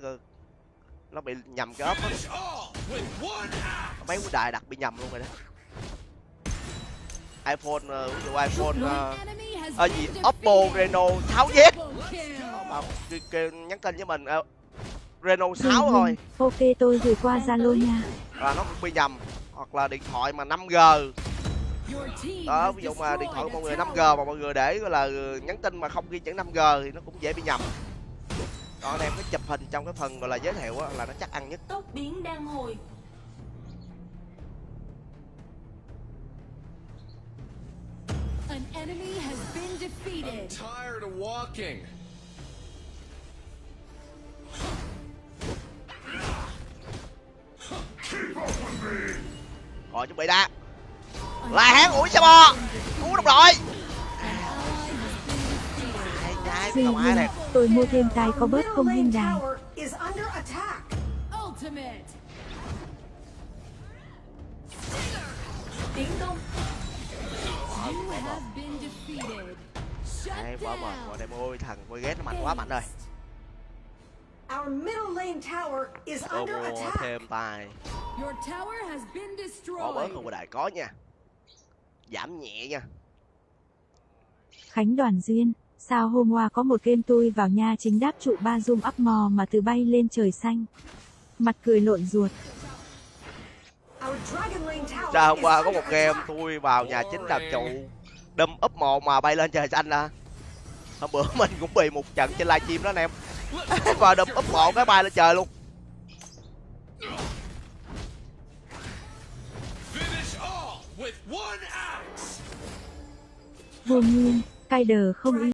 nó bị nhầm cái ốp á. Finish all with one axe. Mấy quân đại đặt bị nhầm luôn rồi đó. iPhone ví dụ iPhone Enemy has gì been Oppo defeated. Reno 6Z. Double kill. Kêu nhắn tin với mình Reno 6 Đường thôi Minh, ok tôi gửi qua Zalo nha. là nó cũng bị nhầm, hoặc là điện thoại mà 5G Your team đó, has ví dụ mà điện thoại của mọi người destroyed 5G a mà mọi người để gọi là nhắn tin mà không ghi chữ 5G thì nó cũng dễ bị nhầm. Đó, anh em cái chụp hình trong cái phần gọi là giới thiệu á là nó chắc ăn nhất. Tốc biến đang hồi. tower. An enemy has been I'm defeated. tired of walking. Rồi chuẩn bị đã. La hán ủi sao bò. Cứu đồng đội. Ai trái Duy không ai Vinh, nè. tôi mua thêm tai có Our bớt middle không lane hình đài. tower is under attack. Ultimate. Tiến công. You have been defeated. Shut Ai bỏ mệt down. rồi em ơi, thằng coi ghét nó mạnh quá mạnh rồi. Our middle lane tower is Tôi under mua attack. thêm tài. Your tower has been Bỏ bớt destroyed. không có đại có nha. Giảm nhẹ nha. Khánh Đoàn Duyên, sao hôm qua có một game tôi vào nha chính đáp trụ ba zoom up mò mà từ bay lên trời xanh. Mặt cười lộn ruột. Our Dragon Lane tower Sao hôm is qua có under một game attack. tôi vào nhà chính đạp trụ đâm úp một mà bay lên trời xanh à. Hôm bữa mình cũng bị một trận trên livestream đó anh em. Và đâm úp một cái bay lên trời luôn. Finish all with one axe. Vô Nguyên, cai đờ không ý.